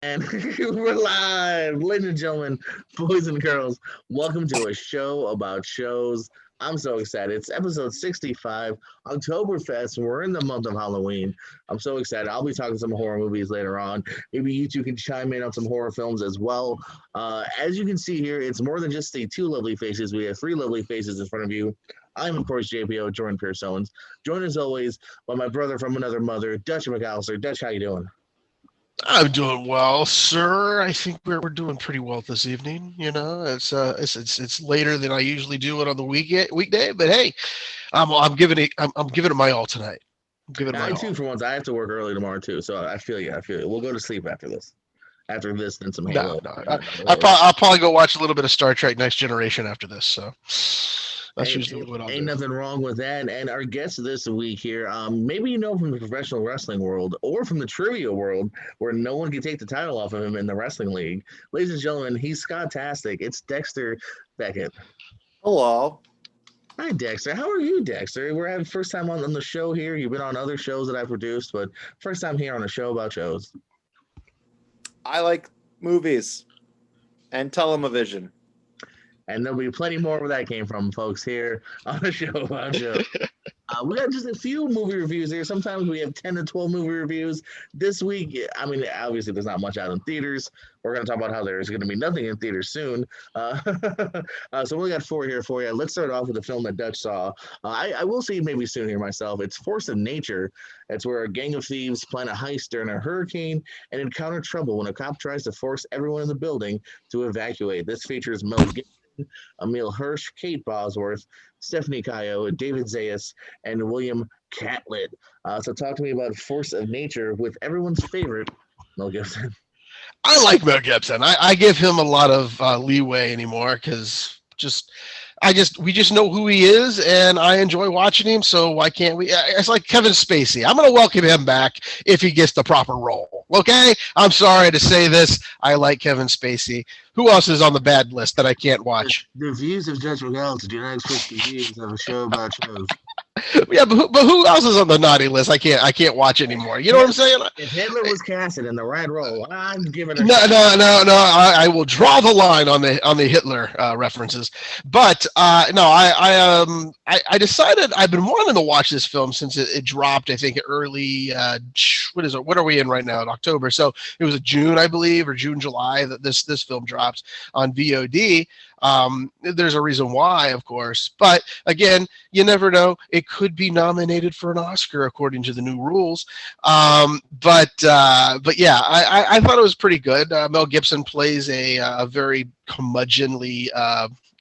And we're live, ladies and gentlemen, boys and girls. Welcome to a show about shows. I'm so excited. It's episode 65, Oktoberfest. We're in the month of Halloween. I'm so excited. I'll be talking some horror movies later on. Maybe you two can chime in on some horror films as well. As you can see here, it's more than just the two lovely faces. We have three lovely faces in front of you. I'm, of course, JPO, Jordan Pierce Owens. Joined as always by my brother from another mother, Dutch McAllister. Dutch, how you doing? I'm doing well, sir. I think we're doing pretty well this evening. You know, it's later than I usually do it on the weekday, but hey, I'm giving it my all tonight. I'm giving it my I all. too, for once, I have to work early tomorrow too, so I feel you. I feel you. We'll go to sleep after this. After this, then some No, Halo. no, I'll probably go watch a little bit of Star Trek Next Generation after this. So that's usually what I'll do. Ain't nothing wrong with that. And our guest this week here, maybe you know from the professional wrestling world or from the trivia world, where no one can take the title off of him in the wrestling league. Ladies and gentlemen, he's Scott-tastic. It's Dexter Beckett. Hello. Hi, Dexter. How are you, Dexter? We're having first time on the show here. You've been on other shows that I produced, but first time here on a show about shows. I like movies and television. And there'll be plenty more where that came from, folks, here on the show about shows. We got just a few movie reviews here. Sometimes we have 10 to 12 movie reviews. This week, I mean, obviously there's not much out in theaters. We're going to talk about how there's going to be nothing in theaters soon. So we got four here for you. Let's start off with the film that Dutch saw. I will see maybe soon here myself. It's Force of Nature. It's where a gang of thieves plan a heist during a hurricane and encounter trouble when a cop tries to force everyone in the building to evacuate. This features Mel Gibson, Emile Hirsch, Kate Bosworth, Stephanie Cayo, David Zayas, and William Catlett. So talk to me about Force of Nature with everyone's favorite, Mel Gibson. I like Mel Gibson. I give him a lot of leeway anymore because we just know who he is, and I enjoy watching him. So why can't we? It's like Kevin Spacey. I'm going to welcome him back if he gets the proper role. Okay, I'm sorry to say this. I like Kevin Spacey. Who else is on the bad list that I can't watch? The views of Judge McAllister do not express the views of a show about shows. Yeah, but who else is on the naughty list? I can't watch anymore. You know what I'm saying? If Hitler was casted in the right role, I'm giving it. No. I will draw the line on the Hitler references. But I decided I've been wanting to watch this film since it dropped. I think early. What is it? What are we in right now? In October. So it was June, I believe, or June, July that this film dropped on VOD. There's a reason why, of course, but again, you never know. It could be nominated for an Oscar according to the new rules. But yeah, I thought it was pretty good. Mel Gibson plays a very curmudgeonly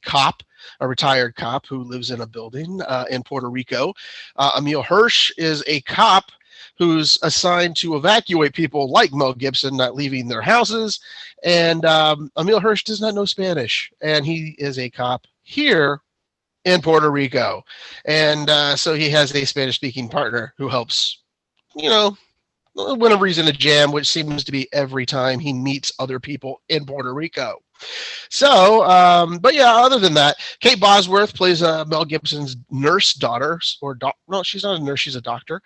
cop, a retired cop who lives in a building in Puerto Rico. Emile Hirsch is a cop who's assigned to evacuate people like Mel Gibson not leaving their houses. And Emile Hirsch does not know Spanish, and he is a cop here in Puerto Rico. And so he has a Spanish-speaking partner who helps, whenever he's in a jam, which seems to be every time he meets other people in Puerto Rico. So, but yeah, other than that, Kate Bosworth plays Mel Gibson's nurse daughter, no, she's not a nurse, she's a doctor,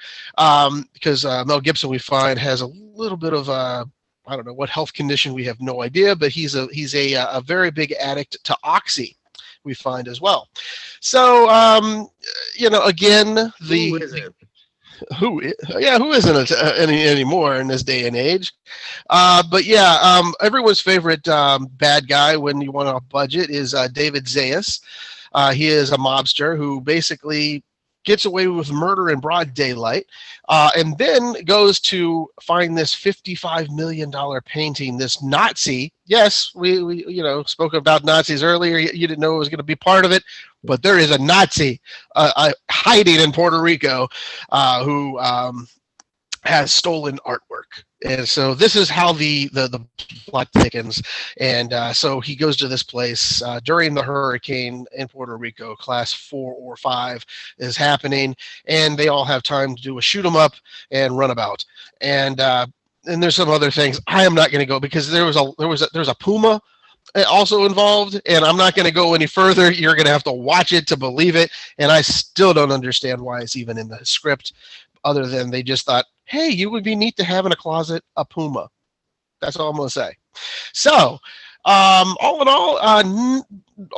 because Mel Gibson, we find, has a little bit of I don't know what health condition, we have no idea, but he's a very big addict to Oxy, we find as well. So, again, who isn't anymore in this day and age? But yeah, everyone's favorite bad guy when you want a budget is David Zayas. He is a mobster who basically gets away with murder in broad daylight, and then goes to find this $55 million painting, this Nazi. Yes, we spoke about Nazis earlier. You didn't know it was going to be part of it, but there is a Nazi hiding in Puerto Rico who has stolen artwork. And so this is how the plot thickens. And so he goes to this place during the hurricane in Puerto Rico. Class 4 or 5 is happening, and they all have time to do a shoot 'em up and runabout. And there's some other things. I am not going to go because there's a puma also involved, and I'm not going to go any further. You're going to have to watch it to believe it, and I still don't understand why it's even in the script, other than they just thought, hey, you would be neat to have in a closet a puma. That's all I'm going to say. So, all in all,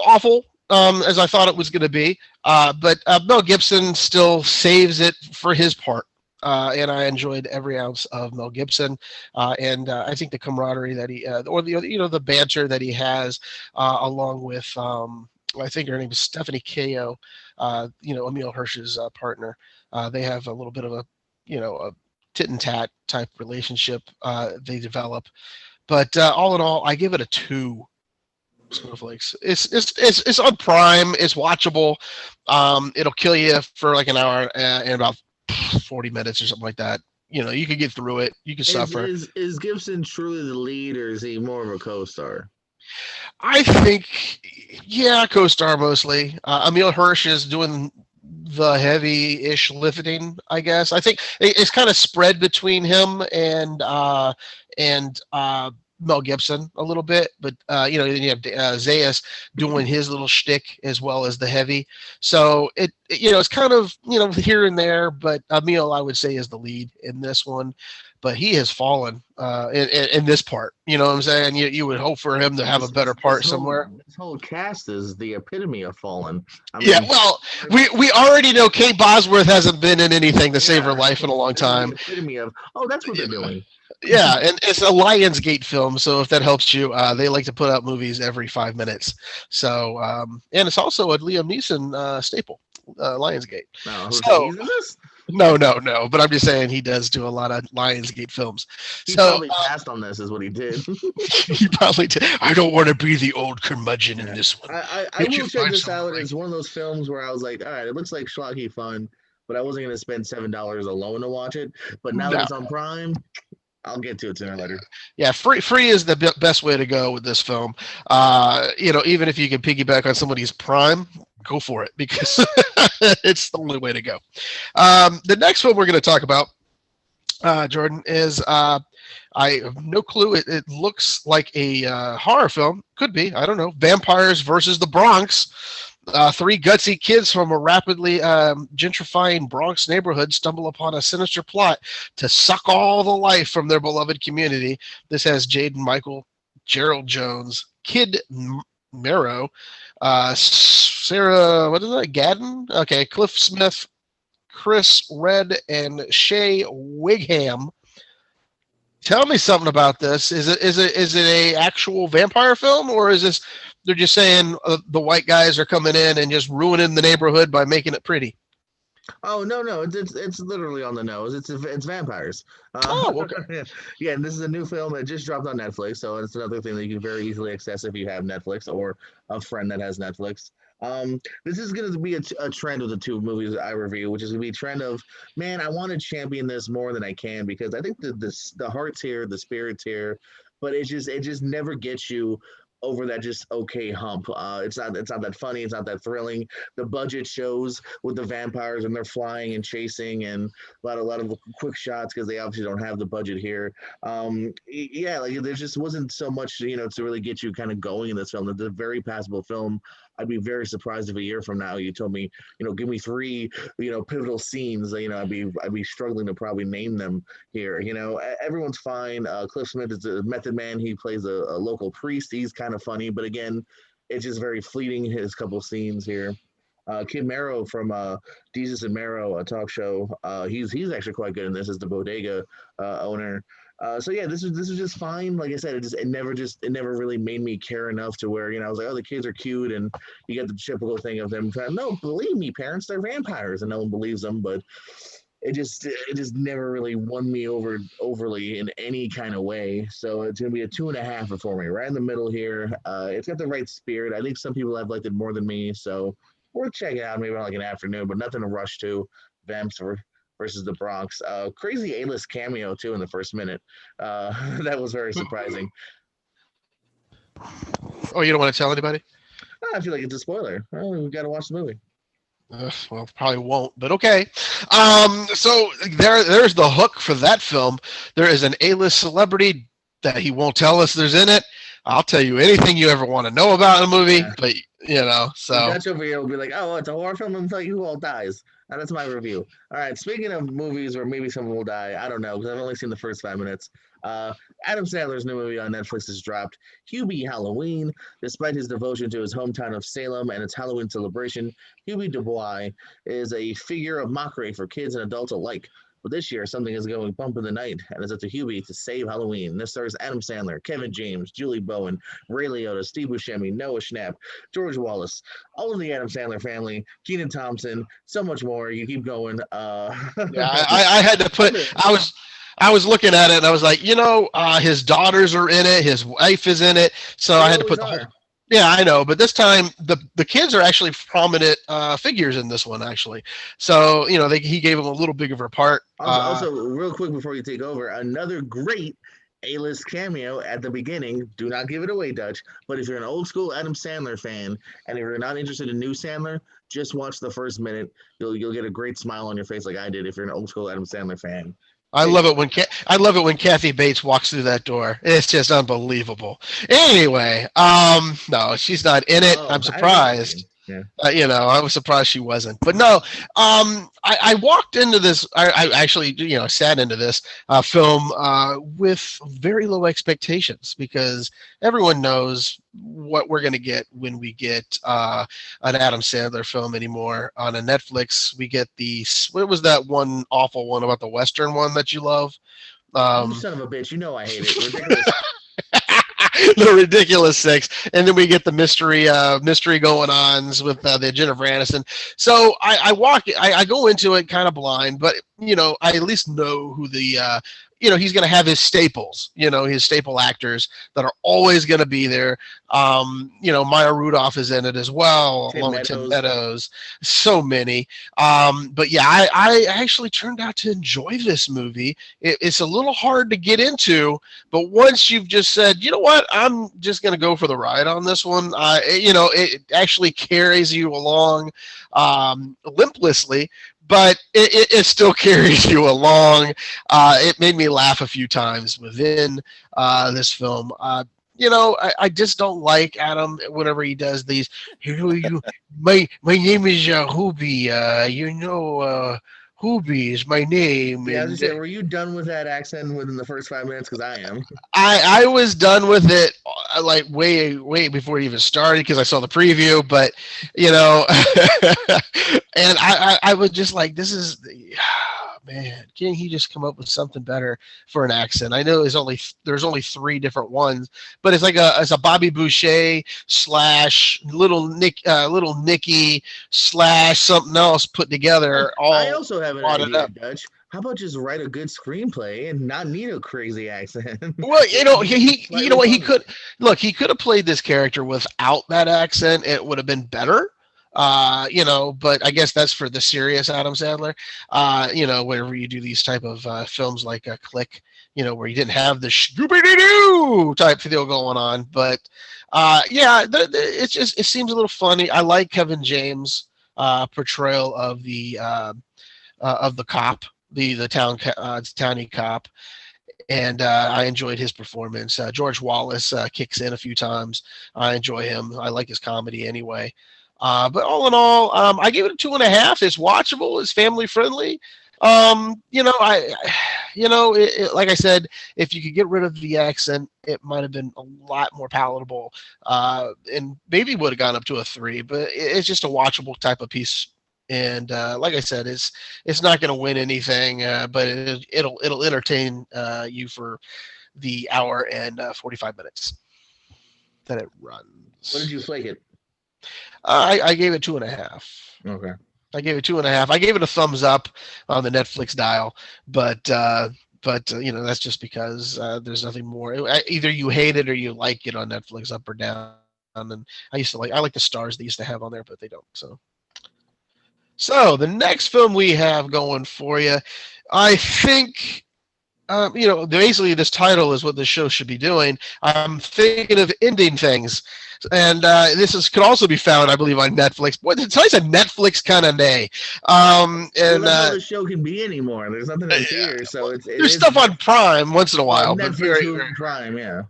awful as I thought it was going to be. But Mel Gibson still saves it for his part. And I enjoyed every ounce of Mel Gibson, and I think the camaraderie that he, or the banter that he has, along with I think her name is Stephanie Kao, Emil Hirsch's partner. They have a little bit of a tit and tat type relationship they develop. But all in all, I give it a 2. Snowflakes. It's on Prime. It's watchable. It'll kill you for like an hour and about 40 minutes or something like that. You could get through it. You can suffer. Is Gibson truly the lead, or is he more of a co-star? I think, yeah, co-star mostly. Emil Hirsch is doing the heavy-ish lifting, I guess. I think it's kind of spread between him and Mel Gibson a little bit, but then you have Zayas doing his little shtick as well as the heavy. So it's kind of here and there, but Emil, I would say, is the lead in this one. But he has fallen in this part. You know what I'm saying? You would hope for him to have a better part somewhere. This whole cast is the epitome of fallen. Well, we already know Kate Bosworth hasn't been in anything to save her life in a long time. The epitome of, that's what they're doing. Yeah, and it's a Lionsgate film, so if that helps you, they like to put out movies every 5 minutes. So, and it's also a Liam Neeson staple, Lionsgate. No, but I'm just saying he does do a lot of Lionsgate films. He probably passed on this, is what he did. He probably did. I don't want to be the old curmudgeon in this one. I will check this out. It's one of those films where I was like, all right, it looks like schlocky fun, but I wasn't going to spend $7 alone to watch it. But now that it's on Prime, I'll get to it sooner or later. Yeah, free is the best way to go with this film. Even if you can piggyback on somebody's Prime, go for it, because it's the only way to go. The next one we're going to talk about, Jordan, is I have no clue. It looks like a horror film. Could be. I don't know. Vampires versus the Bronx. 3 gutsy kids from a rapidly gentrifying Bronx neighborhood stumble upon a sinister plot to suck all the life from their beloved community. This has Jaden Michael, Gerald Jones, Kid Mero, Sarah, what is that? Gadden? Okay, Cliff Smith, Chris Red, and Shay Wigham. Tell me something about this. Is it a actual vampire film, or is this they're just saying the white guys are coming in and just ruining the neighborhood by making it pretty? Oh no, it's literally on the nose. It's vampires. Okay. Yeah, and this is a new film that just dropped on Netflix, so it's another thing that you can very easily access if you have Netflix or a friend that has Netflix. This is going to be a trend with the 2 movies I review, which is going to be a trend of, man, I want to champion this more than I can, because I think the heart's here, the spirit's here, but it just never gets you over that just okay hump. It's not that funny. It's not that thrilling. The budget shows with the vampires and they're flying and chasing and a lot of quick shots because they obviously don't have the budget here. There just wasn't so much to really get you kind of going in this film. It's a very passable film. I'd be very surprised if a year from now you told me, give me 3, pivotal scenes. I'd be struggling to probably name them here. Everyone's fine. Cliff Smith is a method man. He plays a local priest. He's kind of funny, but again, it's just very fleeting. His couple scenes here. Kid Mero from Jesus and Mero, a talk show. He's actually quite good in this as the bodega owner. This was just fine. Like I said, it never really made me care enough to where I was like, oh, the kids are cute, and you get the typical thing of them trying, no, believe me, parents, they're vampires, and no one believes them. But it just never really won me overly in any kind of way. So it's gonna be a 2.5 for me, right in the middle here. It's got the right spirit. I think some people have liked it more than me, so we'll check it out maybe on like an afternoon, but nothing to rush to. Vamps versus the Bronx. Crazy A-list cameo too in the first minute. That was very surprising. Oh, you don't want to tell anybody? I feel like it's a spoiler. We got to watch the movie. Well, probably won't, but okay. So there's the hook for that film. There is an A-list celebrity that he won't tell us there's in it. I'll tell you anything you ever want to know about in a movie, but so Dutch over here will be like, oh, it's a horror film, and tell you who all dies. And that's my review. All right, speaking of movies where maybe someone will die, I don't know, because I've only seen the first 5 minutes. Adam Sandler's new movie on Netflix has dropped, Hubie Halloween. Despite his devotion to his hometown of Salem and its Halloween celebration, Hubie Dubois is a figure of mockery for kids and adults alike. But this year, something is going bump in the night, and it's up to Hubie to save Halloween. This stars Adam Sandler, Kevin James, Julie Bowen, Ray Liotta, Steve Buscemi, Noah Schnapp, George Wallace, all of the Adam Sandler family, Kenan Thompson, so much more. You keep going. Yeah, I had to put. I was looking at it, and I was like, his daughters are in it, his wife is in it, so I had to put the whole. Yeah, I know, but this time the kids are actually prominent figures in this one, actually. So he gave them a little bigger of a part. Also, real quick before you take over, another great A-list cameo at the beginning. Do not give it away, Dutch. But if you're an old school Adam Sandler fan, and if you're not interested in new Sandler, just watch the first minute. You'll get a great smile on your face, like I did. If you're an old school Adam Sandler fan. I love it when Kathy Bates walks through that door. It's just unbelievable. Anyway, no, she's not in it. I'm surprised. Yeah. I was surprised she wasn't. But no, I walked into this. I actually, sat into this film with very low expectations because everyone knows what we're going to get when we get an Adam Sandler film anymore on a Netflix. We get what was that one awful one about the Western one that you love? You son of a bitch! You know I hate it. Ridiculous. The Ridiculous Six, and then we get the mystery going on with the Jennifer Aniston. So I go into it kind of blind, but I at least know who the he's going to have his staples, his staple actors that are always going to be there. Maya Rudolph is in it as well, along with Tim Meadows. So many. But yeah, I actually turned out to enjoy this movie. It's a little hard to get into, but once you've just said, you know what, I'm just going to go for the ride on this one, it actually carries you along limplessly. But it still carries you along. It made me laugh a few times within this film. I just don't like Adam whenever he does these. My name is Hubie. Hubie is my name. Yeah, I was saying, were you done with that accent within the first 5 minutes? Because I am. I was done with it like way before it even started because I saw the preview. But and I was just like, this is man, can't he just come up with something better for an accent? I know there's only 3 different ones, but it's like it's a Bobby Boucher / Little Nicky / something else put together. I also have an idea, Dutch. How about just write a good screenplay and not need a crazy accent? Well, he could have played this character without that accent. It would have been better. But I guess that's for the serious Adam Sandler. Whenever you do these type of films like Click, where you didn't have the Scooby-Doo type deal going on. But it seems a little funny. I like Kevin James' portrayal of the cop, the townie cop. And I enjoyed his performance. George Wallace kicks in a few times. I enjoy him. I like his comedy anyway. But all in all, I gave it a 2.5. It's watchable. It's family friendly. Like I said, if you could get rid of the accent, it might have been a lot more palatable, and maybe would have gone up to a 3. But it's just a watchable type of piece. And like I said, it's not going to win anything, but it'll entertain you for the hour and 45 minutes that it runs. What did you flake it? I gave it 2.5. Okay. I gave it 2.5. I gave it a thumbs up on the Netflix dial, but that's just because there's nothing more. Either you hate it or you like it on Netflix, up or down. And I like the stars they used to have on there, but they don't. So the next film we have going for you, I think. Basically this title is what the show should be doing. I'm thinking of ending things. And could also be found, I believe, on Netflix. Boy, tonight's a Netflix kind of day. That's how the show can be anymore. There's nothing to here, so there's stuff on Prime once in a while, but very Prime, yeah.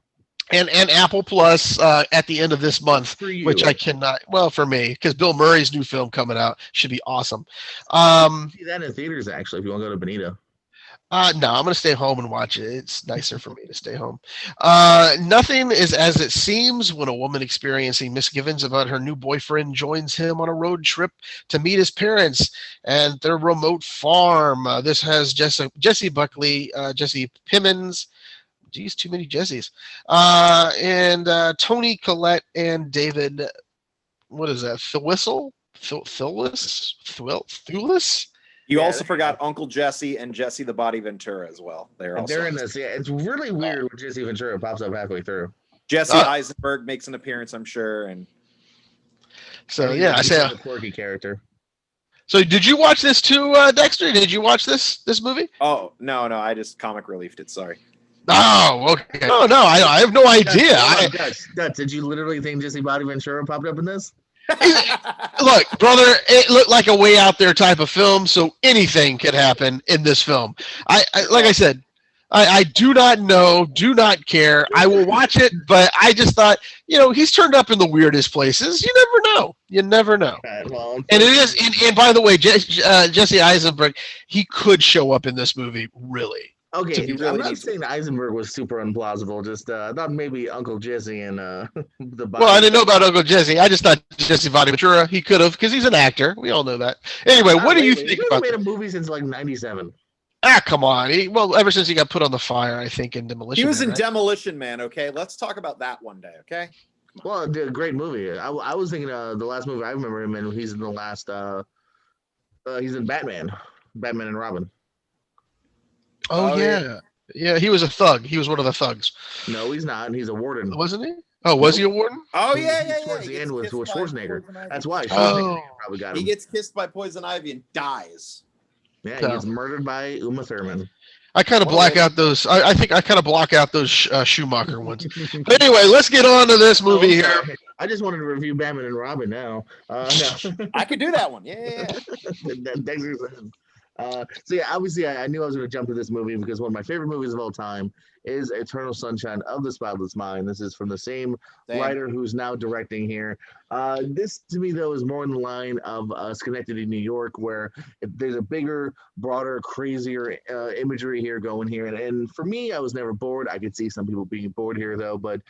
And Apple Plus at the end of this month, which I cannot. Well, for me, because Bill Murray's new film coming out should be awesome. See that in theaters actually. If you want to go to Benito. No, I'm going to stay home and watch it. It's nicer for me to stay home. Nothing is as it seems when a woman experiencing misgivings about her new boyfriend joins him on a road trip to meet his parents and their remote farm. This has Jesse Buckley, Jesse Pimmons. Geez, too many Jessies. And Tony Collette and David, what is that? Thulis? You also forgot Uncle Jesse and Jesse the Body Ventura as well. They're in this. Yeah, it's really weird when Jesse Ventura pops up halfway through. Jesse Eisenberg makes an appearance, I'm sure, and so yeah, I say a quirky character. So did you watch this too, Dexter? Did you watch this movie? Oh no, I just comic reliefed it. Sorry. Oh, okay. No, I have no idea. Dutch, did you literally think Jesse Body Ventura popped up in this? Look, brother, it looked like a Way Out There type of film, so anything could happen in this film. I like I said, I do not know, do not care. I will watch it, but I just thought, he's turned up in the weirdest places. You never know. You never know. Right, well, and it is, and by the way, Jesse Eisenberg, he could show up in this movie, really. Okay, I'm not saying Eisenberg was super implausible. Just I thought maybe Uncle Jesse and the. Well, I didn't know about Uncle Jesse. I just thought Jesse Body Ventura. He could have, because he's an actor. We all know that. Anyway, what do you think about? He made a movie since like '97. Come on. Ever since he got put on the fire, I think in Demolition. He was Man, in Demolition Man. Okay, let's talk about that one day. Okay. Well, great movie. I was thinking the last movie I remember him in. He's in the last. He's in Batman and Robin. Oh yeah. He was a thug. He was one of the thugs. No, he's not. He's a warden, wasn't he? Oh, was he a warden? Oh yeah. Towards the end with Schwarzenegger. That's why Schwarzenegger probably got him. He gets kissed by Poison Ivy and dies. Yeah, he gets murdered by Uma Thurman. I kind of black out those. I think I kind of block out those Schumacher ones. But anyway, let's get on to this movie here. I just wanted to review Batman and Robin now. No. I could do that one. Yeah. So yeah, obviously I knew I was going to jump to this movie because one of my favorite movies of all time is Eternal Sunshine of the Spotless Mind. This is from the same writer who's now directing here. This to me though is more in the line of Schenectady, New York, where there's a bigger, broader, crazier imagery here going here. And for me, I was never bored. I could see some people being bored here though, but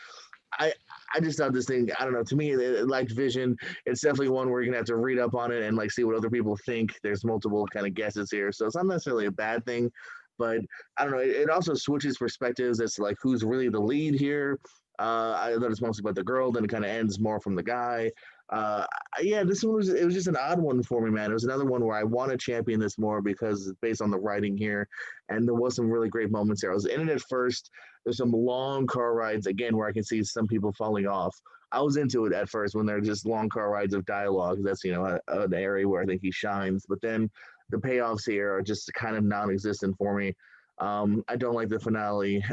I just thought this thing, I don't know, to me, it lacked vision. It's definitely one where you're going to have to read up on it and like see what other people think. There's multiple kind of guesses here. So it's not necessarily a bad thing, but I don't know. It also switches perspectives as to like who's really the lead here. I thought it's mostly about the girl, then it kind of ends more from the guy. This one was just an odd one for me, man. It was another one where I want to champion this more because it's based on the writing here, and there was some really great moments there. I was in it at first. There's some long car rides again where I can see some people falling off. I was into it at first when they're just long car rides of dialogue. That's an area where I think he shines. But then the payoffs here are just kind of non-existent for me. I don't like the finale.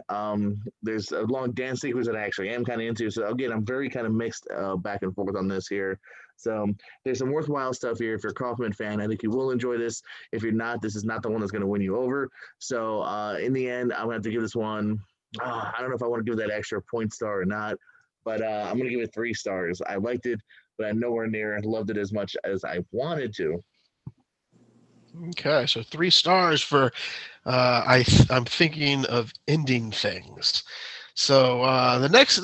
There's a long dance sequence that I actually am kind of into. So again, I'm very kind of mixed back and forth on this here. So there's some worthwhile stuff here. If you're a Kaufman fan, I think you will enjoy this. If you're not, this is not the one that's going to win you over. So in the end, I'm going to have to give this one. I don't know if I want to give that extra point star or not, but I'm going to give it 3 stars. I liked it, but I'm nowhere near loved it as much as I wanted to. Okay, so 3 stars for I'm thinking of ending things. So the next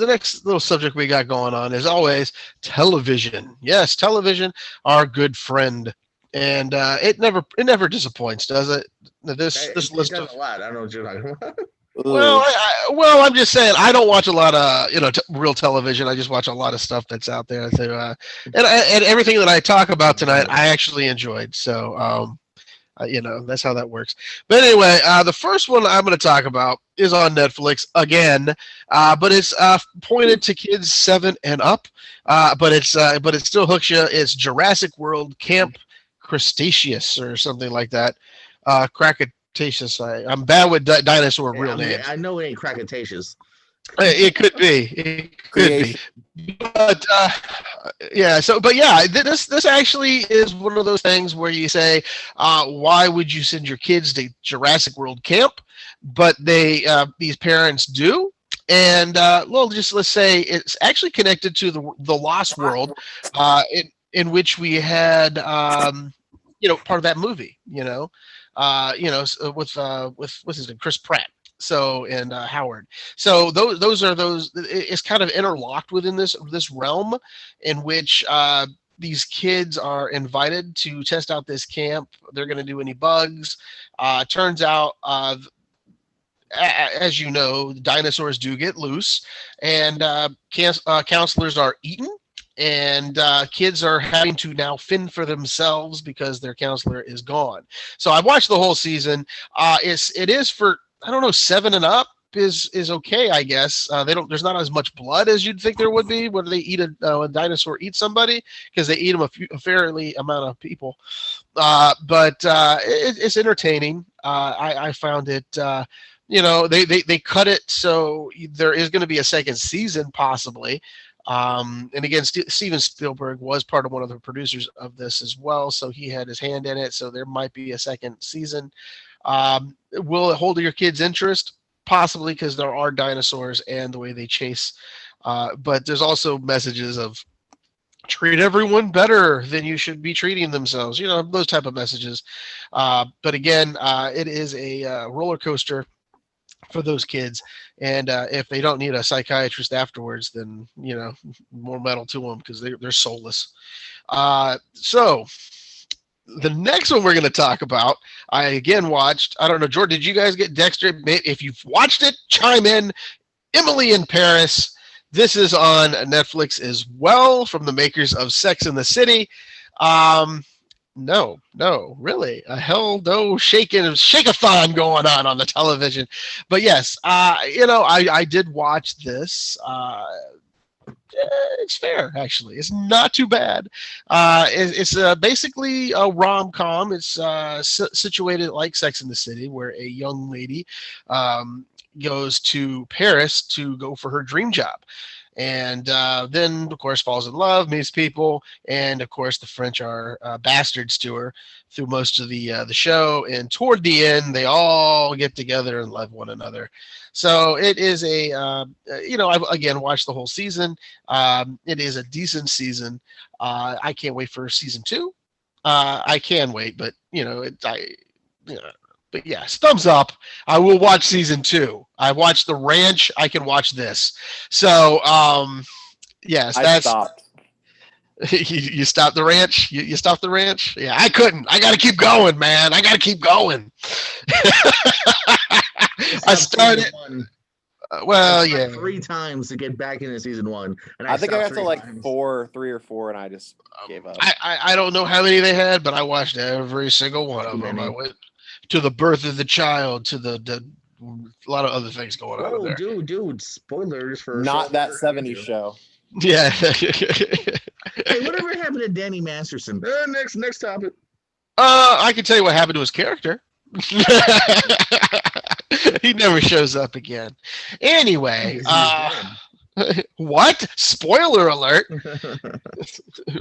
little subject we got going on is always television. Yes, television, our good friend, and it never disappoints, does it? This list does a lot. I don't know what you're talking about. Well, I'm just saying I don't watch a lot of real television. I just watch a lot of stuff that's out there. So, and everything that I talk about tonight, I actually enjoyed. So that's how that works. But anyway, the first one I'm going to talk about is on Netflix again, but it's pointed to kids 7 and up. But it still hooks you. It's Jurassic World Camp Cretaceous or something like that. Cretaceous. I'm bad with dinosaur real names. I know it ain't Cretaceous. It could be. It could be. But this actually is one of those things where you say, why would you send your kids to Jurassic World camp? But these parents do. And let's say it's actually connected to the Lost World, in which we had part of that movie. with what's his name, Chris Pratt. So and Howard. So those it's kind of interlocked within this realm in which these kids are invited to test out this camp. They're going to do any bugs. Turns out, as you know, dinosaurs do get loose, and counselors are eaten, and kids are having to now fend for themselves because their counselor is gone. So I've watched the whole season. It is for, I don't know, 7 and up is okay, I guess. There's not as much blood as you'd think there would be when they eat a dinosaur eat somebody, because they eat them a fairly amount of people. But it's entertaining. I found it. They cut it so there is going to be a second season possibly. And again, Steven Spielberg was part of one of the producers of this as well, so he had his hand in it. So there might be a second season. Will it hold your kids' interest? Possibly, because there are dinosaurs and the way they chase. But there's also messages of treat everyone better than you should be treating themselves. Those type of messages. But again, it is a roller coaster for those kids. And if they don't need a psychiatrist afterwards, then, more metal to them, because they're soulless. So the next one we're going to talk about, I again watched. I don't know, Jordan, did you guys get Dexter? If you've watched it, chime in. Emily in Paris. This is on Netflix as well, from the makers of Sex and the City. No, really. A hell no shake-a-thon going on the television. But yes, I did watch this. It's fair, actually. It's not too bad. It's basically a rom-com. It's situated like Sex and the City, where a young lady goes to Paris to go for her dream job. And then, of course, falls in love, meets people, and, of course, the French are bastards to her through most of the show. And toward the end, they all get together and love one another. So it is I've, again, watched the whole season. It is a decent season. I can't wait for season 2. I can wait, but, but yes, thumbs up. I will watch season 2. I watched The Ranch. I can watch this. So, yes, I stopped. You stopped The Ranch? You stopped The Ranch? Yeah, I couldn't. I got to keep going, man. I got to keep going. I started. Well, yeah. 3 times to get back into season 1. And I think I got to like 3 or 4, and I just gave up. I don't know how many they had, but I watched every single one of them. I went to the birth of the child, to the a lot of other things going on there. Dude, spoilers for not that 70s show. Yeah. Hey, whatever happened to Danny Masterson? Next topic. I can tell you what happened to his character. He never shows up again. Anyway, what? Spoiler alert.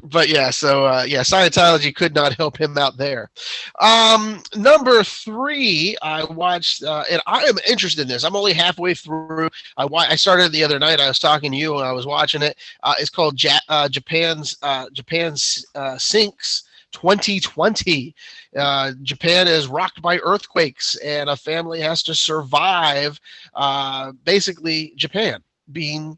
But yeah, so Scientology could not help him out there. Number 3, I watched, and I am interested in this. I'm only halfway through. I started the other night. I was talking to you when I was watching it. It's called Japan's Sinks 2020. Japan is rocked by earthquakes, and a family has to survive. Basically, Japan being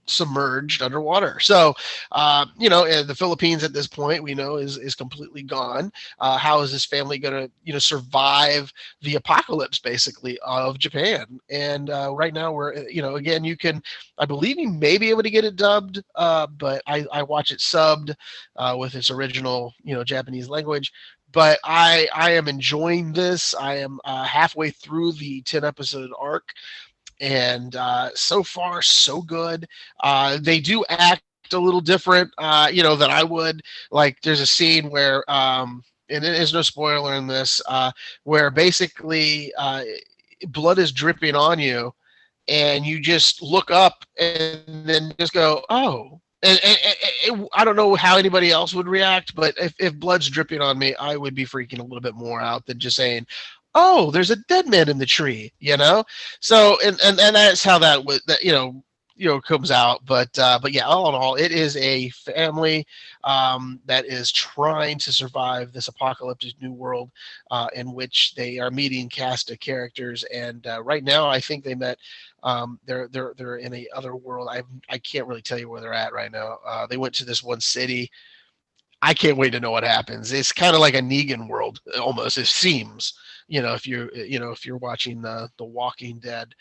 submerged underwater. So, the Philippines at this point, we know is completely gone. How is this family going to, survive the apocalypse, basically, of Japan? And right now we're, again, I believe you may be able to get it dubbed, but I watch it subbed with its original, Japanese language. But I am enjoying this. I am halfway through the 10-episode arc. And so far, so good. They do act a little different, than I would. Like, there's a scene where, and there is no spoiler in this, where basically blood is dripping on you, and you just look up and then just go, oh. And I don't know how anybody else would react, but if blood's dripping on me, I would be freaking a little bit more out than just saying, oh, there's a dead man in the tree, So, and that's how that was, comes out. But yeah, all in all, it is a family that is trying to survive this apocalyptic new world in which they are meeting cast of characters. And right now, I think they met. They're in a other world. I can't really tell you where they're at right now. They went to this one city. I can't wait to know what happens. It's kind of like a Negan world, almost. It seems, if you're watching the Walking Dead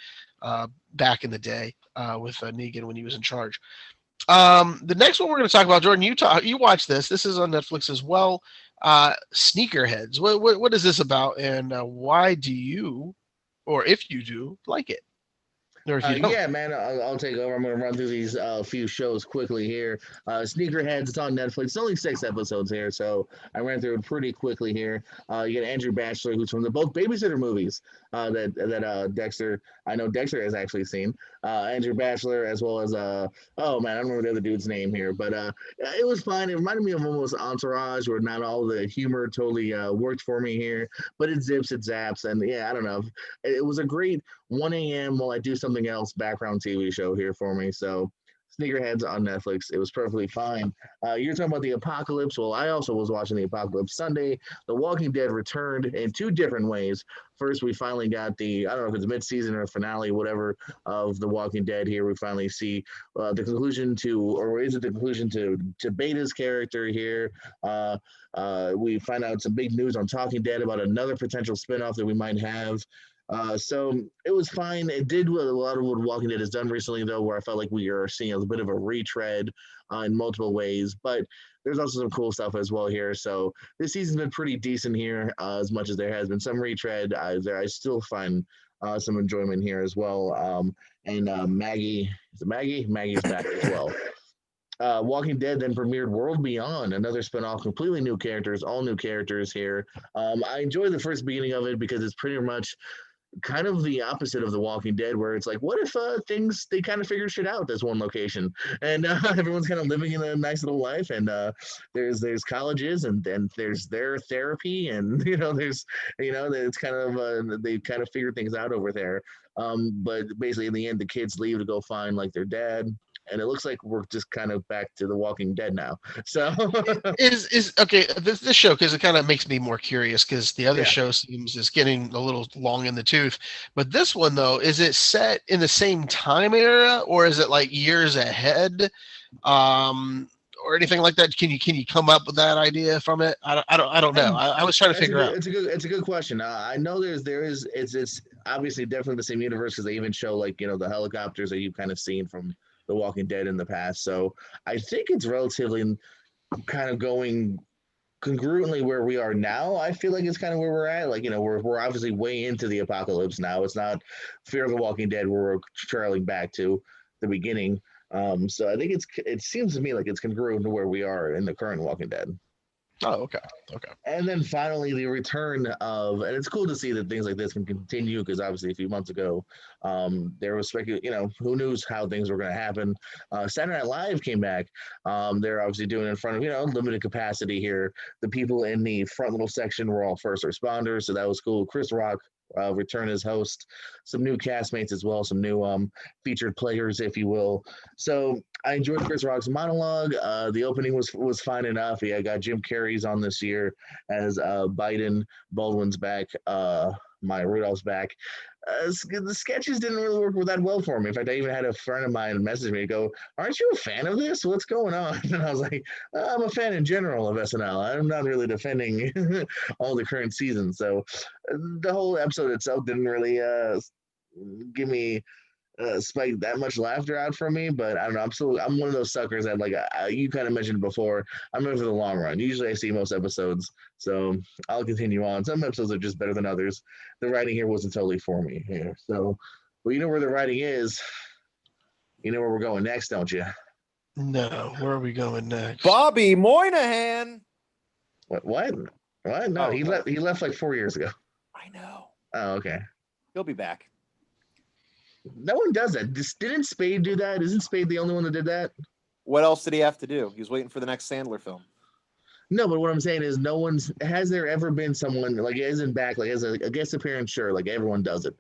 back in the day with Negan when he was in charge. The next one we're going to talk about, Jordan, you watch this. This is on Netflix as well. Sneakerheads. What is this about, and why do you, or if you do, like it? Or if you don't? Yeah, man, I'll take over. I'm going to run through these few shows quickly here. Sneakerheads, it's on Netflix. It's only 6 episodes here, so I ran through it pretty quickly here. You get Andrew Bachelor, who's from both Babysitter movies that Dexter, I know Dexter has actually seen. Andrew Bachelor, as well as, oh man, I don't remember the other dude's name here, but it was fine. It reminded me of almost Entourage, where not all the humor totally worked for me here, but it zips, it zaps, and yeah, I don't know. It was a great 1 a.m. while I do something else background TV show here for me. So Sneakerheads on Netflix. It was perfectly fine. You're talking about the apocalypse. Well, I also was watching the apocalypse Sunday. The Walking Dead returned in 2 different ways. First, we finally got I don't know if it's mid-season or finale, whatever, of The Walking Dead here. We finally see the conclusion or is it the conclusion to Beta's character here? We find out some big news on Talking Dead about another potential spinoff that we might have. So it was fine. It did what a lot of what Walking Dead has done recently, though, where I felt like we are seeing a bit of a retread in multiple ways. But there's also some cool stuff as well here. So this season's been pretty decent here, as much as there has been some retread. I still find some enjoyment here as well. And Maggie, is it Maggie? Maggie's back as well. Walking Dead then premiered World Beyond, another spinoff, completely new characters, all new characters here. I enjoyed the first beginning of it because it's pretty much kind of the opposite of The Walking Dead, where it's like, what if they kind of figure shit out this one location, and everyone's kind of living in a nice little life, and there's colleges, and then there's their therapy, and it's kind of they kind of figure things out over there. But basically, in the end, the kids leave to go find like their dad. And it looks like we're just kind of back to The Walking Dead now. So is okay. This show, because it kind of makes me more curious, because the other show seems is getting a little long in the tooth. But this one, though, is it set in the same time era, or is it like years ahead, or anything like that? Can you come up with that idea from it? I don't know. I was trying to figure out. It's a good question. I know it's obviously definitely the same universe, because they even show like the helicopters that you've kind of seen from The Walking Dead in the past. So I think it's relatively kind of going congruently where we are now. I feel like it's kind of where we're at. Like, we're obviously way into the apocalypse now. It's not Fear of the Walking Dead where we're trailing back to the beginning. So I think it seems to me like it's congruent to where we are in the current Walking Dead. Oh, okay. And then finally, the return of, and it's cool to see that things like this can continue, because obviously a few months ago, there was who knows how things were going to happen. Saturday Night Live came back. They're obviously doing it in front of, limited capacity here. The people in the front little section were all first responders, so that was cool. Chris Rock return as host, some new castmates as well, some new featured players, if you will. So I enjoyed Chris Rock's monologue. The opening was fine enough. I got Jim Carrey's on this year as Biden. Baldwin's back. Maya Rudolph's back. The sketches didn't really work that well for me. In fact, I even had a friend of mine message me and go, "Aren't you a fan of this? What's going on?" And I was like, "I'm a fan in general of SNL. I'm not really defending all the current seasons." So the whole episode itself didn't really give me spike that much laughter out from me, but I don't know. I'm one of those suckers that, like, you kind of mentioned before, I'm in for the long run. Usually I see most episodes, so I'll continue on. Some episodes are just better than others. The writing here wasn't totally for me here. So, well, you know where the writing is. You know where we're going next, don't you? No, where are we going next? Bobby Moynihan. What? No, he left like 4 years ago. I know. Oh, okay. He'll be back. No one does that. Didn't Spade do that? Isn't Spade the only one that did that? What else did he have to do? He was waiting for the next Sandler film. No, but what I'm saying is has there ever been someone, like, isn't back, like, as a guest appearance? Sure, like, everyone does it.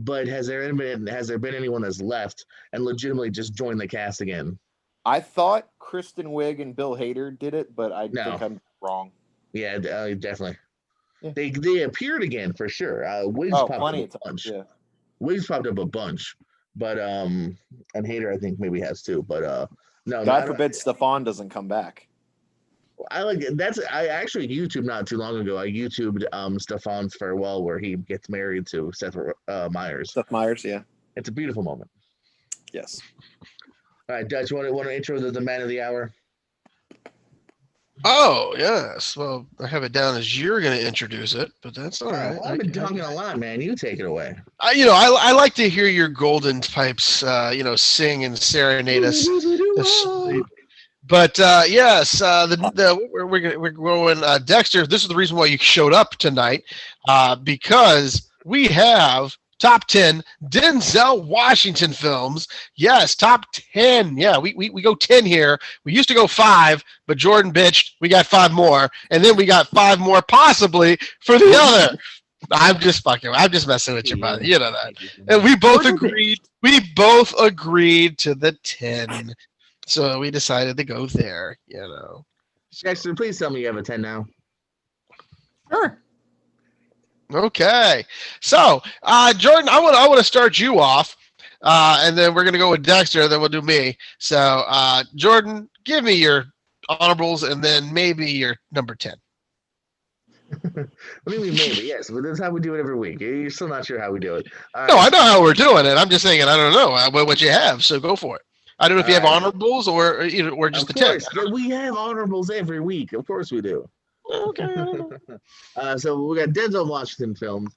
but has there been anyone that's left and legitimately just joined the cast again? I thought Kristen Wiig and Bill Hader did it, but I No. think I'm wrong. Yeah, definitely. Yeah. They appeared again for sure. Wigs popped plenty up of a bunch. times. Yeah. Wigs popped up a bunch, but and Hader I think maybe has too. But no. God forbid Stefan doesn't come back. I like that's. I actually YouTubed not too long ago. I YouTubed Stefan's farewell where he gets married to Seth Meyers. Seth Meyers, yeah. It's a beautiful moment. Yes. All right, Dutch, want to intro the man of the hour? Oh, yes. Well, I have it down as you're going to introduce it, but that's all right. Well, I've been talking a lot, man. You take it away. I like to hear your golden pipes, sing and serenade us. But yes, we're going Dexter. This is the reason why you showed up tonight, because we have top 10 Denzel Washington films. Yes, top 10. Yeah, we go 10 here. We used to go 5, but Jordan bitched. We got 5 more, and then we got 5 more possibly for the other. I'm just messing with you, buddy. You know that. And we both agreed. We both agreed to the 10. So we decided to go there, Dexter, please tell me you have a 10 now. Sure. Okay. So, Jordan, I want to start you off, and then we're going to go with Dexter, then we'll do me. So, Jordan, give me your honorables and then maybe your number 10. What do you mean maybe? Yes, but that's how we do it every week. You're still not sure how we do it. No, I know how we're doing it. I'm just saying I don't know what you have, so go for it. I don't know if you have honorables or just the 10. Yeah, we have honorables every week. Of course we do. Okay. So we got Denzel Washington films.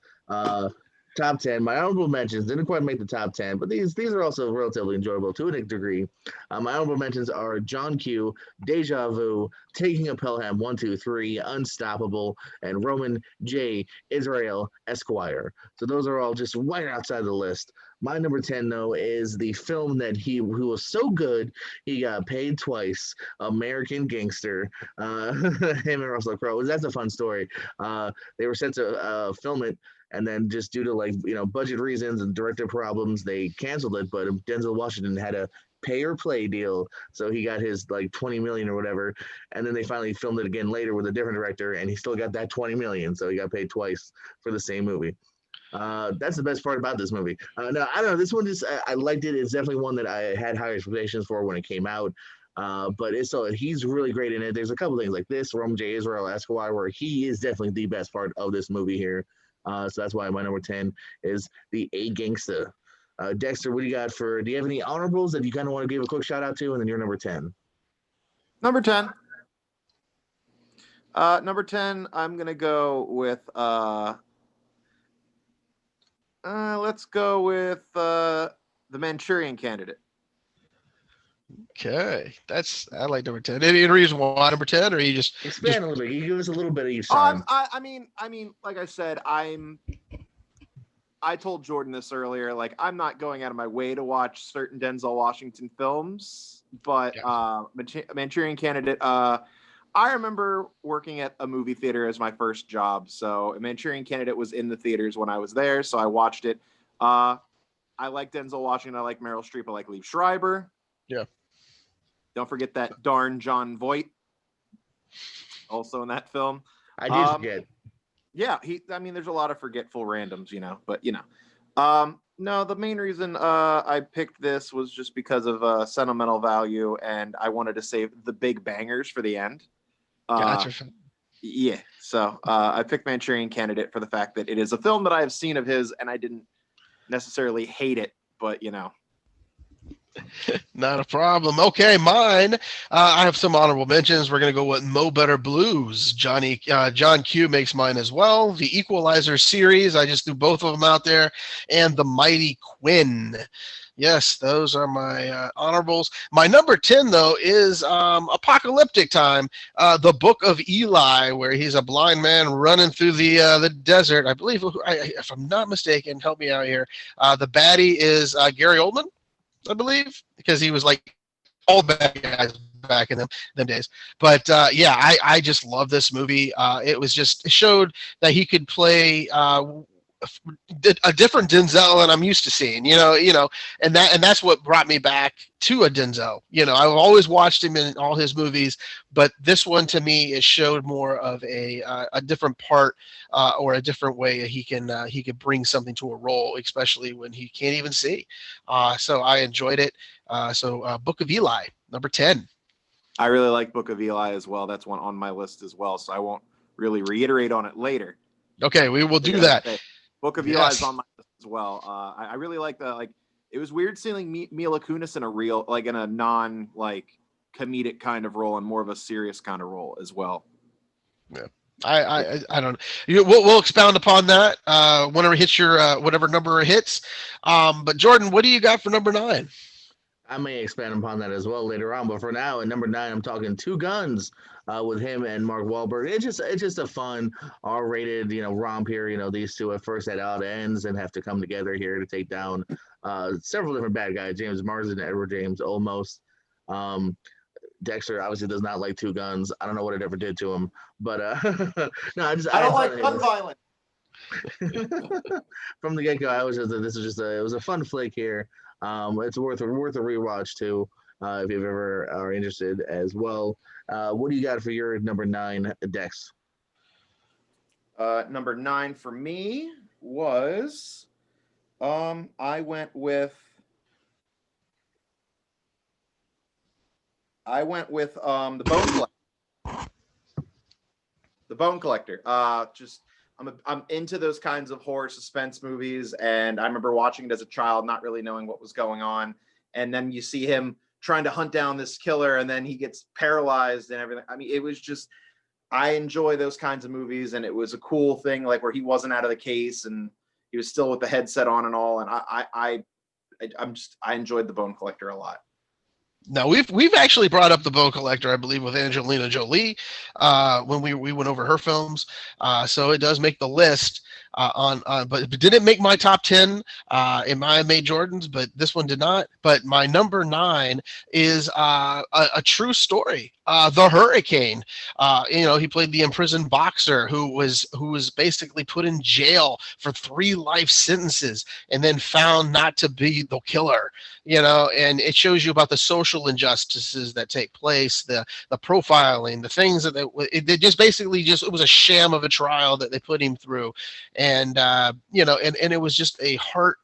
Top 10. My honorable mentions didn't quite make the top 10, but these are also relatively enjoyable to a degree. My honorable mentions are John Q, Deja Vu, Taking a Pelham 1, 2, 3, Unstoppable, and Roman J. Israel Esquire. So those are all just right outside the list. My number 10, though, is the film that who was so good, he got paid twice, American Gangster, him and Russell Crowe. That's a fun story. They were set to film it, and then just due to budget reasons and director problems, they canceled it. But Denzel Washington had a pay or play deal, so he got his $20 million or whatever. And then they finally filmed it again later with a different director, and he still got that $20 million. So he got paid twice for the same movie. That's the best part about this movie. No, I don't know. This one I liked it. It's definitely one that I had high expectations for when it came out. But he's really great in it. There's a couple things like this, Roman J. Israel Esquire, where he is definitely the best part of this movie here. So that's why my number 10 is the A Gangsta. Dexter, what do you got do you have any honorables that you kind of want to give a quick shout out to? And then your number 10. Number 10. Number 10, I'm going to go with, let's go with The Manchurian Candidate. Okay, I like number 10. Any reason why number 10, or you just expand a little bit? You give us a little bit of each time. I mean, like I said, I told Jordan this earlier. Like, I'm not going out of my way to watch certain Denzel Washington films, but Manchurian Candidate. I remember working at a movie theater as my first job, so Manchurian Candidate was in the theaters when I was there, so I watched it. I like Denzel Washington. I like Meryl Streep. I like Liev Schreiber. Yeah. Don't forget that darn John Voight, also in that film. I did forget. Yeah, there's a lot of forgetful randoms, but no, the main reason I picked this was just because of sentimental value, and I wanted to save the big bangers for the end. Gotcha. Yeah, so I picked Manchurian Candidate for the fact that it is a film that I have seen of his, and I didn't necessarily hate it, but Not a problem. Okay, mine. I have some honorable mentions. We're going to go with Mo Better Blues. John Q makes mine as well. The Equalizer series. I just threw both of them out there. And The Mighty Quinn. Yes, those are my honorables. My number 10, though, is Apocalyptic Time, the Book of Eli, where he's a blind man running through the desert. I believe, if I'm not mistaken, help me out here, the baddie is Gary Oldman, I believe, because he was like all bad guys back in them days. But I just love this movie. It showed that he could play a different Denzel than I'm used to seeing, and that's what brought me back to a Denzel. I've always watched him in all his movies, but this one to me it showed more of a different part or a different way he can bring something to a role, especially when he can't even see. So I enjoyed it. So Book of Eli, number 10. I really like Book of Eli as well. That's one on my list as well, so I won't really reiterate on it later. Okay, we will do that. Okay. Book of Eli is on my list as well. I really like the it was weird seeing Mila Kunis in a non comedic kind of role and more of a serious kind of role as well. Yeah. I don't know. We'll expound upon that whenever it hits your whatever number it hits. But Jordan, what do you got for number 9? I may expand upon that as well later on, but for now, at number 9, I'm talking Two Guns with him and Mark Wahlberg. It's just a fun R-rated, romp here. These two at first at odd ends and have to come together here to take down several different bad guys. James Marsden, Edward James, almost. Dexter obviously does not like Two Guns. I don't know what it ever did to him, but no, I don't like gun violence. From the get-go, it was a fun flick here. It's worth a rewatch too, if you ever are interested as well. What do you got for your number 9, Dex? Number 9 for me was, I went with the Bone Collector. The Bone Collector. I'm into those kinds of horror suspense movies, and I remember watching it as a child, not really knowing what was going on. And then you see him trying to hunt down this killer, and then he gets paralyzed and everything. I mean, it was just, I enjoy those kinds of movies, and it was a cool thing, where he wasn't out of the case and he was still with the headset on and all. And I enjoyed the Bone Collector a lot. Now we've actually brought up the Bone Collector, I believe, with Angelina Jolie when we went over her films. So it does make the list but it didn't make my top 10. It might have made Jordan's, but this one did not. But my number 9 is a true story. The Hurricane. He played the imprisoned boxer who was basically put in jail for 3 life sentences and then found not to be the killer. And it shows you about the social injustices that take place, the profiling, the things that it was a sham of a trial that they put him through, and it was just a heart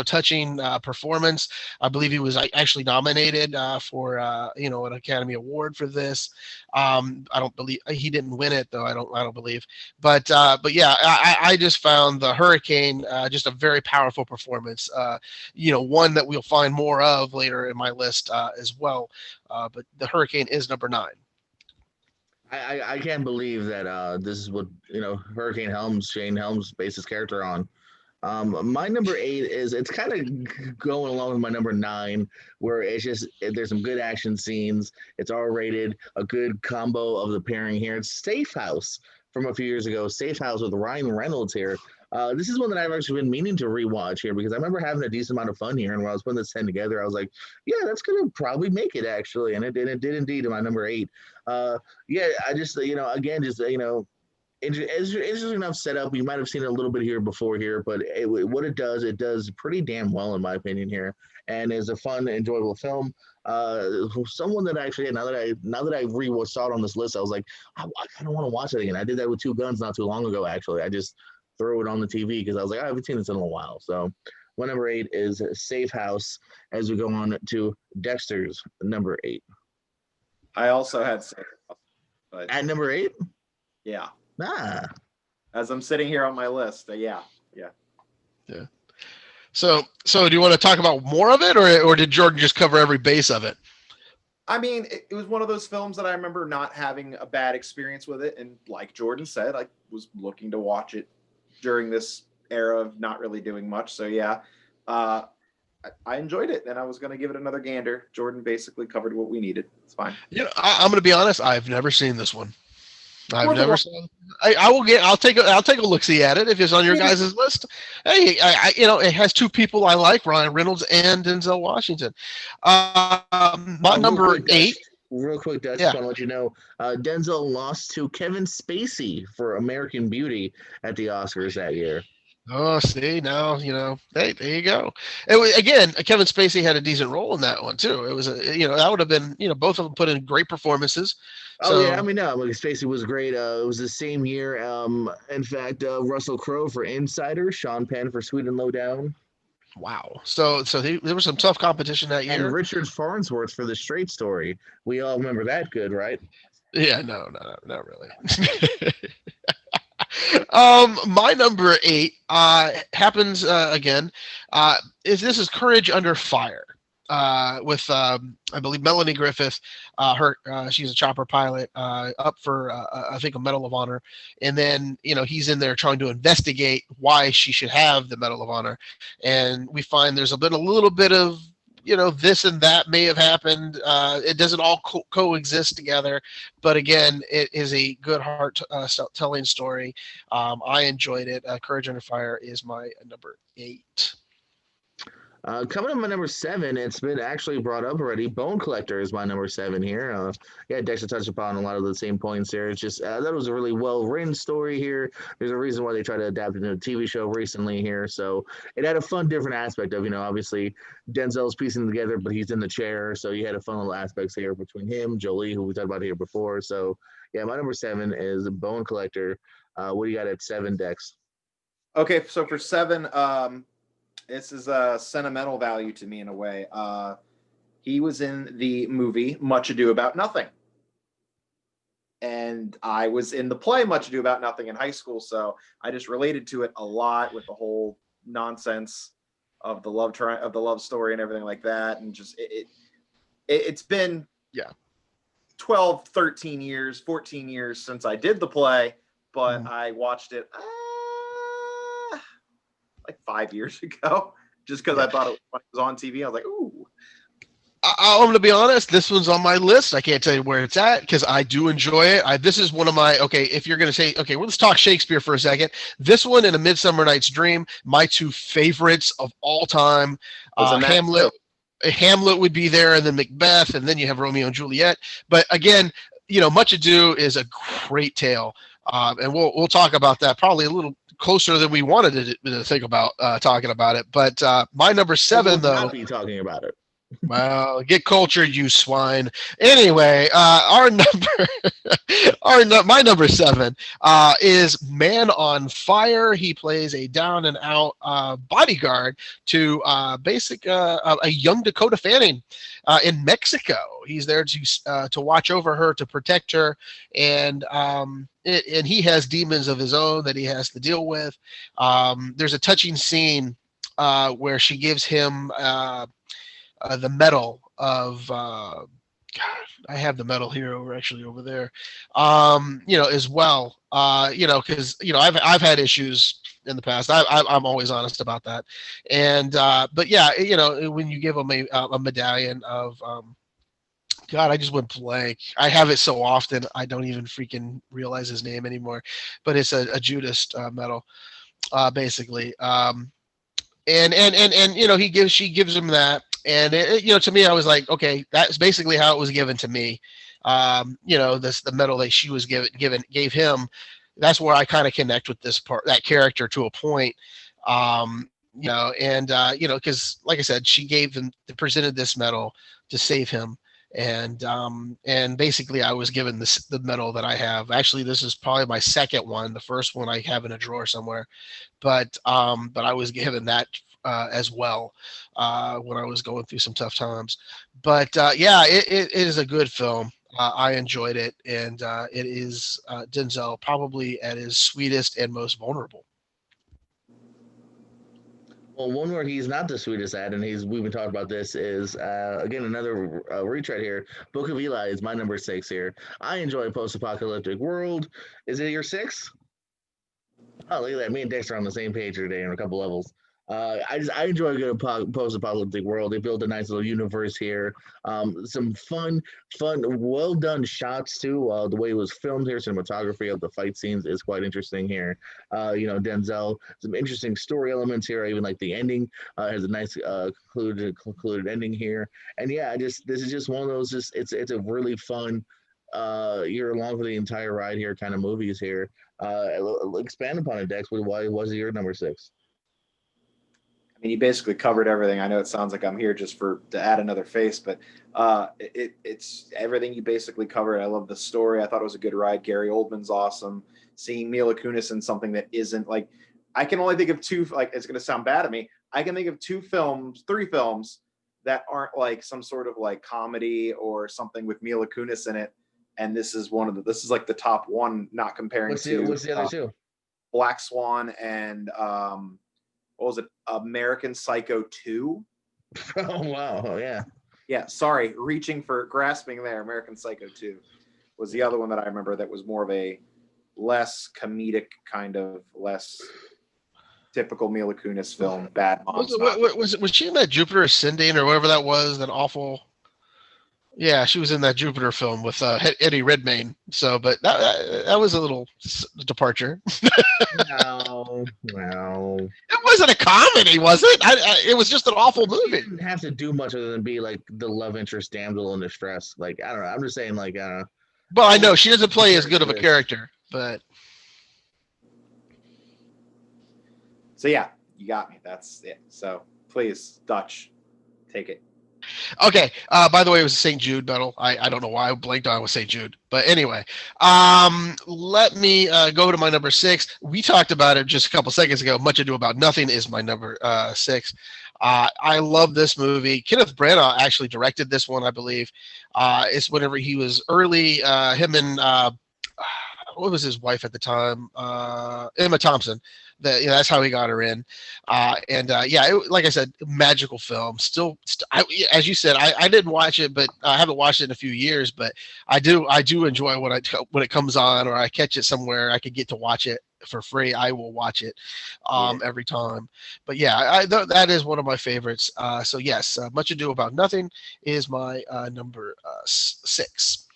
touching performance. I believe he was actually nominated for an Academy Award for this. I don't believe he didn't win it though. I don't believe. But yeah, I just found the Hurricane just a very powerful performance. One that we'll find more of later in my list as well. But the Hurricane is number 9. I can't believe that this is what Shane Helms based his character on. My number 8 it's kind of going along with my number 9, where there's some good action scenes. It's R-rated, a good combo of the pairing here. It's Safe House from a few years ago. Safe House with Ryan Reynolds here. This is one that I've actually been meaning to rewatch here because I remember having a decent amount of fun here. And when I was putting this 10 together, I was like, yeah, that's going to probably make it actually. And it did indeed in my number 8. Yeah, I just, interesting enough setup. You might have seen it a little bit here before here, but what it does pretty damn well in my opinion here, and is a fun, enjoyable film. Someone that actually, now that I saw it on this list, I was like, I kind of want to watch it again. I did that with Two Guns not too long ago. Actually, I just threw it on the TV because I was like, I haven't seen this in a while. So, my number 8 is Safe House. As we go on to Dexter's number 8. I also had Safe House, but at number 8. Yeah. Ah. As I'm sitting here on my list, yeah. So do you want to talk about more of it, or did Jordan just cover every base of it? I mean, it was one of those films that I remember not having a bad experience with it, and like Jordan said, I was looking to watch it during this era of not really doing much. So yeah, I enjoyed it, and I was going to give it another gander. Jordan basically covered what we needed. It's fine. I'm going to be honest. I've never seen this one. I've never seen. I'll take a look-see at it if it's on your guys' list. Hey, it has 2 people I like, Ryan Reynolds and Denzel Washington. My number 8. Real quick, Dutch, Yeah. just want to let you know, Denzel lost to Kevin Spacey for American Beauty at the Oscars that year. Oh, see, now, hey, there you go. It was, again, Kevin Spacey had a decent role in that one too. It was that would have been, both of them put in great performances. Oh yeah, I So, mean, no, like Spacey was great. It was the same year. In fact, Russell Crowe for Insider, Sean Penn for Sweet and Low Down, wow. So there was some tough competition that and year. Richard Farnsworth for The Straight Story. We all remember that, good, right? Yeah, no, not really. My number 8 happens again. This is Courage Under Fire with I believe Melanie Griffith. She's a chopper pilot up for I think a Medal of Honor, and then he's in there trying to investigate why she should have the Medal of Honor, and we find there's a little bit of this and that may have happened. It doesn't all coexist together, but again, it is a good heart telling story. I enjoyed it. Courage Under Fire is my number 8. Coming up my number 7, it's been actually brought up already. Bone Collector is my number 7 here. Yeah, Dexter touched upon a lot of the same points there. It's just that was a really well-written story here. There's a reason why they tried to adapt it into a TV show recently here. So it had a fun, different aspect of, obviously Denzel's piecing together, but he's in the chair. So you had a fun little aspects here between him, Jolie, who we talked about here before. So yeah, my number 7 is Bone Collector. What do you got at 7, Dex? Okay, so for 7, this is a sentimental value to me in a way. He was in the movie Much Ado About Nothing. And I was in the play Much Ado About Nothing in high school, so I just related to it a lot with the whole nonsense of the love story and everything like that. And just it's been 12, 13 years, 14 years since I did the play, but I watched it like 5 years ago, just because I thought it was on TV. I was like, ooh. I'm going to be honest. This one's on my list. I can't tell you where it's at because I do enjoy it. This is one of my, if you're going to say, well, let's talk Shakespeare for a second. This one and A Midsummer Night's Dream, my 2 favorites of all time. Hamlet would be there, and then Macbeth, and then you have Romeo and Juliet. But again, Much Ado is a great tale. And we'll talk about that probably a little closer than we wanted to think about talking about it. But my number 7, though. Not be talking about it. Well, get cultured, you swine. Anyway, my number 7 is Man on Fire. He plays a down and out bodyguard to a young Dakota Fanning in Mexico. He's there to watch over her, to protect her, and he has demons of his own that he has to deal with. There's a touching scene where she gives him the medal of God, I have the medal here over there, as well, because I've had issues in the past. I'm always honest about that, and but yeah, when you give them a medallion of God, I just went blank. I have it so often I don't even freaking realize his name anymore, but it's a Judas medal, basically, and she gives him that. And to me, I was like, okay, that's basically how it was given to me. The medal that she was gave him. That's where I kind of connect with that character to a point. Because like I said, she presented this medal to save him, and basically I was given the medal that I have. Actually, this is probably my second one. The first one I have in a drawer somewhere, but I was given that as well when I was going through some tough times. But it is a good film. I enjoyed it, and it is Denzel probably at his sweetest and most vulnerable. Well, one where he's not the sweetest at, and we've been talking about this, is again another retread here. Book of Eli is my number 6 here. I enjoy post-apocalyptic world. Is it your 6? Oh, look at that. Me and Dexter are on the same page today on a couple levels. I enjoy a good post-apocalyptic world. They built a nice little universe here. Some fun, well done shots too. The way it was filmed here, cinematography of the fight scenes is quite interesting here. Denzel, some interesting story elements here. Even like the ending has a nice concluded ending here. And yeah, this is just one of those. It's a really fun. You're along for the entire ride here, kind of movies here. Expand upon it, Dex. Why was it your number 6? I mean, you basically covered everything. I know it sounds like I'm here just to add another face, but it's everything you basically covered. I love the story. I thought it was a good ride. Gary Oldman's awesome. Seeing Mila Kunis in something that isn't like, I can only think of 2. Like, it's going to sound bad at me. I can think of 3 films that aren't like some sort of like comedy or something with Mila Kunis in it. And this is this is like the top one, not comparing what's the other 2? Black Swan and what was it? American Psycho 2. Oh wow! Oh yeah. Yeah. Sorry, grasping there. American Psycho 2 was the other one that I remember that was more of a less comedic kind of less typical Mila Kunis film. Bad Moms. Was she in that Jupiter Ascending or whatever that was? That awful. Yeah, she was in that Jupiter film with Eddie Redmayne. So, but that was a little departure. No. It wasn't a comedy, was it? It was just an awful movie. She didn't have to do much other than be like the love interest damsel in distress. Like, I don't know. I'm just saying, like, I don't know. Well, I know she doesn't play as good of a character, but. So yeah, you got me. That's it. So please, Dutch, take it. Okay. By the way, it was a St. Jude medal. I don't know why I blanked on with St. Jude, but anyway, let me go to my number 6. We talked about it just a couple seconds ago. Much Ado About Nothing is my number 6. I love this movie. Kenneth Branagh actually directed this one, I believe. It's whenever he was early. Him and what was his wife at the time? Emma Thompson. That's how he got her in. Like I said, magical film. Still, as you said, I didn't watch it, but I haven't watched it in a few years. But I do enjoy when it comes on or I catch it somewhere. I could get to watch it for free. I will watch it every time. But yeah, that is one of my favorites. So yes, Much Ado About Nothing is my number 6.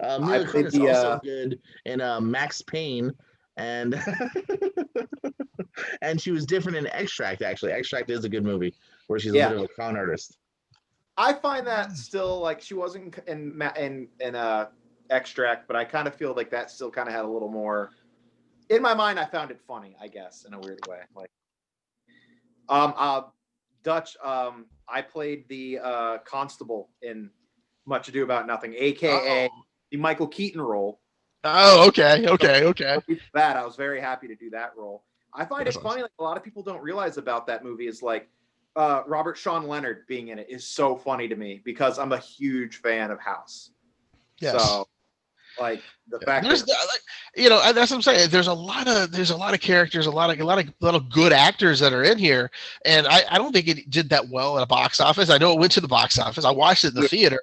Mila Kunis is also good in Max Payne, and and she was different in Extract. Actually, Extract is a good movie where she's a bit of a con artist. I find that still like she wasn't in Extract, but I kind of feel like that still kind of had a little more. In my mind, I found it funny, I guess, in a weird way. Like, Dutch, I played the constable in Much Ado About Nothing, aka the Michael Keaton role. Oh, okay. That I was very happy to do that role. I find it funny. Like a lot of people don't realize about that movie is like Robert Sean Leonard being in it is so funny to me because I'm a huge fan of House. Yes. So, like the fact that's what I'm saying. There's a lot of characters, a lot of good actors that are in here, and I don't think it did that well at a box office. I know it went to the box office. I watched it in the theater.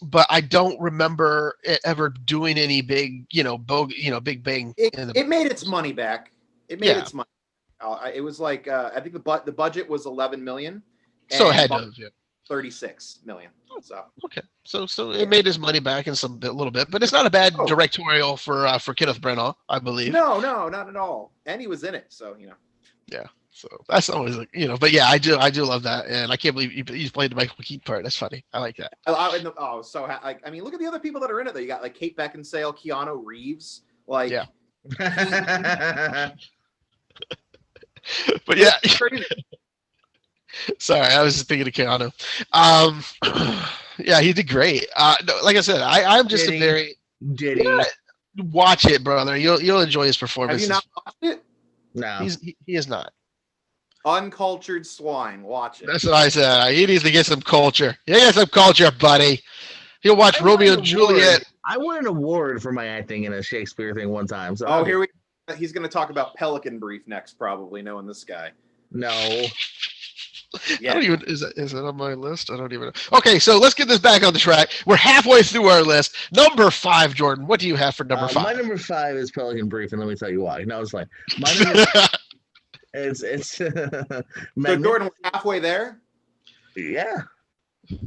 But I don't remember it ever doing any big, big bang. It made its money back. It made its money. It was like I think the budget was 11 million. So ahead of 36 million. So okay, so it made his money back in a little bit, but it's not a bad directorial for Kenneth Branagh, I believe. No, not at all. And he was in it, so Yeah. So that's always like, but yeah, I do love that, and I can't believe you played the Michael Keaton part. That's funny. I like that. I mean, look at the other people that are in it. Though you got like Kate Beckinsale, Keanu Reeves, like yeah. But yeah, sorry, I was just thinking of Keanu. Yeah, he did great. No, like I said, I'm just a very watch it, brother. You'll enjoy his performance. Have you not watched it? No, he is not. Uncultured swine. Watch it. That's what I said. He needs to get some culture. He get some culture, buddy. He'll watch Romeo and Juliet. I won an award for my acting in a Shakespeare thing one time. So here he's going to talk about Pelican Brief next, probably knowing this guy. No. Yeah. I don't even. Is it on my list? I don't even know. Okay, so let's get this back on the track. We're halfway through our list. Number 5, Jordan. What do you have for number 5? My number 5 is Pelican Brief, and let me tell you why. No, it's fine. It's So Jordan, we're halfway there. Yeah.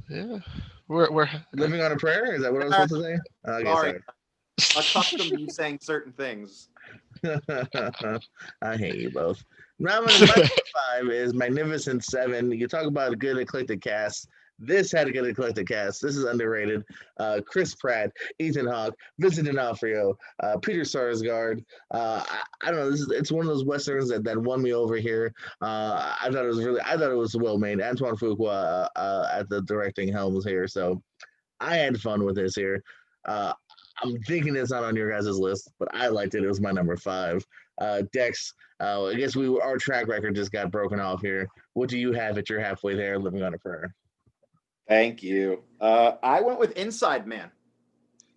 Yeah. We're Living on a prayer? Is that what I was supposed to say? Okay, Sorry. Accustomed to you saying certain things. I hate you both. Now, my number 5 is Magnificent Seven. You talk about a good eclectic cast. This had a good eclectic cast. This is underrated. Chris Pratt, Ethan Hawke, Vincent D'Onofrio, Peter Sarsgaard. I don't know. It's one of those westerns that won me over here. I thought it was well made. Antoine Fuqua at the directing helms here. So I had fun with this here. I'm thinking it's not on your guys' list, but I liked it. It was my number 5. Dex, I guess our track record just got broken off here. What do you have at your halfway there, Living on a Prayer? Thank you. I went with Inside Man.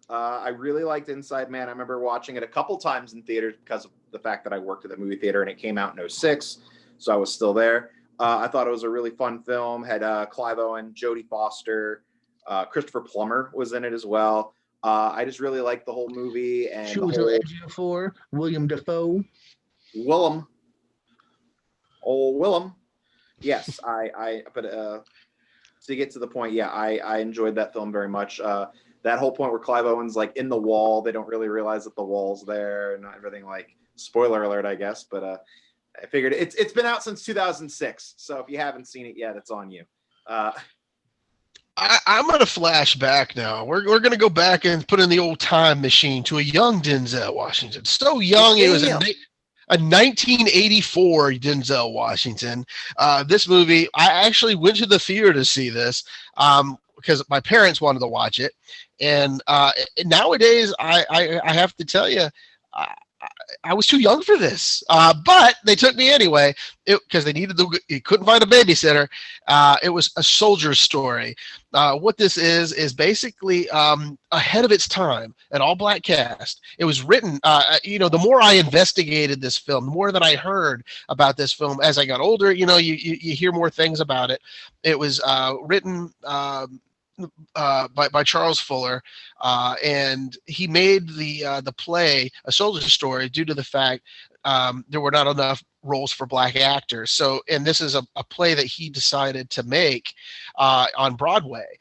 I really liked Inside Man. I remember watching it a couple times in theaters because of the fact that I worked at the movie theater and it came out in 2006, so I was still there. I thought it was a really fun film. Had Clive Owen, Jodie Foster, Christopher Plummer was in it as well. I just really liked the whole movie. And Chiwetel Ejiofor, William Dafoe. Willem. Yes, but to get to the point, yeah, I enjoyed that film very much. That whole point where Clive Owen's like in the wall, they don't really realize that the wall's there and everything, like, spoiler alert, I guess. But I figured it's been out since 2006. So if you haven't seen it yet, it's on you. I'm going to flash back now. We're going to go back and put in the old time machine to a young Denzel Washington. So young, it was a 1984 Denzel Washington. This movie, I actually went to the theater to see this because my parents wanted to watch it. And nowadays, I have to tell you, I was too young for this, but they took me anyway because they couldn't find a babysitter. It was a soldier's story. What this is basically ahead of its time, an all-black cast. It was written, the more I investigated this film, the more that I heard about this film as I got older, you hear more things about it. It was written by Charles Fuller, and he made the play A Soldier's Story due to the fact there were not enough roles for black actors. So, and this is a play that he decided to make on Broadway.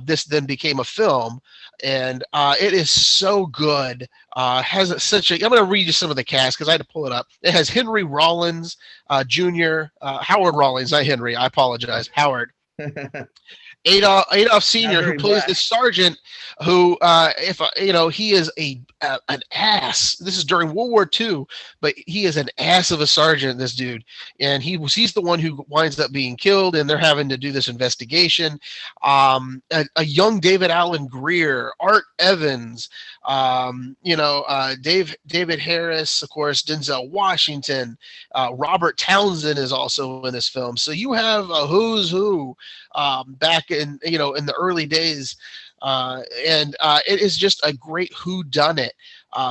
This then became a film, and it is so good. Has such a. I'm going to read you some of the cast because I had to pull it up. It has Henry Rollins Jr., Howard Rollins, not Henry. I apologize, Howard. Adolf Sr., who plays the sergeant, who, he is an ass. This is during World War II, but he is an ass of a sergeant, this dude. And he's the one who winds up being killed, and they're having to do this investigation. A young David Alan Grier, Art Evans, David Harris, of course, Denzel Washington, Robert Townsend is also in this film. So you have a who's who back in the early days, and it is just a great whodunit.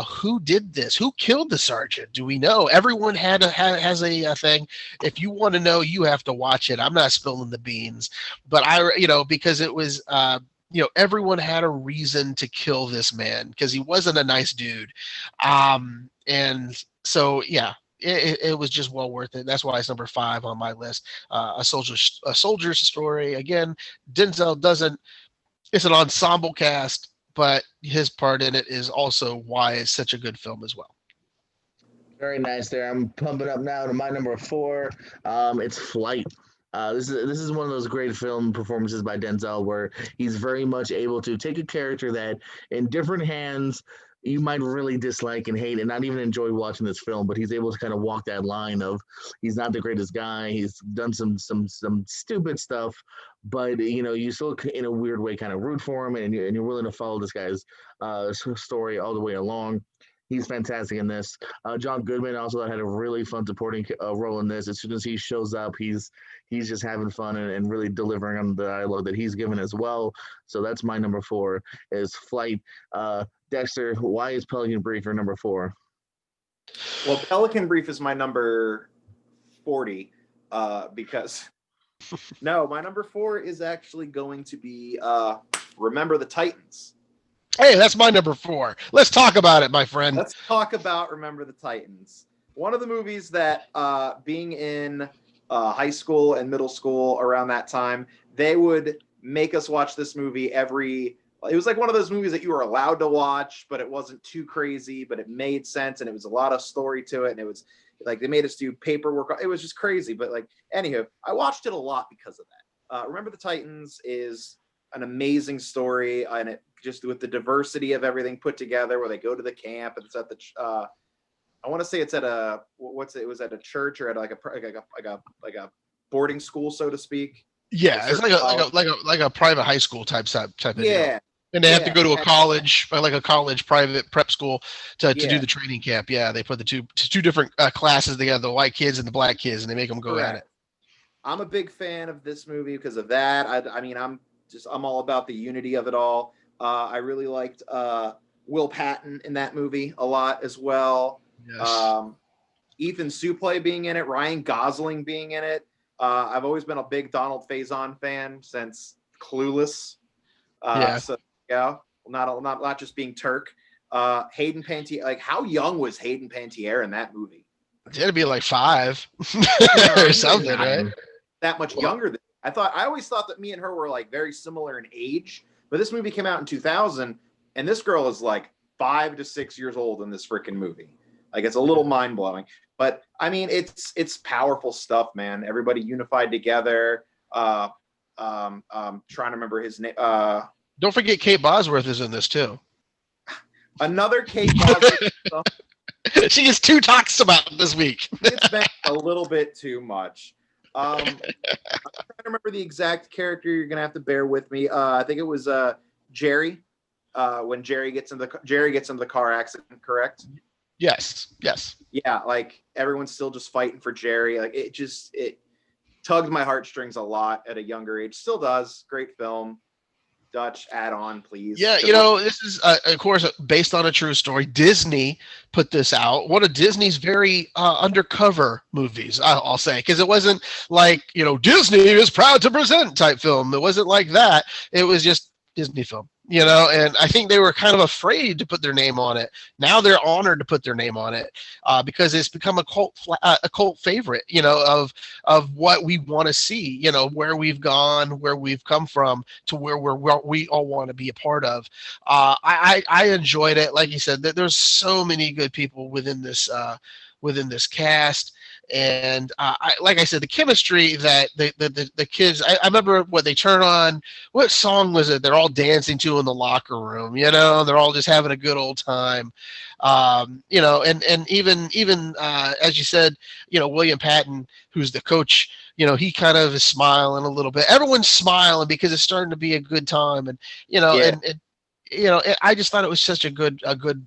Who did this? Who killed the sergeant? Do we know? Everyone has a thing. If you want to know, you have to watch it. I'm not spilling the beans, but because it was everyone had a reason to kill this man because he wasn't a nice dude, and so yeah. It was just well worth it. That's why it's number 5 on my list. A soldier's story. Again, Denzel doesn't. It's an ensemble cast, but his part in it is also why it's such a good film as well. Very nice there. I'm pumping up now to my number 4. It's Flight. This is one of those great film performances by Denzel where he's very much able to take a character that in different hands you might really dislike and hate and not even enjoy watching this film, but he's able to kind of walk that line of he's not the greatest guy. He's done some stupid stuff, but you still in a weird way kind of root for him, and you're willing to follow this guy's story all the way along. He's fantastic in this. John Goodman also had a really fun supporting role in this. As soon as he shows up, he's just having fun and really delivering on the dialogue that he's given as well. So that's my number 4 is Flight. Dexter, why is Pelican Brief your number 4? Well, Pelican Brief is my number 40 because no, my number 4 is actually going to be Remember the Titans. Hey, that's my number 4. Let's talk about it, my friend. Let's talk about Remember the Titans. one of the movies that being in high school and middle school around that time, they would make us watch this movie it was like one of those movies that you were allowed to watch, but it wasn't too crazy, but it made sense and it was a lot of story to it. And it was like they made us do paperwork. It was just crazy. But like, anywho, I watched it a lot because of that. Remember the Titans is an amazing story, and it just with the diversity of everything put together, where they go to the camp and it's at the I want to say it's at it was at a church or at like a boarding school, so to speak. Yeah, it's like a private high school type of deal. Yeah. And they have to go to a college, like a college private prep school to do the training camp. Yeah, they put the two different classes together, the white kids and the black kids, and they make them go at it. I'm a big fan of this movie because of that. I mean, I'm all about the unity of it all. I really liked Will Patton in that movie a lot as well. Yes. Ethan Suplee being in it, Ryan Gosling being in it. I've always been a big Donald Faison fan since Clueless. So yeah, not just being Turk. Hayden Panettiere, like how young was Hayden Panettiere in that movie? It had to be like 5 or something, right? That much younger than I always thought that me and her were like very similar in age, but this movie came out in 2000 and this girl is like 5 to 6 years old in this freaking movie. Like it's a little mind blowing, but I mean, it's powerful stuff, man. Everybody unified together. Trying to remember his name. Don't forget Kate Bosworth is in this too. Another Kate Bosworth. She gets 2 talks about this week. It's been a little bit too much. I'm trying to remember the exact character. You're gonna have to bear with me. I think it was Jerry. When Jerry gets into the car accident, correct? Yes. Yeah, like everyone's still just fighting for Jerry. Like it tugged my heartstrings a lot at a younger age. Still does. Great film. Dutch, add on, please. Yeah, this is, of course, based on a true story. Disney put this out. One of Disney's very undercover movies, I'll say, because it wasn't like, Disney is proud to present type film. It wasn't like that. It was just Disney film, and I think they were kind of afraid to put their name on it. Now they're honored to put their name on it because it's become a cult favorite, of what we want to see, where we've gone, where we've come from to where we all want to be a part of. I enjoyed it. Like you said, there's so many good people within this cast. And like I said, the chemistry that the kids, I remember what they turn on. What song was it? They're all dancing to in the locker room. They're all just having a good old time. And even as you said, William Patton, who's the coach. He kind of is smiling a little bit. Everyone's smiling because it's starting to be a good time, and I just thought it was such a good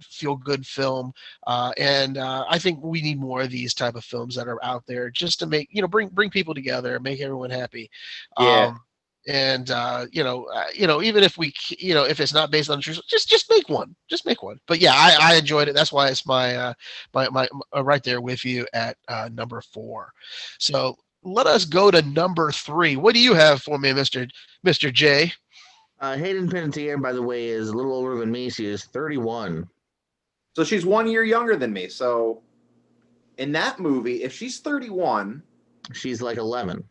feel-good film, and I think we need more of these type of films that are out there just to make bring people together, make everyone happy. And even if if it's not based on truth, just make one, But yeah, I enjoyed it. That's why it's my right there with you at number 4. So let us go to number 3. What do you have for me, Mr. J? Hayden Panettiere, by the way, is a little older than me. She is 31. So she's 1 year younger than me. So in that movie, if she's 31, she's like 11.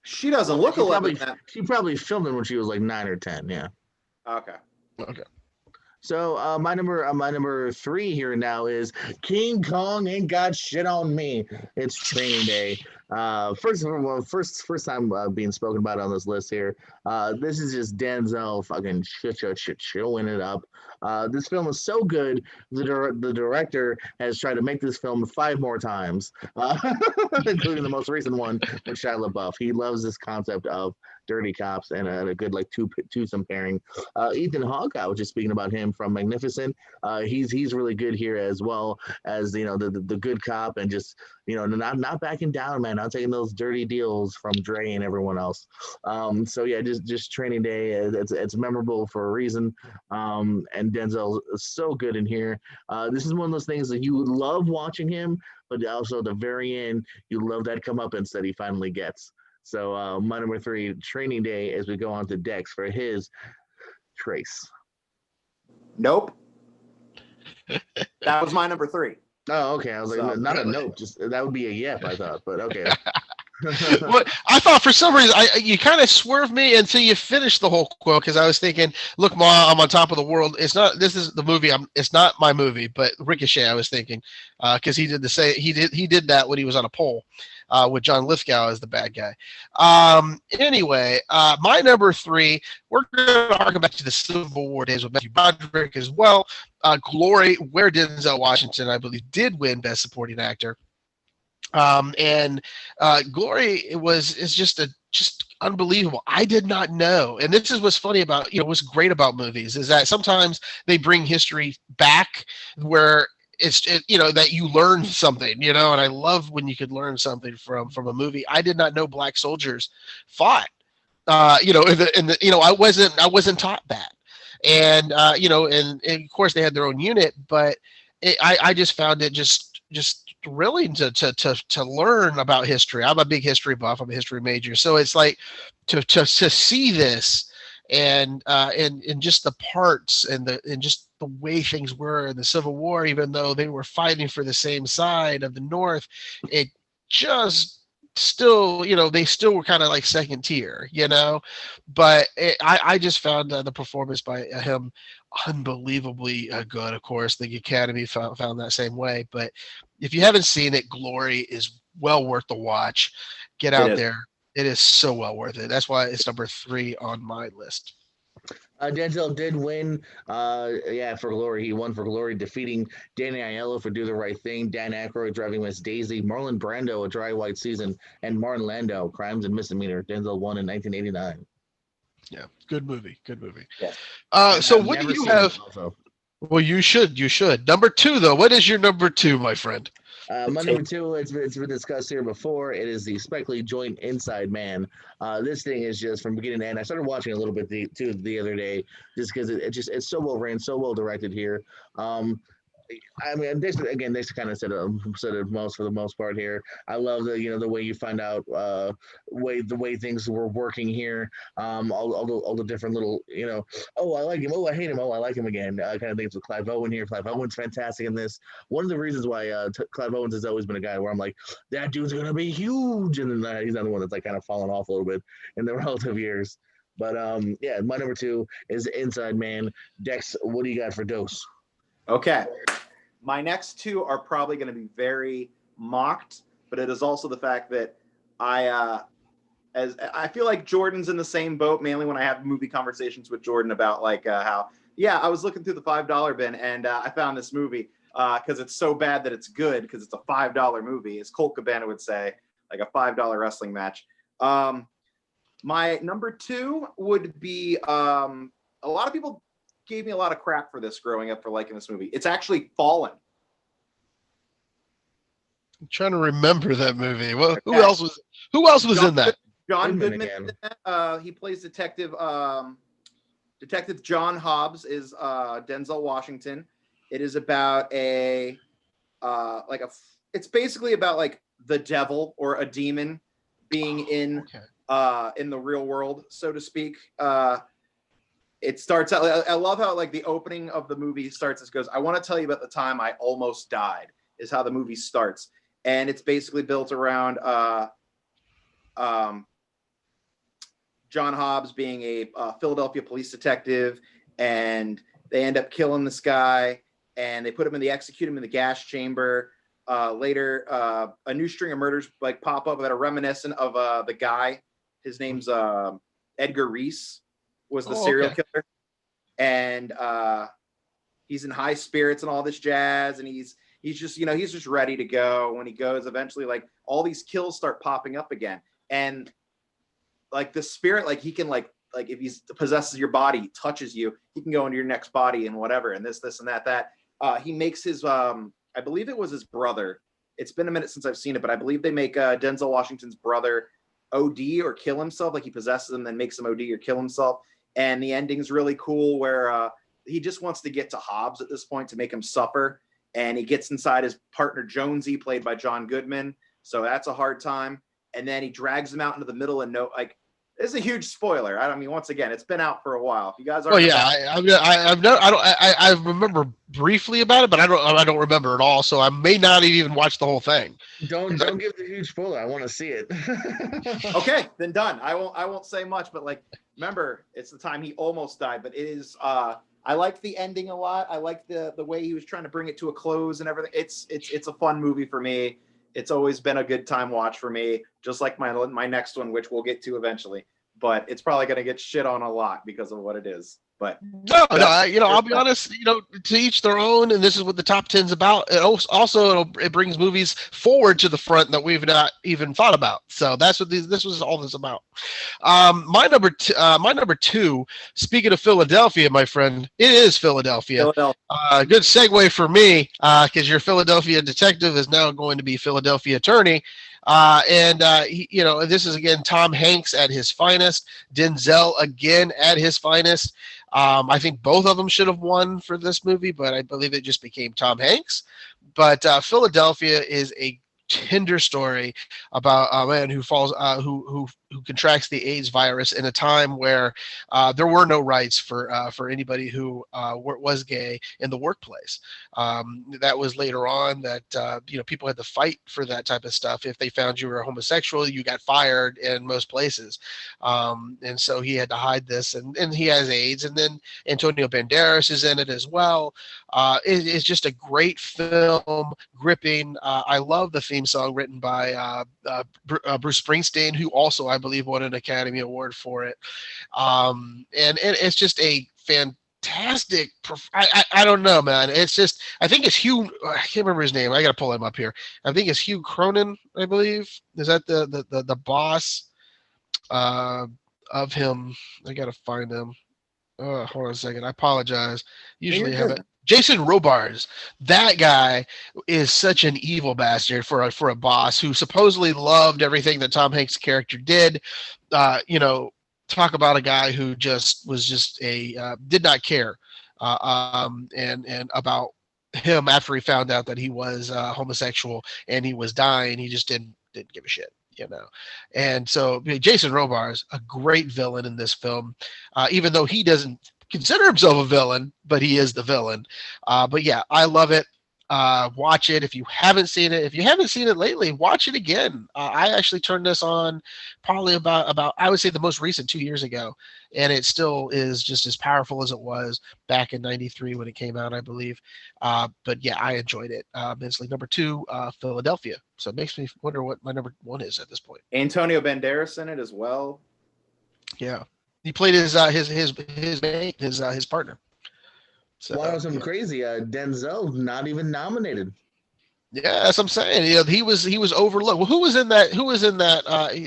She doesn't look 11. She probably filmed it when she was like 9 or 10. Yeah. Okay. So my number 3 here now is King Kong Ain't Got Shit on Me. It's Training Day. First time being spoken about on this list here. This is just Denzel fucking chewing it up. This film is so good. The director has tried to make this film 5 more times, including the most recent one with Shia LaBeouf. He loves this concept of dirty cops and a good like twosome pairing. Ethan Hawke, I was just speaking about him from Magnificent. He's really good here as well as the good cop and just not backing down, man. Not taking those dirty deals from Dre and everyone else. So yeah, just Training Day. It's memorable for a reason. And Denzel is so good in here. This is one of those things that you love watching him, but also at the very end, you love that comeuppance that he finally gets. So my number 3, Training Day, as we go on to Dex for his Trace. Nope. That was my number 3. Oh, okay. I was like, So, not a really? nope. Just that would be a yep. I thought, but okay. But I thought for some reason you kind of swerved me until you finished the whole quote because I was thinking, look, Ma, I'm on top of the world. It's not. This is the movie. It's not my movie, but Ricochet. I was thinking because he did he did that when he was on a pole with John Lithgow as the bad guy. Anyway, my number 3. We're going to harken back to the Civil War days with Matthew Broderick as well. Glory, where Denzel Washington, I believe, did win Best Supporting Actor. And Glory is just unbelievable. I did not know, and this is what's funny about what's great about movies is that sometimes they bring history back where that you learn something, and I love when you could learn something from a movie. I did not know black soldiers fought. I wasn't taught that, and and of course they had their own unit, but I just found it just thrilling to learn about history. I'm a big history buff. I'm a history major, so it's like to see this and just the parts and just the way things were in the Civil War, even though they were fighting for the same side of the North, it just still they still were kind of like second tier, but I just found the performance by him unbelievably good. Of course, the Academy found that same way. But if you haven't seen it, Glory is well worth the watch. Get out there. It is so well worth it. That's why it's number 3 on my list. Denzel did win. For Glory. He won for Glory, defeating Danny Aiello for Do the Right Thing, Dan Aykroyd driving Miss Daisy, Marlon Brando, A Dry White Season, and Martin Landau, Crimes and Misdemeanor. Denzel won in 1989. Yeah, good movie. Good movie. Yes. So what do you have? Well, you should. You should. Number 2, though. What is your number 2, my friend? My number 2, it's been discussed here before. It is the Spike Lee joint Inside Man. This thing is just from beginning to end. I started watching a little bit the other day just because it's so well ran, so well directed here. I mean, Dexter kind of said it most for the most part here. I love the way you find out the way things were working here. All the different little oh, I like him, oh, I hate him, oh, I like him again, kind of things with Clive Owen here. Clive Owen's fantastic in this. One of the reasons why Clive Owens has always been a guy where I'm like, that dude's gonna be huge, and then he's another one that's like kind of fallen off a little bit in the relative years. But my number 2 is Inside Man. Dex, what do you got for Dose? Okay. My next 2 are probably going to be very mocked, but it is also the fact that I feel like Jordan's in the same boat, mainly when I have movie conversations with Jordan about how I was looking through the $5 bin and I found this movie because it's so bad that it's good because it's a $5 movie, as Colt Cabana would say, like a $5 wrestling match. My number 2 would be a lot of people gave me a lot of crap for this growing up for liking this movie. It's actually Fallen. I'm trying to remember that movie. Well, who else was in that? John Goodman. He plays Detective John Hobbs is Denzel Washington. It is about it's basically about like the devil or a demon being in the real world, so to speak. It starts out. I love how like the opening of the movie starts. It goes, "I want to tell you about the time I almost died." Is how the movie starts, and it's basically built around John Hobbs being a Philadelphia police detective, and they end up killing this guy, and they execute him in the gas chamber. Later, a new string of murders like pop up that are reminiscent of the guy. His name's Edgar Reese. Was the serial killer, and he's in high spirits and all this jazz, and he's just ready to go. When he goes, eventually, like all these kills start popping up again, and like the spirit, like he can like if he possesses your body, touches you, he can go into your next body and whatever, and this and that. He makes his I believe it was his brother. It's been a minute since I've seen it, but I believe they make Denzel Washington's brother OD or kill himself, like he possesses him, then makes him OD or kill himself. And the ending's really cool where he just wants to get to Hobbs at this point to make him suffer. And he gets inside his partner Jonesy, played by John Goodman. So that's a hard time. And then he drags him out into the middle and This is a huge spoiler. I mean, once again, it's been out for a while. If you guys Well, aren't, yeah, I remember briefly about it, but I don't remember it all. So I may not have even watched the whole thing. Don't give the huge spoiler. I want to see it. Okay, then done. I won't say much, but like, remember, it's the time he almost died. But it is. I liked the ending a lot. I liked the way he was trying to bring it to a close and everything. It's a fun movie for me. It's always been a good time watch for me, just like my next one, which we'll get to eventually. But it's probably going to get shit on a lot because of what it is. But I'll be honest. To each their own, and this is what the top 10's about. It brings movies forward to the front that we've not even thought about. So that's what this was all this about. My number two. Speaking of Philadelphia, my friend, it is Philadelphia. Good segue for me, because your Philadelphia detective is now going to be Philadelphia attorney. This is again Tom Hanks at his finest, Denzel again at his finest. I think both of them should have won for this movie, but I believe it just became Tom Hanks. But Philadelphia is a tender story about a man who falls, who contracts the AIDS virus in a time where there were no rights for anybody who was gay in the workplace. That was later on that people had to fight for that type of stuff. If they found you were homosexual, you got fired in most places, and so he had to hide this. And he has AIDS, and then Antonio Banderas is in it as well. It's just a great film, gripping. I love the theme song written by Bruce Springsteen, who also, I believe, won an Academy Award for it. And it's just a fantastic. I don't know, man. It's just, I think it's Hugh. I can't remember his name. I got to pull him up here. I think it's Hugh Cronin, I believe. Is that the boss of him? I got to find him. Hold on a second. I apologize. Usually I have it. Jason Robards. That guy is such an evil bastard for a boss who supposedly loved everything that Tom Hanks' character did. Talk about a guy who did not care and about him after he found out that he was homosexual and he was dying. He just didn't give a shit. And so Jason Robards, a great villain in this film, even though he doesn't consider himself a villain, but he is the villain. But yeah, I love it. Watch it if you haven't seen it. If you haven't seen it lately, watch it again. I actually turned this on probably about I would say the most recent 2 years ago, and it still is just as powerful as it was back in '93 when it came out, I believe. But yeah, I enjoyed it. It's like number two, Philadelphia. So it makes me wonder what my number one is at this point. Antonio Banderas in it as well. Yeah, he played his mate, his partner. So, wow, something crazy. Denzel not even nominated. Yeah, that's what I'm saying. He was overlooked. Well, who was in that?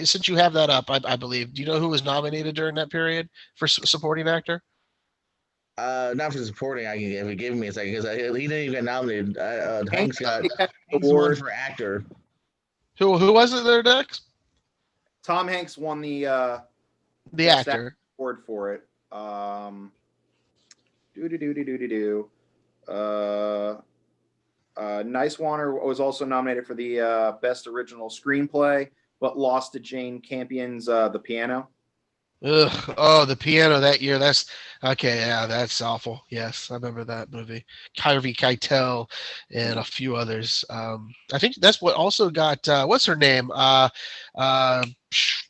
Since you have that up, I believe. Do you know who was nominated during that period for supporting actor? Not for supporting. If you give me a second, because he didn't even get nominated. Hanks got award for actor. Who was it there, Dex? Tom Hanks won the actor award for it. Nicewater was also nominated for the best original screenplay, but lost to Jane Campion's The Piano. Ugh. Oh, The Piano that year. That's okay. Yeah, that's awful. Yes, I remember that movie. Harvey Keitel and a few others. I think that's what also got what's her name?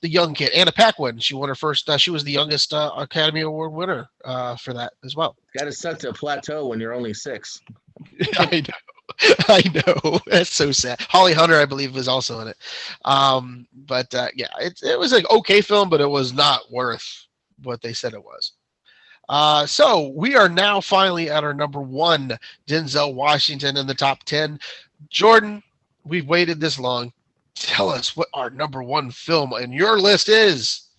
The young kid, Anna Paquin. She won her first. She was the youngest Academy Award winner for that as well. Got to suck to a plateau when you're only 6. I know. That's so sad. Holly Hunter, I believe, was also in it. Yeah, it was an okay film, but it was not worth what they said it was. So we are now finally at our number one, Denzel Washington in the top 10. Jordan, we've waited this long. Tell us what our number one film in your list is.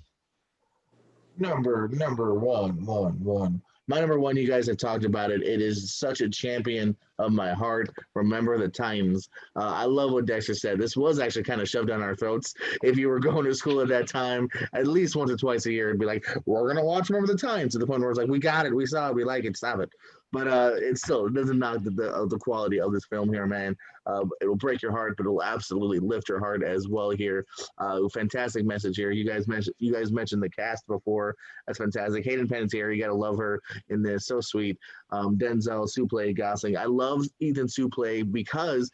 Number one. My number one, you guys have talked about it. It is such a champion of my heart. Remember the Titans. I love what Dexter said. This was actually kind of shoved down our throats. If you were going to school at that time, at least once or twice a year, it'd be like, we're going to watch Remember the Titans, to the point where it's like, we got it, we saw it, we like it, stop it. But it doesn't knock the quality of this film here, man. It'll break your heart, but it'll absolutely lift your heart as well here. Fantastic message here. You guys mentioned the cast before. That's fantastic. Hayden Panettiere, you gotta love her in this. So sweet. Denzel, Suplee, Gosling. I love Ethan Suplee because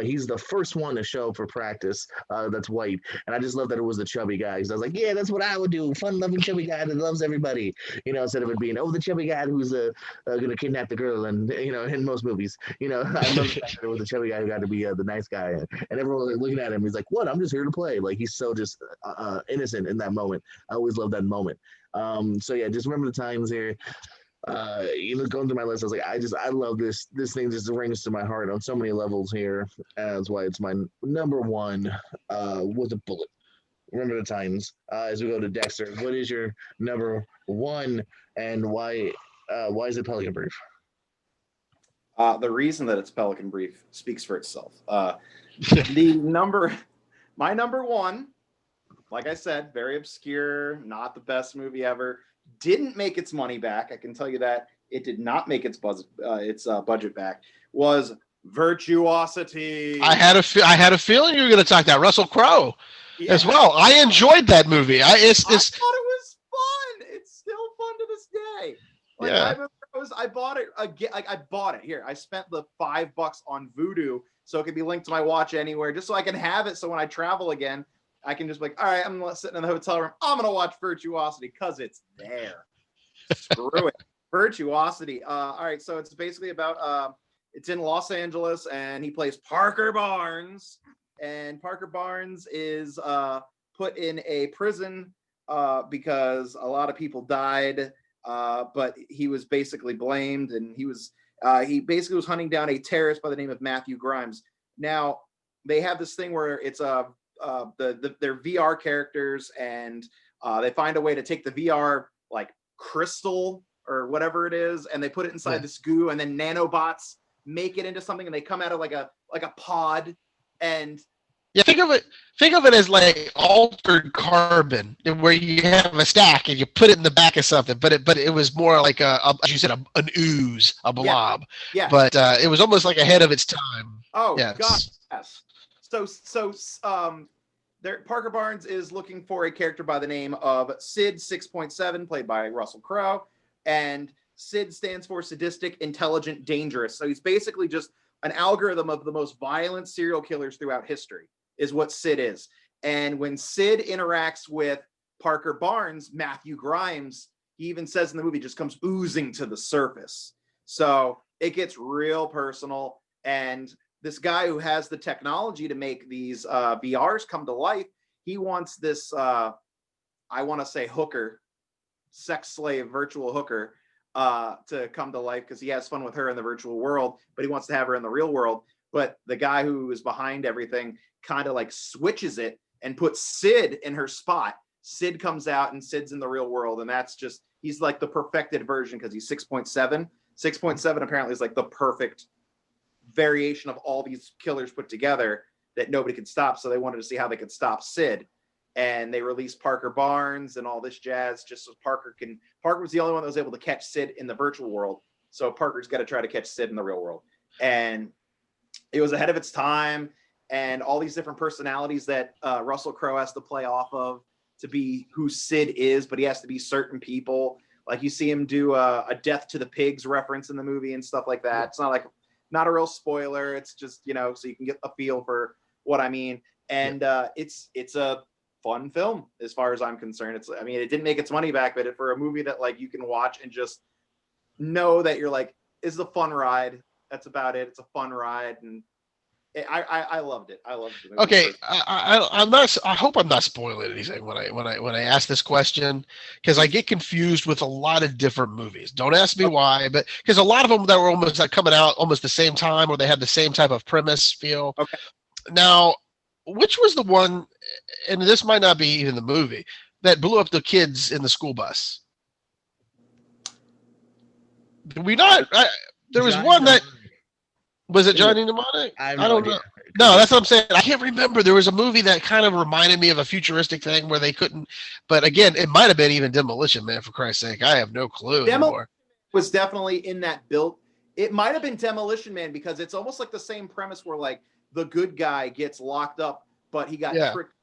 he's the first one to show up for practice that's white. And I just love that it was the chubby guy. Because I was like, yeah, that's what I would do. Fun-loving chubby guy that loves everybody. Instead of it being, the chubby guy who's going to kidnap the girl. And, in most movies, I love that it was the chubby guy who got to be the nice guy. And everyone was looking at him. He's like, what? I'm just here to play. Like, he's so just innocent in that moment. I always love that moment. So, yeah, just remember the times here. Going through my list, I was like, I love this. This thing just rings to my heart on so many levels here. That's why it's my number one with a bullet. Remember the Titans. As we go to Dexter, what is your number one, and why is it Pelican Brief? The reason that it's Pelican Brief speaks for itself. My number one, like I said, very obscure, not the best movie ever. Didn't make its money back. I can tell you that it did not make its budget back. Was Virtuosity. I had a feeling you were going to talk that Russell Crowe as well. I enjoyed that movie. I thought it was fun. It's still fun to this day. I bought it again. I bought it here. I spent the $5 on Vudu so it could be linked to my watch anywhere, just so I can have it. So when I travel again, I can just be like, all right, I'm sitting in the hotel room. I'm going to watch Virtuosity because it's there. Screw it. Virtuosity. All right, so it's basically about, it's in Los Angeles, and he plays Parker Barnes. And Parker Barnes is put in a prison because a lot of people died, but he was basically blamed, and he basically was hunting down a terrorist by the name of Matthew Grimes. Now, they have this thing where it's their VR characters, and they find a way to take the VR like crystal or whatever it is, and they put it inside this goo, and then nanobots make it into something, and they come out of like a pod. And think of it as like altered carbon, where you have a stack and you put it in the back of something, but it was more like as you said, an ooze, a blob. Yeah. But it was almost like ahead of its time. Oh, yes. God, yes. So Parker Barnes is looking for a character by the name of Sid 6.7, played by Russell Crowe, and Sid stands for sadistic, intelligent, dangerous. So he's basically just an algorithm of the most violent serial killers throughout history, is what Sid is. And when Sid interacts with Parker Barnes, Matthew Grimes, he even says in the movie, just comes oozing to the surface. So it gets real personal, and this guy who has the technology to make these VRs come to life, he wants this, I want to say hooker, sex slave, virtual hooker, to come to life because he has fun with her in the virtual world, but he wants to have her in the real world. But the guy who is behind everything kind of like switches it and puts Sid in her spot. Sid comes out and Sid's in the real world, and that's just, he's like the perfected version because he's 6.7. 6.7 apparently is like the perfect variation of all these killers put together that nobody could stop. So they wanted to see how they could stop Sid, and they released Parker Barnes and all this jazz just so Parker was the only one that was able to catch Sid in the virtual world. So Parker's got to try to catch Sid in the real world. And it was ahead of its time, and all these different personalities that Russell Crowe has to play off of to be who Sid is, but he has to be certain people. Like you see him do a Death to the Pigs reference in the movie and stuff like that. It's not a real spoiler. It's just, so you can get a feel for what I mean. And it's a fun film as far as I'm concerned. It didn't make its money back, but for a movie that like you can watch and just know that you're like, it's a fun ride. That's about it. It's a fun ride. And I loved it. I loved the movie. Okay. I hope I'm not spoiling anything when I ask this question, because I get confused with a lot of different movies. Don't ask me why, but because a lot of them that were almost like coming out almost the same time, or they had the same type of premise feel. Okay. Now, which was the one, and this might not be even the movie, that blew up the kids in the school bus? Did we not? There was Johnny one that Mnemonic. was it Johnny Mnemonic? I have I no don't idea. know. No, that's what I'm saying. I can't remember. There was a movie that kind of reminded me of a futuristic thing where they couldn't. But again, it might have been even Demolition Man. For Christ's sake, I have no clue anymore. Was definitely in that build. It might have been Demolition Man because it's almost like the same premise where like the good guy gets locked up, but he got tricked.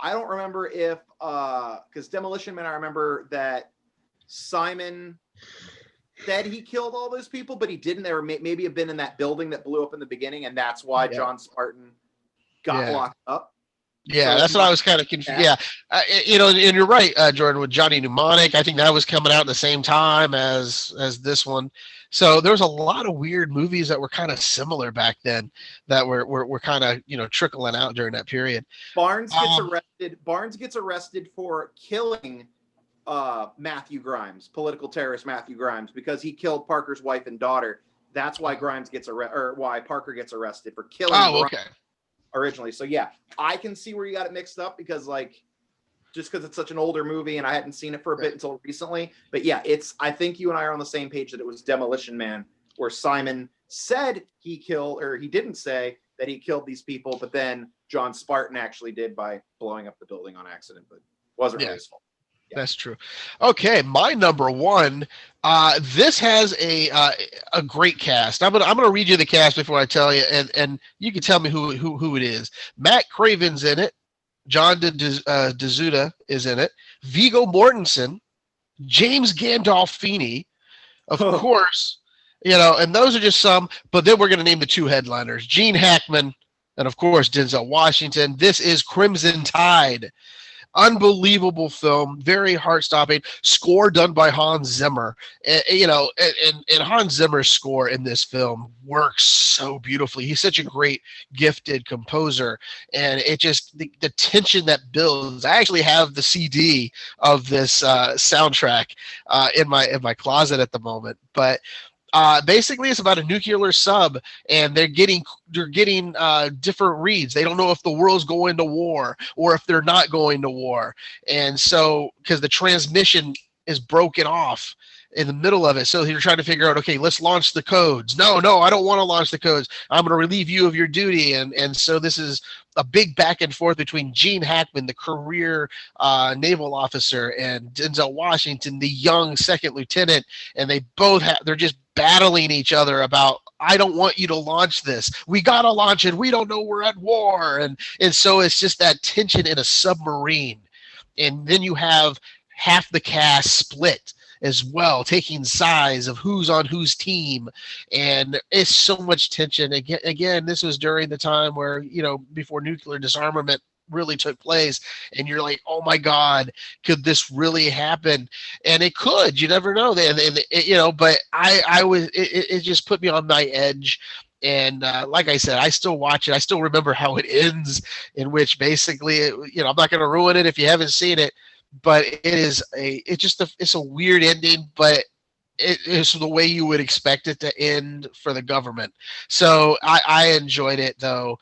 I don't remember if because Demolition Man, I remember that Simon said he killed all those people, but he didn't. They were maybe have been in that building that blew up in the beginning, and that's why John Spartan got locked up. Yeah, so that's what I was kind of confused. Yeah, and you're right, Jordan, with Johnny Mnemonic. I think that was coming out at the same time as this one. So there was a lot of weird movies that were kind of similar back then that were kind of trickling out during that period. Barnes gets arrested. Barnes gets arrested for killing Matthew Grimes, political terrorist Matthew Grimes, because he killed Parker's wife and daughter. That's why Grimes gets arrested, or why Parker gets arrested for killing Grimes originally. So yeah, I can see where you got it mixed up because just because it's such an older movie and I hadn't seen it for a bit until recently. But yeah, I think you and I are on the same page that it was Demolition Man, where Simon said he killed, or he didn't say that he killed these people, but then John Spartan actually did by blowing up the building on accident, but wasn't really his fault. Yeah. That's true. Okay, my number one. This has a great cast. I'm gonna read you the cast before I tell you, and you can tell me who it is. Matt Craven's in it. John DeZuda is in it. Viggo Mortensen, James Gandolfini, of course. And those are just some. But then we're gonna name the two headliners: Gene Hackman and of course Denzel Washington. This is Crimson Tide. Unbelievable film, very heart-stopping. Score done by Hans Zimmer. And Hans Zimmer's score in this film works so beautifully. He's such a great, gifted composer, and it just the tension that builds. I actually have the CD of this soundtrack in my closet at the moment, but. Basically, it's about a nuclear sub, and they're getting different reads. They don't know if the world's going to war or if they're not going to war, and so because the transmission is broken off in the middle of it, so they're trying to figure out, okay, let's launch the codes. No, I don't want to launch the codes. I'm going to relieve you of your duty, and so this is a big back and forth between Gene Hackman, the career naval officer, and Denzel Washington, the young second lieutenant, and they're just battling each other about, I don't want you to launch this. We got to launch it. We don't know we're at war. And so it's just that tension in a submarine. And then you have half the cast split as well, taking sides of who's on whose team, and it's so much tension. Again, this was during the time where before nuclear disarmament really took place, and you're like, oh my God, could this really happen? And it could. You never know. But it just put me on my edge. And like I said, I still watch it. I still remember how it ends, in which basically, I'm not going to ruin it if you haven't seen it. But it's a weird ending, but it is the way you would expect it to end for the government. So I enjoyed it though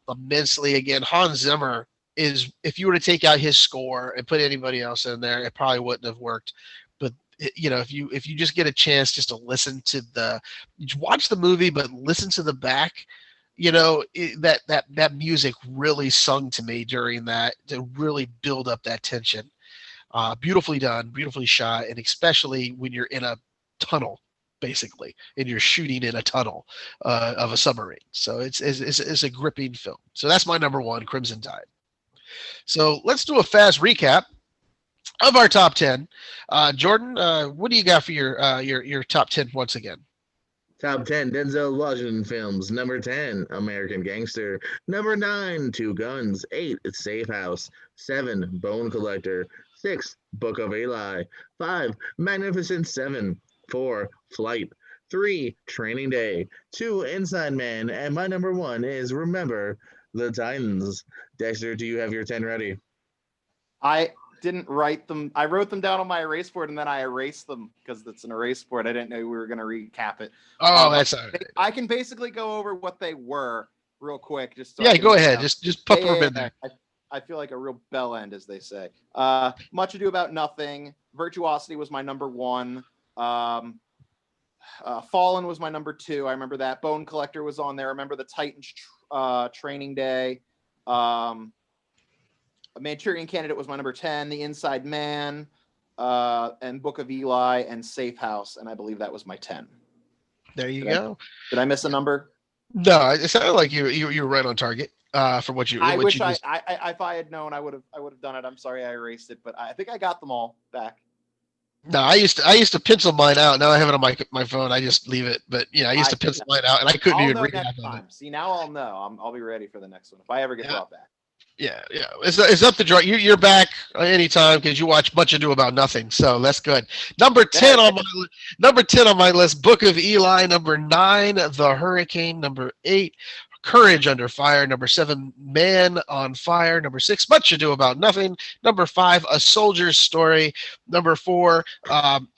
immensely. Again, Hans Zimmer is, if you were to take out his score and put anybody else in there, it probably wouldn't have worked. But if you just get a chance just to listen to watch the movie, but listen to the back. That music really sung to me during that to really build up that tension. Beautifully done, beautifully shot, and especially when you're in a tunnel, basically, and you're shooting in a tunnel of a submarine. So it's a gripping film. So that's my number one, Crimson Tide. So let's do a fast recap of our top 10. Jordan, what do you got for your top 10 once again? Top 10 Denzel Washington films. Number 10, American Gangster. Number 9, Two Guns. 8, Safe House. 7, Bone Collector. 6, Book of Eli. 5, Magnificent 7. 4, Flight. 3, Training Day. 2, Inside Man. And my number 1 is Remember the Titans. Dexter, do you have your 10 ready? I didn't write them. I wrote them down on my erase board and then I erased them because it's an erase board. I didn't know we were going to recap it. Oh, that's all right. I can basically go over what they were real quick. Go ahead. Just pop them in there. I feel like a real bell end, as they say. Much Ado About Nothing. Virtuosity was my number 1. Fallen was my number 2. I remember that. Bone Collector was on there. I remember the Titans Training Day. Manchurian Candidate was my number 10. The Inside Man, and Book of Eli, and Safe House, and I believe that was my 10. There you go. Did I miss a number? No, it sounded like you were right on target for what you. I wish if I had known, I would have done it. I'm sorry I erased it, but I think I got them all back. No, I used to pencil mine out. Now I have it on my phone. I just leave it. But I used to pencil mine out, and I couldn't even read next time. See, now I'll know. I'll be ready for the next one if I ever get brought back. Yeah. It's up to draw. You're back anytime because you watch Much Ado About Nothing. So that's good. Number 10 on my list. Book of Eli. Number 9, The Hurricane. Number 8, Courage Under Fire. Number 7, Man on Fire. Number 6, Much Ado About Nothing. Number 5, A Soldier's Story. Number 4,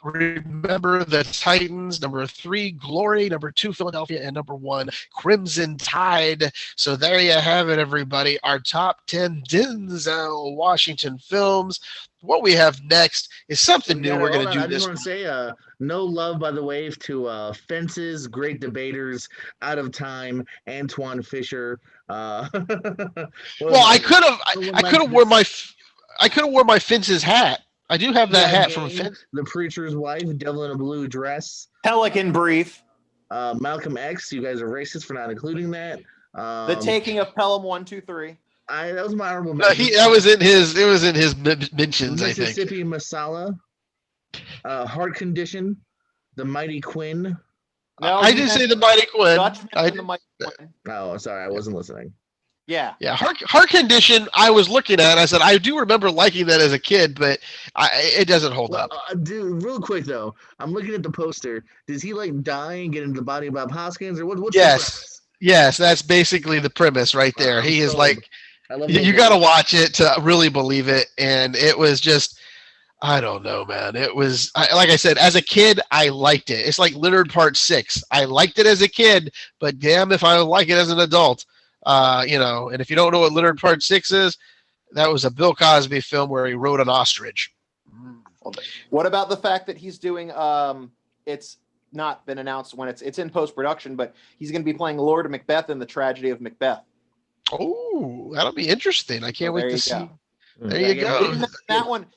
Remember the Titans. Number 3, Glory. Number 2, Philadelphia. And number 1, Crimson Tide. So there you have it, everybody. Our top 10 Denzel Washington films. What we have next is something new. We're going to do this. I just want to say no love, by the way, to Fences, Great Debaters, Out of Time, Antoine Fisher. Well, I could have worn my Fences hat. I do have that hat from Fences. The Preacher's Wife, Devil in a Blue Dress, Pelican Brief, Malcolm X. You guys are racist for not including that. The Taking of Pelham 1, 2, 3. That was my honorable mention. That was in his. It was in his mentions. Mississippi Masala, Heart Condition, The Mighty Quinn. No, I didn't say The Mighty Quinn. The Mighty Quinn. Oh, sorry, I wasn't listening. Yeah. Heart Condition. I was looking at. I said I do remember liking that as a kid, but it doesn't hold up. Dude, real quick though, I'm looking at the poster. Does he die and get into the body of Bob Hoskins, or what's Yes. Yes, that's basically the premise right there. He is like. You got to watch it to really believe it, and it was just, I don't know, man. It was, like I said, as a kid, I liked it. It's like Leonard Part 6. I liked it as a kid, but damn if I like it as an adult. And if you don't know what Leonard Part 6 is, that was a Bill Cosby film where he rode an ostrich. What about the fact that he's doing, it's not been announced when it's in post-production, but he's going to be playing Lord Macbeth in The Tragedy of Macbeth. Oh, that'll be interesting. I can't wait to see. There you go.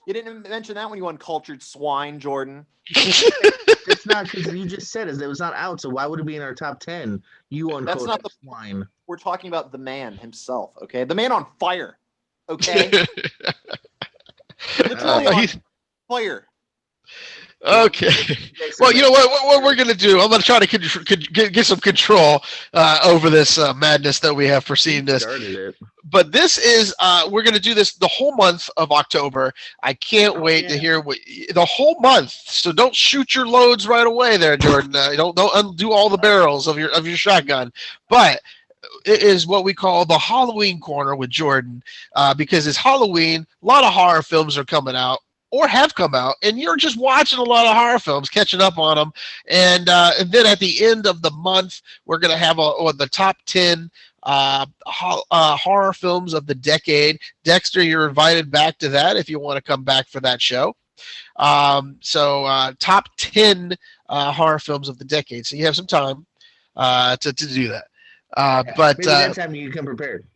You didn't mention that one, you uncultured swine, Jordan. It's not because you just said it was not out, so why would it be in our top 10? You uncultured swine. We're talking about the man himself, okay? The man on fire, okay? Literally on fire. Okay. Well, you know what we're going to do? I'm going to try to get some control over this madness that we have proceeding this. But this is we're going to do this the whole month of October. I can't wait to hear the whole month. So don't shoot your loads right away there, Jordan. Don't undo all the barrels of your shotgun. But it is what we call the Halloween corner with Jordan because it's Halloween. A lot of horror films are coming out. Or have come out, and you're just watching a lot of horror films, catching up on them, and then at the end of the month, we're gonna have the top 10 horror films of the decade. Dexter, you're invited back to that if you want to come back for that show. So top 10 horror films of the decade. So you have some time to do that. But maybe that time you can come prepared.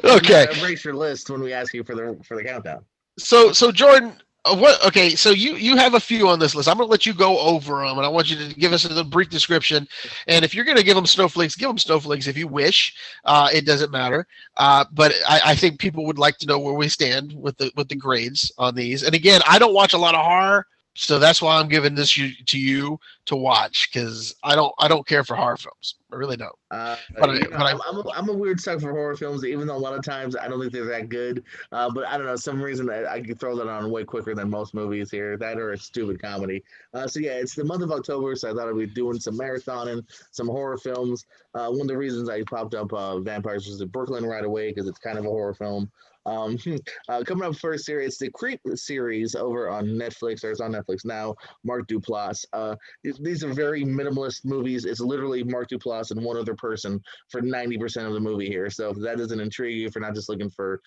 Okay. Erase your list when we ask you for the countdown. So Jordan, Okay, so you have a few on this list. I'm going to let you go over them, and I want you to give us a brief description. And if you're going to give them snowflakes, give them snowflakes if you wish. It doesn't matter. But I think people would like to know where we stand with the grades on these. And again, I don't watch a lot of horror, so that's why I'm giving this to you to watch, because I don't care for horror films. I really don't. I'm a weird sucker for horror films, even though a lot of times I don't think they're that good. But I don't know, some reason I can throw that on way quicker than most movies here. That or a stupid comedy. So yeah, it's the month of October, so I thought I'd be doing some marathoning, some horror films. One of the reasons I popped up Vampires vs. Brooklyn right away, because it's kind of a horror film. Coming up first here, it's the Creep series over on Netflix, or it's on Netflix now. Mark Duplass. These are very minimalist movies. It's literally Mark Duplass and one other person for 90% of the movie here. So if that doesn't intrigue you, if you're not just looking for,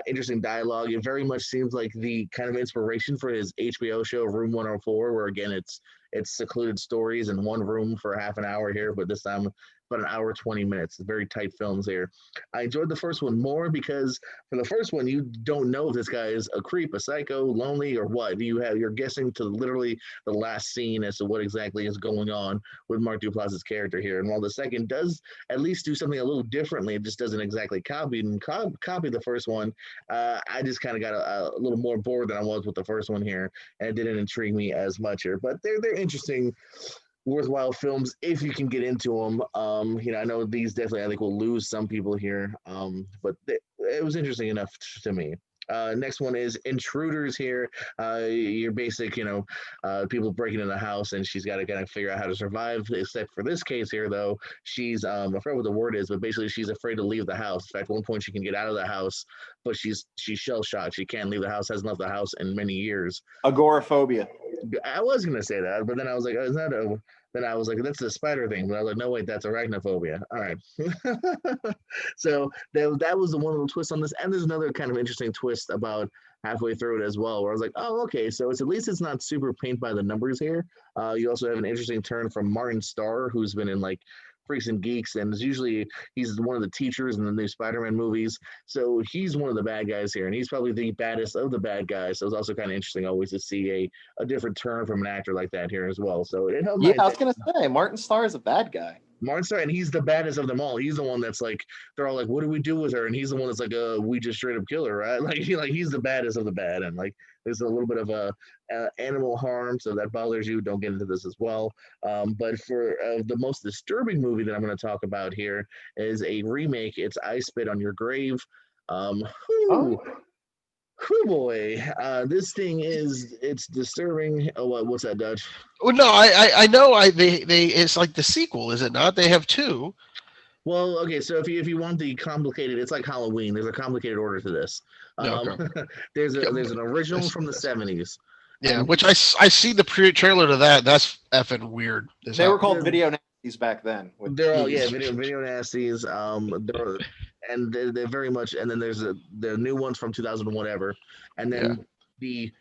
interesting dialogue, it very much seems like the kind of inspiration for his HBO show Room 104, where again it's secluded stories in one room for half an hour here, but this time about an hour 20 minutes. Very tight films here. I enjoyed the first one more because for the first one you don't know if this guy is a creep, a psycho, lonely, or what. You're guessing to literally the last scene as to what exactly is going on with Mark Duplass's character here. And while the second does at least do something a little differently, it just doesn't exactly copy the first one. I just kind of got a little more bored than I was with the first one here, and it didn't intrigue me as much here. But they're interesting, worthwhile films if you can get into them. I know these definitely I think will lose some people here, but it was interesting enough to me. Next one is Intruders here. Your basic, people breaking in the house, and she's got to kind of figure out how to survive. Except for this case here, though, she's I forget what the word is, but basically she's afraid to leave the house. In fact, at one point she can get out of the house, but she's shell shocked. She can't leave the house. Hasn't left the house in many years. Agoraphobia. I was gonna say that, but then I was like, oh, is that a? Then I was like, that's the spider thing. But I was like, no, wait, that's arachnophobia. All right. So that was the one little twist on this. And there's another kind of interesting twist about halfway through it as well, where I was like, oh, okay. So it's at least it's not super paint by the numbers here. You also have an interesting turn from Martin Starr, who's been in like Freaks and Geeks, and he's one of the teachers in the new Spider-Man movies. So he's one of the bad guys here, and he's probably the baddest of the bad guys. So it's also kind of interesting always to see a different turn from an actor like that here as well. So it held. Yeah, I was gonna say Martin Starr is a bad guy. Martin Starr, and he's the baddest of them all. He's the one that's like, they're all like, what do we do with her? And he's the one that's like, we just straight up kill her, right? He's the baddest of the bad, and like there's a little bit of animal harm, so that bothers you. Don't get into this as well. But for the most disturbing movie that I'm going to talk about here is a remake. It's I Spit on Your Grave. Boy, this thing it's disturbing. Oh, what's that, Dutch? Well, no, I know. They it's like the sequel, is it not? They have two. Well, okay, so if you want the complicated, it's like Halloween. There's a complicated order to this. Okay. There's an original from the 70s. Yeah, which I see the trailer to that. That's effing weird. They were called video nasties back then. They're all video nasties. And they're very much. And then there's the new ones from 2000 whatever, and then the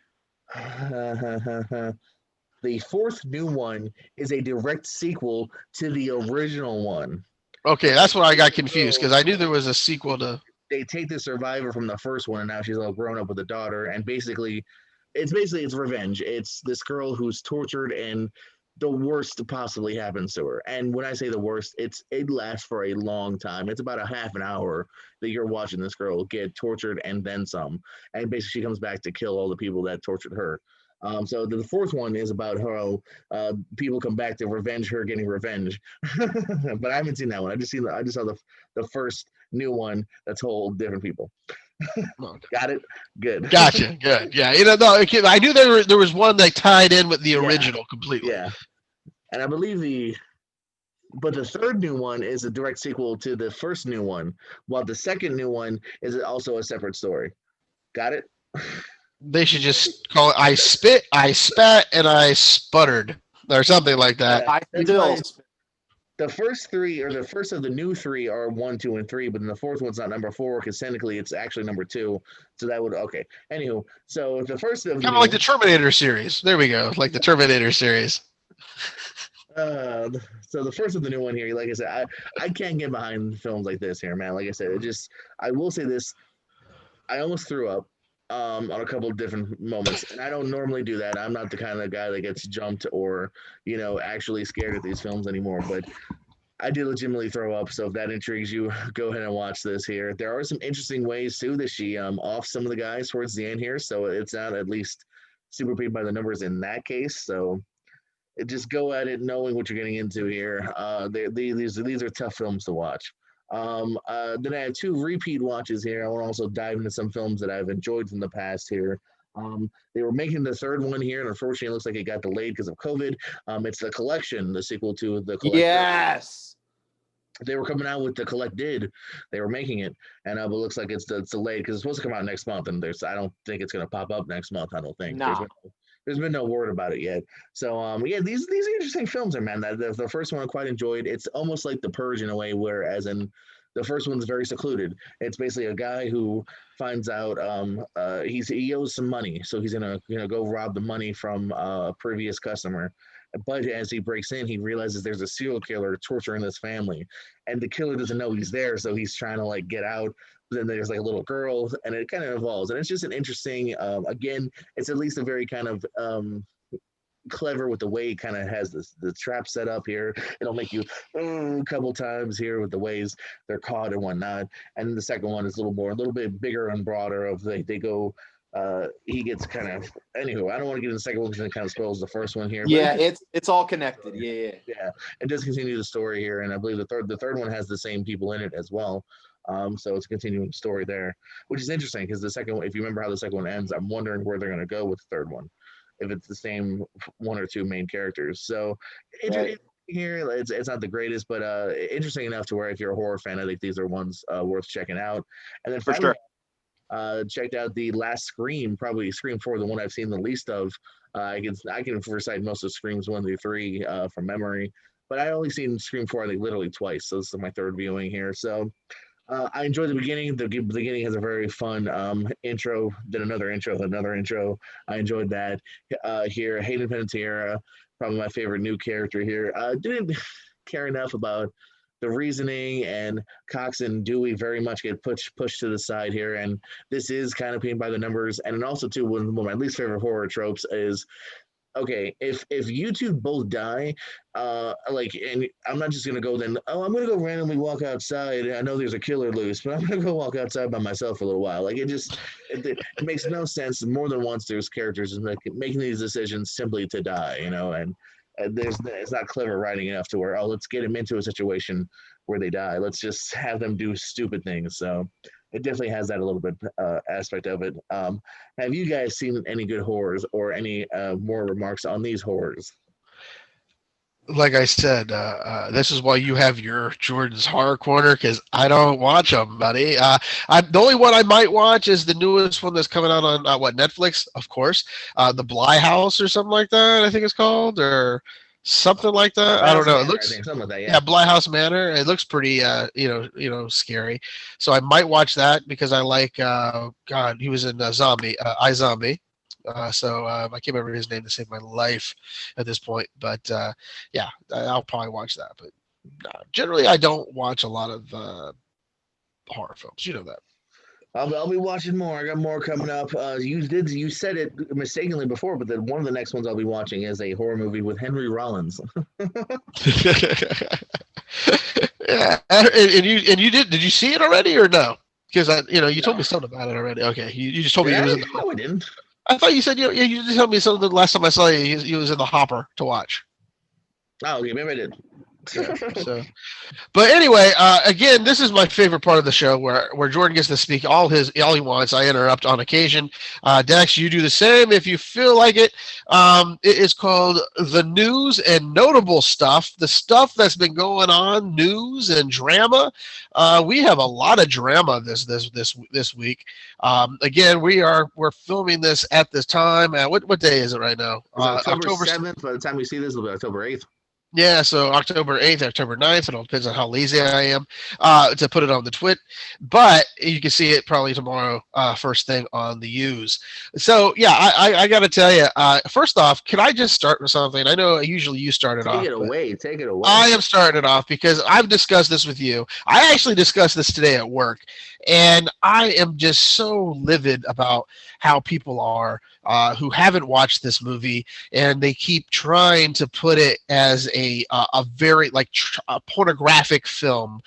fourth new one is a direct sequel to the original one. Okay, that's where I got confused because I knew there was a sequel to. They take the survivor from the first one, and now she's all grown up with a daughter, and it's revenge. It's this girl who's tortured, and the worst possibly happens to her. And when I say the worst, it lasts for a long time. It's about a half an hour that you're watching this girl get tortured and then some, and basically she comes back to kill all the people that tortured her. So the fourth one is about how people come back to revenge her getting revenge, but I haven't seen that one. I just saw the first new one that's whole different people. Got it. Good. Gotcha. Good. Yeah. I knew there was one that tied in with the original completely. Yeah, and I believe but the third new one is a direct sequel to the first new one, while the second new one is also a separate story. Got it. They should just call it I Spit, I Spat, and I Sputtered, or something like that. The first three, or the first of the new three, are 1, 2, and 3, but then the fourth one's not number 4 because technically it's actually number 2. So that would Anywho, so the first of kind of like the Terminator series. There we go, like the Terminator series. So the first of the new one here, like I said, I can't get behind films like this here, man. Like I said, I will say this, I almost threw up on a couple of different moments, and I don't normally do that. I'm not the kind of guy that gets jumped or actually scared at these films anymore, but I did legitimately throw up. So if that intrigues you, go ahead and watch this here. There are some interesting ways too that she off some of the guys towards the end here, so it's not at least super paid by the numbers in that case. So just go at it knowing what you're getting into here. These are tough films to watch. Then I have 2 repeat watches here. I want to also dive into some films that I've enjoyed from the past here. They were making the third one here, and unfortunately it looks like it got delayed because of COVID. It's The Collection, the sequel to The Collection. Yes. they were coming out with the Collect did. They were making it, and but it looks like it's delayed because it's supposed to come out next month, and I don't think it's going to pop up next month. I don't think. Nah. There's been no word about it yet. So yeah, these are interesting films, man. The first one I quite enjoyed. It's almost like The Purge in a way, whereas in the first one's very secluded. It's basically a guy who finds out he owes some money, so he's gonna go rob the money from a previous customer. But as he breaks in, he realizes there's a serial killer torturing this family, and the killer doesn't know he's there, so he's trying to like get out. Then there's like a little girl, and it kind of evolves, and it's just an interesting. Again, it's at least a very kind of clever with the way it kind of has the trap set up here. It'll make you a couple times here with the ways they're caught and whatnot. And the second one is a little bit bigger and broader. Of they go. He gets kind of. Anywho, I don't want to get into the second one because it kind of spoils the first one here. Yeah, it's all connected. Yeah. It does continue the story here, and I believe the third one has the same people in it as well. So it's a continuing story there, which is interesting because the second one, if you remember how the second one ends, I'm wondering where they're going to go with the third one, if it's the same one or two main characters. So here, it's not the greatest, but interesting enough to where if you're a horror fan, I think these are ones worth checking out. And then finally, checked out the last Scream, probably Scream 4, the one I've seen the least of. I can recite most of Screams 1 through 3 from memory, but I only seen Scream 4 I think literally twice, so this is my third viewing here. So I enjoyed the beginning. The beginning has a very fun intro, then another intro. I enjoyed that. Here, Hayden Panettiere, probably my favorite new character here. Didn't care enough about the reasoning, and Cox and Dewey very much get pushed to the side here, and this is kind of painted by the numbers. And also too, one of my least favorite horror tropes is, okay, if you two both die, and I'm not just gonna go then, I'm gonna go randomly walk outside. I know there's a killer loose, but I'm gonna go walk outside by myself for a little while. Like it makes no sense. More than once, there's characters making these decisions simply to die, and it's not clever writing enough to where, let's get them into a situation where they die. Let's just have them do stupid things. So it definitely has that a little bit aspect of it. Have you guys seen any good horrors or any more remarks on these horrors? Like I said, this is why you have your Jordan's Horror Corner, because I don't watch them, buddy. The only one I might watch is the newest one that's coming out on Netflix, of course. The Bly House or something like that, I think it's called, or something like that. I don't know. It looks something like that, yeah. Bly House Manor. It looks pretty, scary. So I might watch that because I like. God, he was in Zombie, iZombie. I can't remember his name to save my life at this point, but I'll probably watch that. But generally, I don't watch a lot of horror films. You know that. I'll be watching more. I got more coming up. You said it mistakenly before, but then one of the next ones I'll be watching is a horror movie with Henry Rollins. Yeah, and you did you see it already or no? Because you told me something about it already. Okay, you just told me it was in the. No, I didn't. I thought you said you just told me something the last time I saw you. He was in the hopper to watch. Oh, okay, maybe I did. Yeah, but anyway, again, this is my favorite part of the show where Jordan gets to speak all he wants. I interrupt on occasion. Dex, you do the same if you feel like it. It is called The News and Notable Stuff, the stuff that's been going on, news and drama. We have a lot of drama this week. Again, we're filming this at this time. What day is it right now? October 7th. By the time we see this, it'll be October 8th. Yeah, so October 8th, October 9th, it all depends on how lazy I am to put it on the twit. But you can see it probably tomorrow, first thing on the U's. So, yeah, I got to tell you, first off, can I just start with something? I know usually you started off. Take it away. I am starting it off because I've discussed this with you. I actually discussed this today at work, and I am just so livid about how people are who haven't watched this movie, and they keep trying to put it as a very a pornographic film.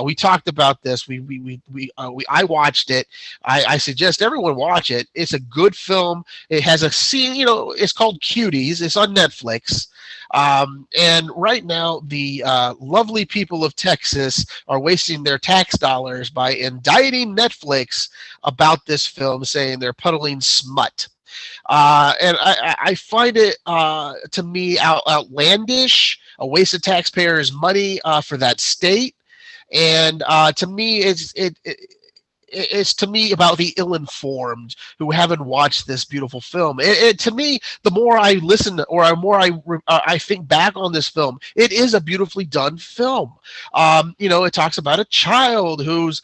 We talked about this. I watched it. I suggest everyone watch it. It's a good film. It has a scene. It's called Cuties. It's on Netflix. And right now, the lovely people of Texas are wasting their tax dollars by indicting Netflix about this film, saying they're peddling smut. And I find it, to me, outlandish, a waste of taxpayers' money for that state. And to me, it's to me about the ill-informed who haven't watched this beautiful film. To me, the more I listen or the more I think back on this film, it is a beautifully done film. It talks about a child who's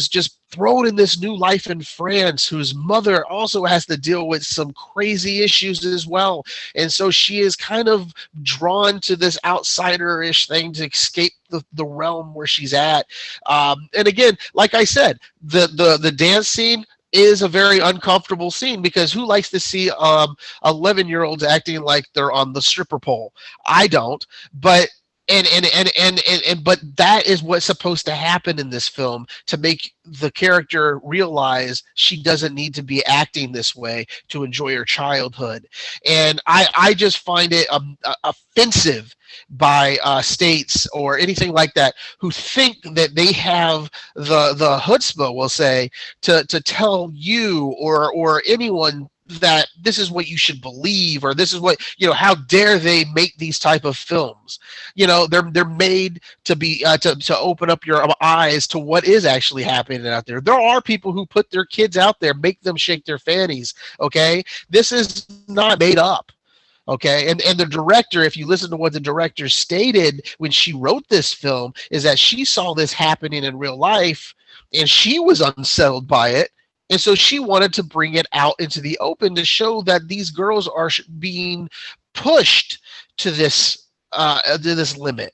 just thrown in this new life in France, whose mother also has to deal with some crazy issues as well. And so she is kind of drawn to this outsider-ish thing to escape the realm where she's at. And again, like I said, the dance scene is a very uncomfortable scene because who likes to see 11-year-olds acting like they're on the stripper pole? I don't, but but that is what's supposed to happen in this film to make the character realize she doesn't need to be acting this way to enjoy her childhood. And I just find it offensive by states or anything like that who think that they have the chutzpah, we'll say, to tell you or anyone that this is what you should believe, or this is what, how dare they make these type of films. They're made to be to open up your eyes to what is actually happening out there. There are people who put their kids out there, make them shake their fannies. Okay, this is not made up. Okay, and the director, if you listen to what the director stated when she wrote this film, is that she saw this happening in real life and she was unsettled by it. And so she wanted to bring it out into the open to show that these girls are being pushed to this limit.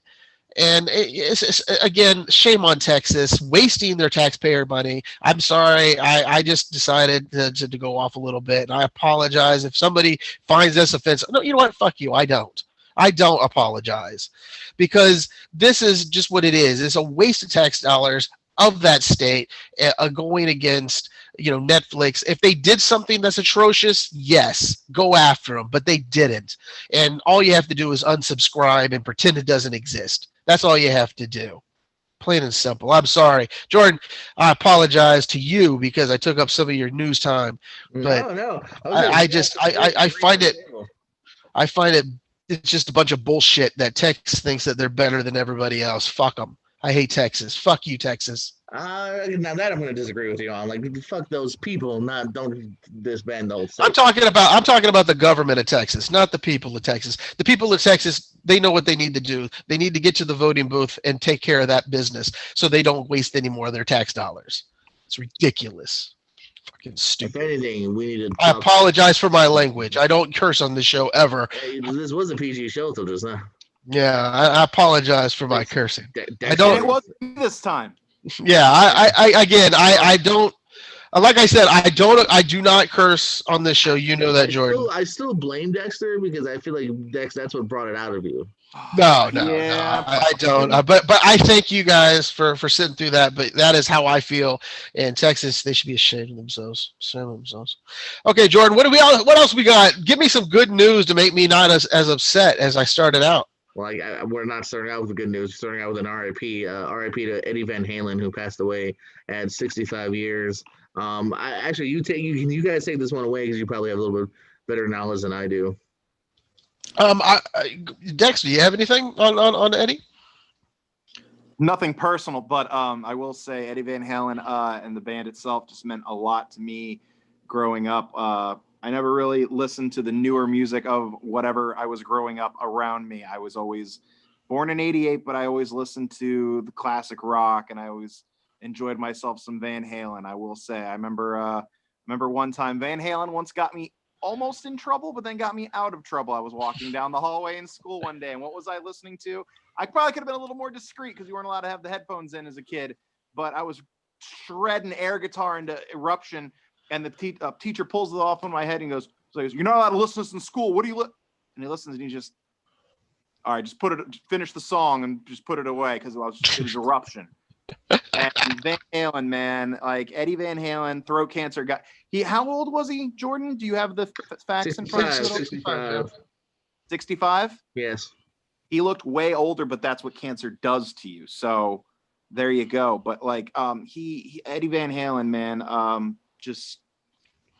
And it's, again, shame on Texas, wasting their taxpayer money. I'm sorry. I just decided to go off a little bit. And I apologize if somebody finds this offensive. No, you know what? Fuck you. I don't apologize, because this is just what it is. It's a waste of tax dollars of that state going against Netflix. If they did something that's atrocious, yes, go after them, but they didn't. And all you have to do is unsubscribe and pretend it doesn't exist. That's all you have to do. Plain and simple. I'm sorry, Jordan. I apologize to you because I took up some of your news time. But no. I find it. It's just a bunch of bullshit that Texas thinks that they're better than everybody else. Fuck them. I hate Texas. Fuck you, Texas. Now that I'm going to disagree with you on. Like, fuck those people. Don't disband the whole state. I'm talking about the government of Texas, not the people of Texas. The people of Texas, they know what they need to do. They need to get to the voting booth and take care of that business so they don't waste any more of their tax dollars. It's ridiculous. Fucking stupid. If anything, we need to. I apologize for my language. I don't curse on this show ever. Hey, this was a PG show till just now. Yeah, I apologize for my cursing. I don't. It wasn't this time. Yeah, I don't. Like I said, I do not curse on this show. You know that, Jordan. I still blame Dexter because I feel like that's what brought it out of you. No, I don't. But I thank you guys for sitting through that. But that is how I feel. In Texas, they should be ashamed of themselves. Okay, Jordan, what else we got? Give me some good news to make me not as upset as I started out. Well, we're not starting out with the good news. We're starting out with an RIP. RIP to Eddie Van Halen, who passed away at 65 years. You guys take this one away because you probably have a little bit better knowledge than I do. Dex, do you have anything on Eddie? Nothing personal, but I will say Eddie Van Halen and the band itself just meant a lot to me growing up. I never really listened to the newer music of whatever I was growing up around me. I was always born in '88, but I always listened to the classic rock, and I always enjoyed myself some Van Halen. I will say, I remember one time Van Halen once got me almost in trouble, but then got me out of trouble. I was walking down the hallway in school one day, and what was I listening to? I probably could have been a little more discreet because you weren't allowed to have the headphones in as a kid, but I was shredding air guitar into Eruption. And the teacher pulls it off on my head and goes, "You're not allowed to listen to this in school. What do you?" And he listens and he just, "All right, just finish the song and just put it away because it was Eruption." And Van Halen, man, like Eddie Van Halen, throat cancer guy. How old was he, Jordan? Do you have the facts in front of you? 65. 65? Yes. He looked way older, but that's what cancer does to you. So there you go. But like, Eddie Van Halen, man, just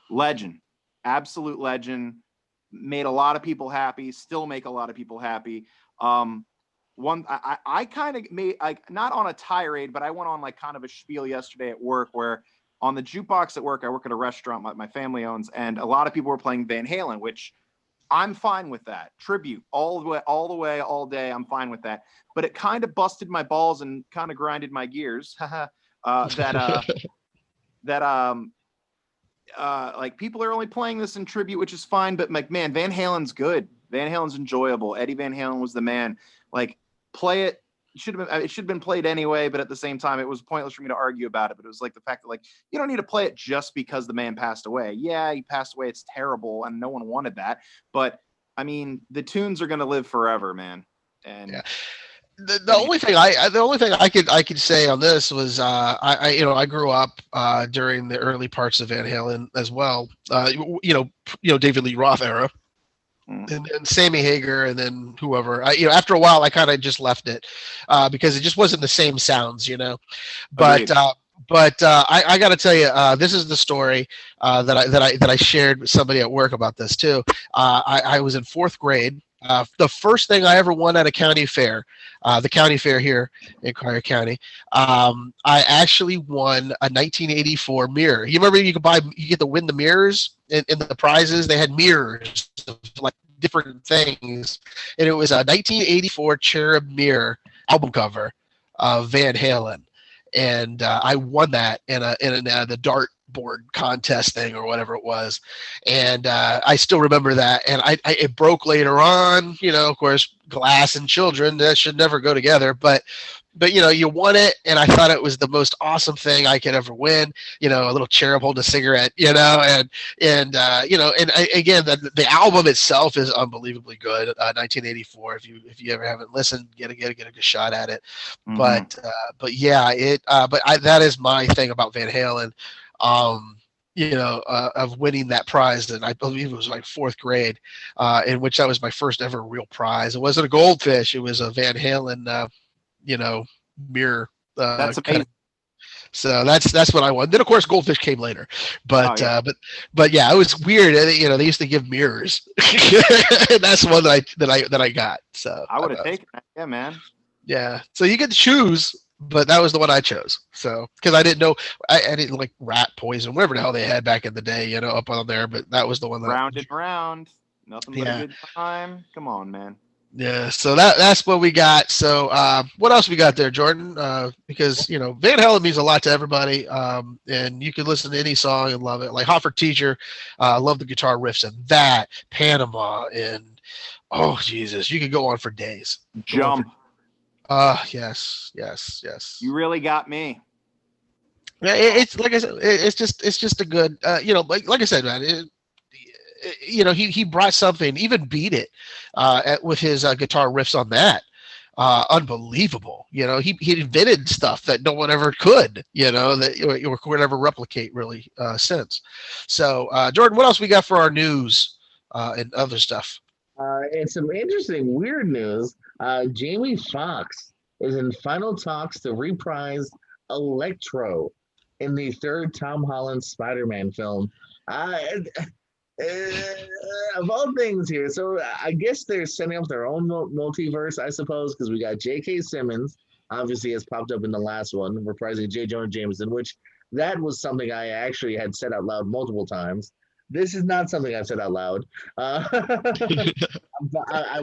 legend, absolute legend, made a lot of people happy, still make a lot of people happy. I kind of made, like, not on a tirade, but I went on like kind of a spiel yesterday at work where on the jukebox at work, I work at a restaurant my family owns, and a lot of people were playing Van Halen, which I'm fine with that. Tribute all the way, all day. I'm fine with that. But it kind of busted my balls and kind of grinded my gears. Like, people are only playing this in tribute, which is fine. But like, man, Van Halen's good. Van Halen's enjoyable. Eddie Van Halen was the man. Like, play it. It should have been played anyway, but at the same time, it was pointless for me to argue about it. But it was like the fact that, like, you don't need to play it just because the man passed away. Yeah, he passed away. It's terrible, and no one wanted that. But I mean, the tunes are going to live forever, man. And yeah. The only thing I could say on this was I grew up during the early parts of Van Halen as well. David Lee Roth era. And Sammy Hagar, and then whoever. After a while, I kind of just left it because it just wasn't the same sounds, But I got to tell you, this is the story that I shared with somebody at work about this too. I was in 4th grade. The first thing I ever won at a county fair, the county fair here in Collier County, I actually won a 1984 mirror. You remember you get to win the mirrors in the prizes. They had mirrors of like different things, and it was a 1984 cherub mirror album cover of Van Halen, and I won that in the dart board contest thing or whatever it was, and I still remember that. And it broke later on, of course, glass and children, that should never go together, but you won it, and I thought it was the most awesome thing I could ever win. A little cherub holding a cigarette, again, the album itself is unbelievably good. 1984. If you ever haven't listened, get a good shot at it. Mm-hmm. But that is my thing about Van Halen. Of winning that prize, and I believe it was like 4th grade, in which that was my first ever real prize. It wasn't a goldfish; it was a Van Halen, mirror. That's amazing. So that's what I won. Then of course goldfish came later, but yeah, it was weird. They used to give mirrors. That's one that I got. So I would have taken that. Yeah, man. Yeah. So you get to choose. But that was the one I chose. So, because I didn't know, I didn't like rat poison, whatever the hell they had back in the day, up on there. But that was the one that round and round, nothing but a good time. Come on, man. Yeah. So that's what we got. So, what else we got there, Jordan? Because Van Halen means a lot to everybody, and you can listen to any song and love it. Like Hot for Teacher, love the guitar riffs and that Panama, and oh Jesus, you could go on for days. Jump. Yes. You really got me. Yeah, it's like I said, it's just a good, like I said, man. He brought something, even beat it, with his guitar riffs on that. Unbelievable. He invented stuff that no one ever could. That or could ever replicate really since. So, Jordan, what else we got for our news and other stuff? And some interesting, weird news. Jamie Foxx is in final talks to reprise Electro in the 3rd Tom Holland Spider-Man film. Of all things here, so I guess they're setting up their own multiverse, I suppose, because we got J.K. Simmons, obviously has popped up in the last one, reprising J. Jonah Jameson, which that was something I actually had said out loud multiple times. This is not something I've said out loud. I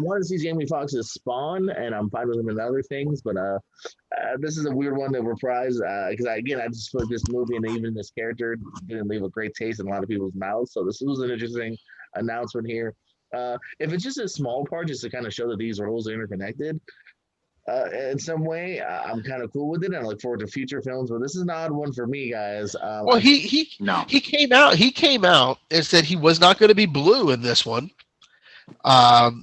want to see Jamie Foxx's Spawn, and I'm fine with him in other things, but this is a weird one to reprise because, I just feel like this movie and even this character didn't leave a great taste in a lot of people's mouths, so this was an interesting announcement here. If it's just a small part, just to kind of show that these roles are interconnected, in some way, I'm kind of cool with it, and I look forward to future films. But this is an odd one for me, guys. Well, he came out and said he was not going to be blue in this one,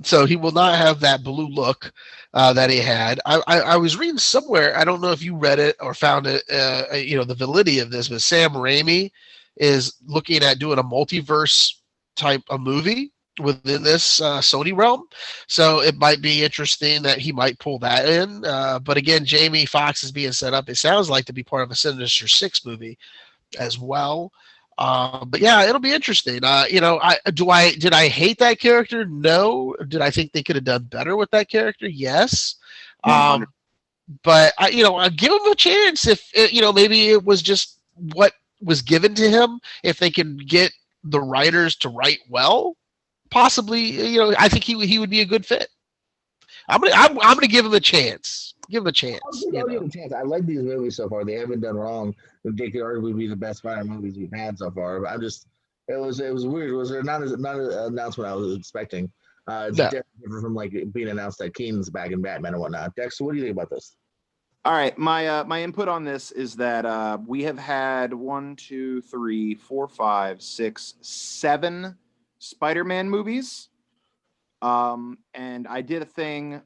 so he will not have that blue look that he had. I was reading somewhere, I don't know if you read it or found it, the validity of this, but Sam Raimi is looking at doing a multiverse type of movie within this Sony realm, so it might be interesting that he might pull that in. But again, Jamie Foxx is being set up, it sounds like, to be part of a Sinister Six movie as well. But yeah, it'll be interesting. Did I hate that character? No. Did I think they could have done better with that character? Yes. Um, but I give him a chance if maybe it was just what was given to him. If they can get the writers to write well, possibly, I think he would be a good fit. I'm gonna give him a chance. Give him a chance. I'll give him a chance. I like these movies so far. They haven't done wrong. They could arguably be the best Spider movies we've had so far. But it was weird. It was not an announcement I was expecting. It's different from like being announced that Keaton's back in Batman and whatnot. Dexter, what do you think about this? All right, my input on this is that we have had 1, 2, 3, 4, 5, 6, 7 Spider-Man movies. And I did a thing.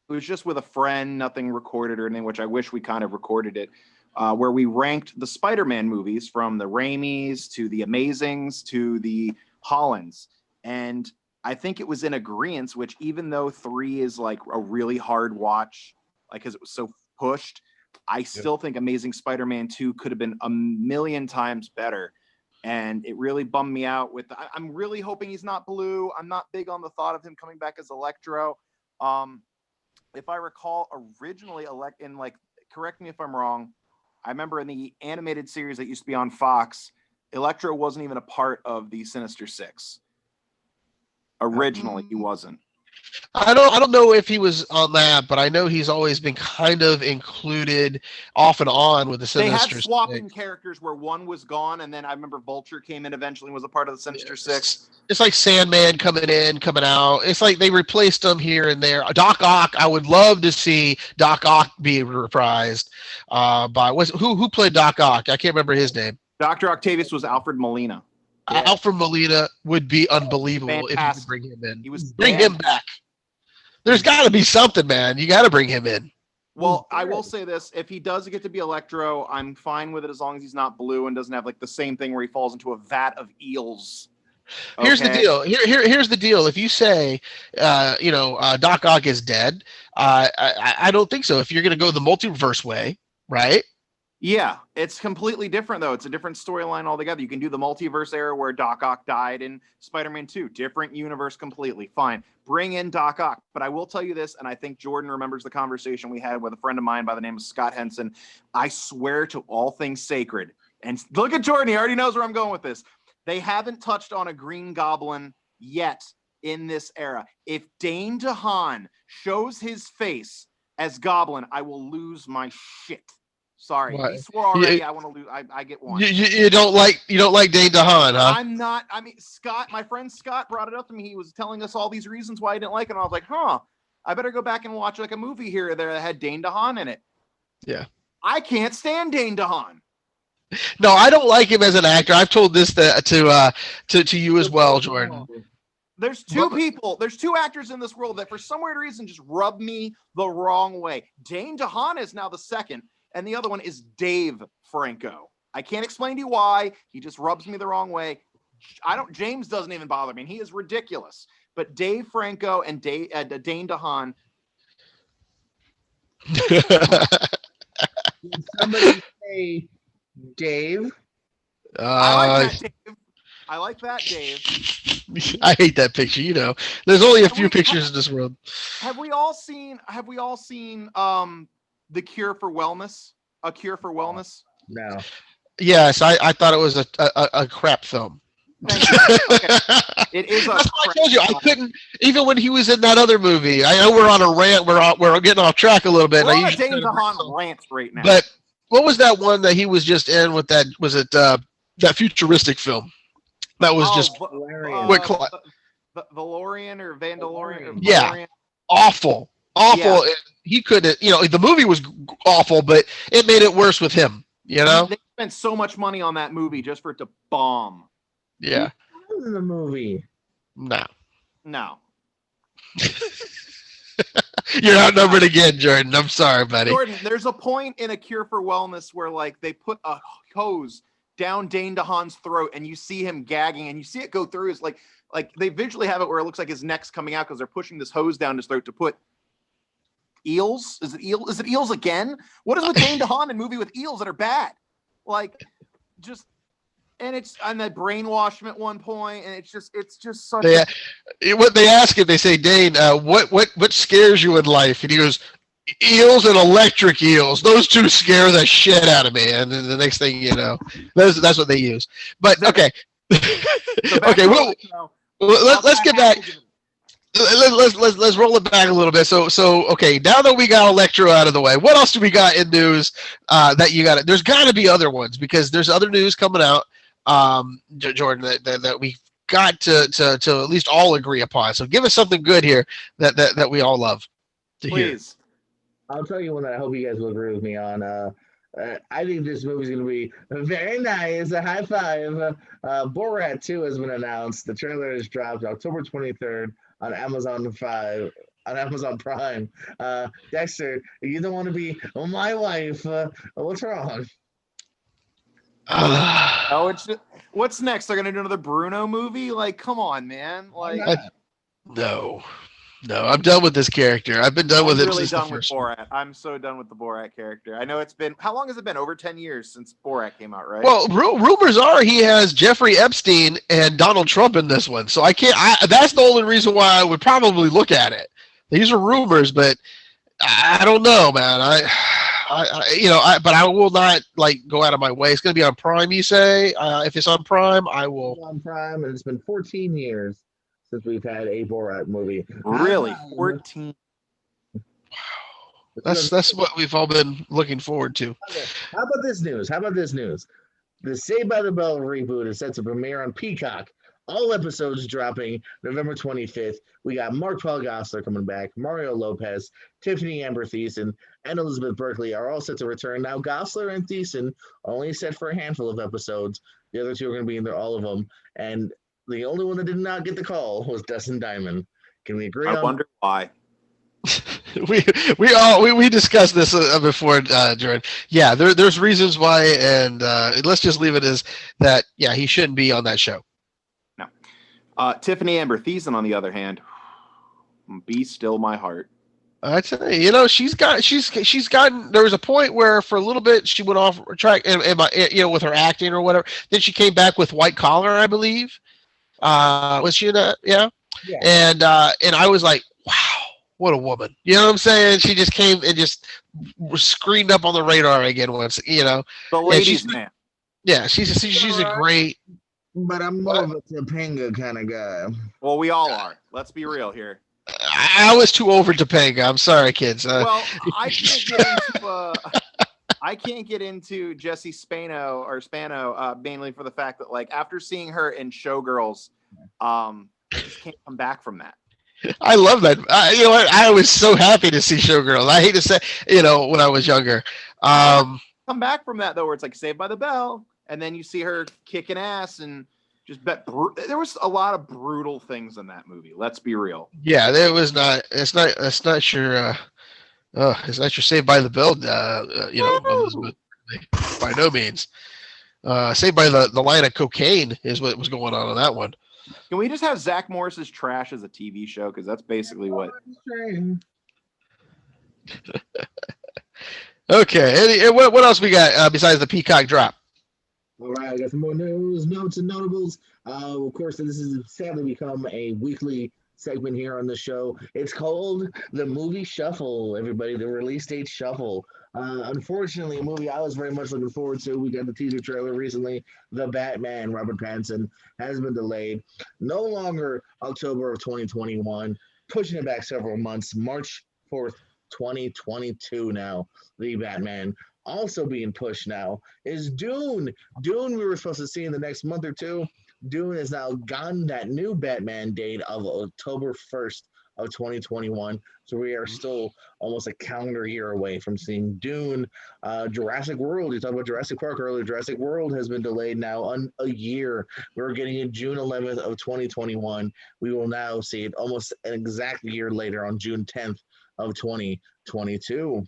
It was just with a friend, nothing recorded or anything, which I wish we kind of recorded it, where we ranked the Spider-Man movies from the Raimis to the Amazings to the Hollands. And I think it was in agreement, which even though 3 is like a really hard watch, like because it was so pushed, I still think Amazing Spider-Man 2 could have been a million times better. And it really bummed me out with I'm really hoping he's not blue. I'm not big on the thought of him coming back as Electro. If I recall, originally correct me if I'm wrong, I remember in the animated series that used to be on Fox, Electro wasn't even a part of the Sinister Six. Originally, he wasn't. I don't know if he was on that, but I know he's always been kind of included off and on with the Sinister Six. They had swapping characters where one was gone, and then I remember Vulture came in eventually and was a part of the Sinister Six. It's like Sandman coming in, coming out. It's like they replaced them here and there. Doc Ock, I would love to see Doc Ock be reprised by who played Doc Ock? I can't remember his name. Dr. Octavius was Alfred Molina. Yeah. Alfred Molina would be unbelievable if you could bring him in. Bring him back. There's got to be something, man. You got to bring him in. Well, I will say this. If he does get to be Electro, I'm fine with it as long as he's not blue and doesn't have like the same thing where he falls into a vat of eels. Okay? Here's the deal. Here's the deal. If you say, Doc Ock is dead, I don't think so. If you're going to go the multiverse way, right? Yeah, it's completely different, though. It's a different storyline altogether. You can do the multiverse era where Doc Ock died in Spider-Man 2. Different universe completely. Fine. Bring in Doc Ock. But I will tell you this, and I think Jordan remembers the conversation we had with a friend of mine by the name of Scott Henson. I swear to all things sacred. And look at Jordan. He already knows where I'm going with this. They haven't touched on a Green Goblin yet in this era. If Dane DeHaan shows his face as Goblin, I will lose my shit. Sorry, what? He swore already. I want to lose. I get one. You don't like Dane DeHaan, huh? I'm not. I mean, Scott, my friend Scott brought it up to me. He was telling us all these reasons why he didn't like it. And I was like, I better go back and watch like a movie here or there that had Dane DeHaan in it. Yeah. I can't stand Dane DeHaan. No, I don't like him as an actor. I've told this to you as well, Jordan. There's two actors in this world that for some weird reason just rub me the wrong way. Dane DeHaan is now the second. And the other one is Dave Franco. I can't explain to you why. He just rubs me the wrong way. James doesn't even bother me. And he is ridiculous. But Dave Franco and Dane DeHaan. Did somebody say Dave? I like that, Dave. I hate that picture. There's only a few pictures in this world. Have we all seen The Cure for Wellness? A Cure for Wellness? No. Yes, I thought it was a crap film. Okay. It is. That's why I told you I couldn't. Even when he was in that other movie, I know we're on a rant. We're getting off track a little bit. We're on a Dane DeHaan rant right now. But what was that one that he was just in with that? Was it that futuristic film? That was just Valorian or Vandalorian? Yeah, awful. Yeah. He couldn't. The movie was awful, but it made it worse with him. They spent so much money on that movie just for it to bomb. Yeah. Who was in the movie? No. You're outnumbered again, Jordan. I'm sorry, buddy. Jordan, there's a point in A Cure for Wellness where like they put a hose down Dane DeHaan's throat and you see him gagging and you see it go through his like they visually have it where it looks like his neck's coming out because they're pushing this hose down his throat to put eels. Is it eels again? What is with Dane DeHaan in movie with eels that are bad? And they brainwash him at one point, and it's just such. What they ask him, they say, Dane, what scares you in life? And he goes, Eels and electric eels. Those two scare the shit out of me. And then the next thing you know, that's what they use. But okay. Okay, let's get back. Let's roll it back a little bit. So okay, now that we got Electro out of the way, what else do we got in news that you got? There's got to be other ones because there's other news coming out, Jordan, that we got to at least all agree upon. So give us something good here that we all love to Please. hear. I'll tell you one that I hope you guys will agree with me on. I think this movie's going to be very nice. A high five. Borat 2 has been announced. The trailer is dropped October 23rd on Amazon Prime. Dexter, you don't want to be my wife. What's wrong? What's next? They're gonna do another Bruno movie? Like, come on, man! Like, no, I'm done with this character. I've been done with him since the first one. I'm so done with the Borat character. I know it's been how long has it been? Over 10 years since Borat came out, right? Well, rumors are he has Jeffrey Epstein and Donald Trump in this one, so I can't. That's the only reason why I would probably look at it. These are rumors, but I don't know, man. But I will not like go out of my way. It's going to be on Prime, you say? If it's on Prime, I will. It's on Prime, and it's been 14 years since we've had a Borat movie. Really? 14? Wow. That's what we've all been looking forward to. Okay. How about this news? The Saved by the Bell reboot is set to premiere on Peacock. All episodes dropping November 25th. We got Mark Paul Gosselaar coming back, Mario Lopez, Tiffany Amber Thiessen, and Elizabeth Berkley are all set to return. Now, Gosselaar and Thiessen are only set for a handful of episodes. The other two are going to be in there, all of them. And the only one that did not get the call was Dustin Diamond. Can we agree on? I wonder why. we discussed this before, Jordan. Yeah, there's reasons why, and let's just leave it as that. Yeah, he shouldn't be on that show. No, Tiffany Amber Thiessen, on the other hand, be still my heart. I tell you, she's gotten. There was a point where for a little bit she went off track, and with her acting or whatever. Then she came back with White Collar, I believe. Was she in that? Yeah. And I was like, wow, what a woman. You know what I'm saying? She just came and just screened up on the radar again once. The ladies' man. Yeah, she's a great. But I'm more of a Topanga kind of guy. Well, we all are. Let's be real here. I was too over Topanga. I'm sorry, kids. Well, I can't get into Jessie Spano, mainly for the fact that, like, after seeing her in Showgirls, I just can't come back from that. I love that. I was so happy to see Showgirls. I hate to say, when I was younger. Come back from that, though, where it's like Saved by the Bell, and then you see her kicking ass and just there was a lot of brutal things in that movie. Let's be real. Yeah, there was not. It's not your. It's not your Saved by the Bell. By no means. Saved by the line of cocaine is what was going on that one. Can we just have Zach Morris's Trash as a TV show? Because that's basically what. Okay. What else we got besides the Peacock drop? All right, I got some more news, notes, and notables. Of course, this has sadly become a weekly segment here on the show. It's called the Movie Shuffle, everybody, the release date shuffle. Unfortunately, a movie I was very much looking forward to. We got the teaser trailer recently. The Batman, Robert Pattinson, has been delayed. No longer October of 2021, pushing it back several months. March 4th, 2022 now, The Batman. Also being pushed now is Dune. Dune we were supposed to see in the next month or two. Dune has now gotten that new Batman date of October 1st of 2021. So we are still almost a calendar year away from seeing Dune. Jurassic World, you talked about Jurassic Park earlier. Jurassic World has been delayed now on a year. We're getting it June 11th of 2021. We will now see it almost an exact year later on June 10th of 2022.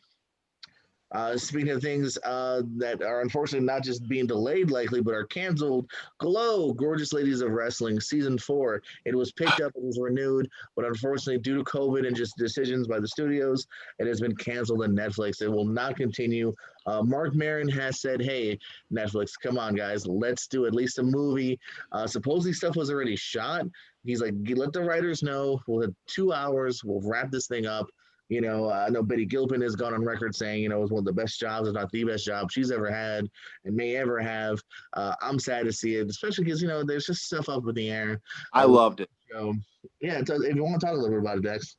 Speaking of things that are unfortunately not just being delayed likely, but are canceled, Glow, Gorgeous Ladies of Wrestling, Season 4. It was picked up and was renewed, but unfortunately due to COVID and just decisions by the studios, it has been canceled on Netflix. It will not continue. Mark Maron has said, hey, Netflix, come on, guys, let's do at least a movie. Supposedly stuff was already shot. He's like, let the writers know. We'll have 2 hours. We'll wrap this thing up. I know Betty Gilpin has gone on record saying, it was one of the best jobs, if not the best job she's ever had and may ever have. I'm sad to see it, especially because, there's just stuff up in the air. I loved it. So, yeah, if you want to talk a little bit about it, Dex.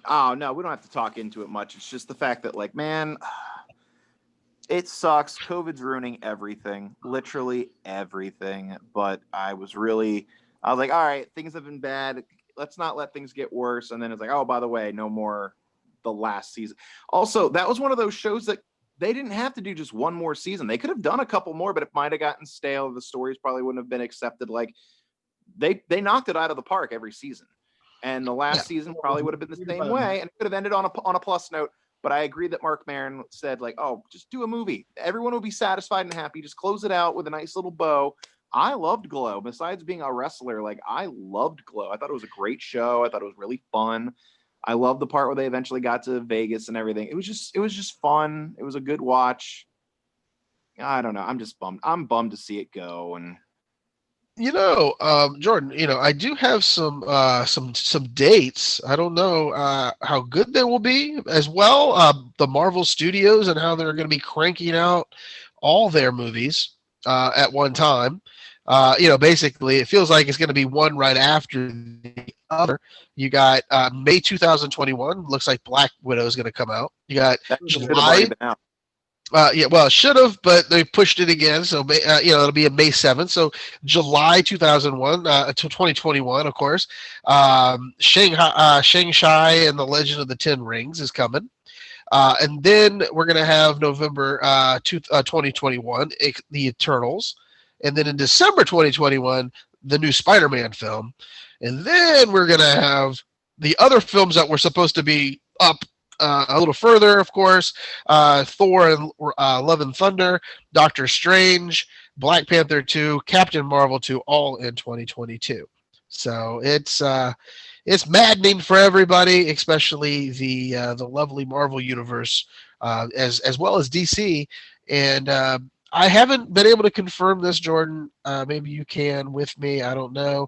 Oh, no, we don't have to talk into it much. It's just the fact that, like, man, it sucks. COVID's ruining everything, literally everything. But I was like, all right, things have been bad. Let's not let things get worse. And then it's like, oh, by the way, no more the last season. Also, that was one of those shows that they didn't have to do just one more season. They could have done a couple more, but it might have gotten stale. The stories probably wouldn't have been accepted. Like, they knocked it out of the park every season. And the last season probably would have been the same way, and it could have ended on a plus note. But I agree that Mark Maron said, like, oh, just do a movie. Everyone will be satisfied and happy. Just close it out with a nice little bow. I loved Glow. Besides being a wrestler, like, I loved Glow. I thought it was a great show. I thought it was really fun. I loved the part where they eventually got to Vegas and everything. It was just fun. It was a good watch. I don't know. I'm just bummed. I'm bummed to see it go. And Jordan, I do have some dates. I don't know how good they will be as well. The Marvel Studios and how they're going to be cranking out all their movies at one time. Basically, it feels like it's going to be one right after the other. You got May 2021. Looks like Black Widow is going to come out. You got July. It should have, but they pushed it again. So, it'll be on May 7th. So, July 2001 to 2021, of course. Shang-Chi and the Legend of the Ten Rings is coming. And then we're going to have November 2021, The Eternals. And then in December 2021, the new Spider-Man film. And then we're going to have the other films that were supposed to be up a little further, of course, Thor and Love and Thunder, Doctor Strange, Black Panther 2, Captain Marvel 2, all in 2022. So it's maddening for everybody, especially the lovely Marvel universe, as well as DC. And I haven't been able to confirm this, Jordan. Maybe you can with me. I don't know,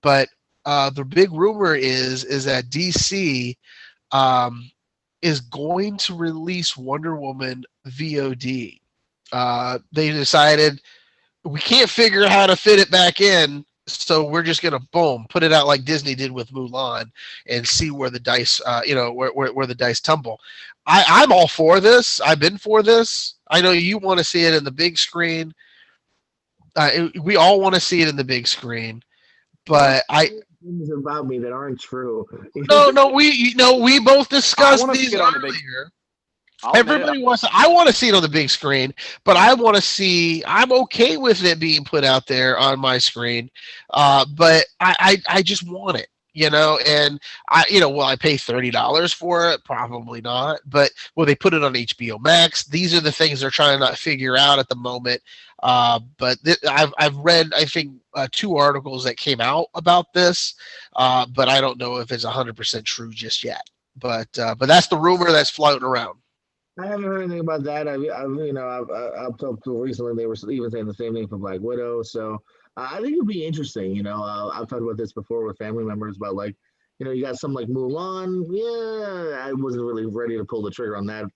but the big rumor is that DC is going to release Wonder Woman VOD. They decided we can't figure out how to fit it back in, so we're just gonna put it out like Disney did with Mulan and see where the dice, where the dice tumble. I'm all for this. I've been for this. I know you want to see it in the big screen. We all want to see it in the big screen, but things about me that aren't true. we both discussed these earlier. Everybody wants. I want to see it on the big screen, but I want to see. I'm okay with it being put out there on my screen, but I just want it, And will I pay $30 for it? Probably not. But will they put it on HBO Max? These are the things they're trying to figure out at the moment. But I've read, I think, 2 articles that came out about this, but I don't know if it's 100% true just yet. But that's the rumor that's floating around. I haven't heard anything about that. I've talked to recently. They were even saying the same thing for Black Widow. So I think it'd be interesting. I've talked about this before with family members about you got something like Mulan. Yeah, I wasn't really ready to pull the trigger on that.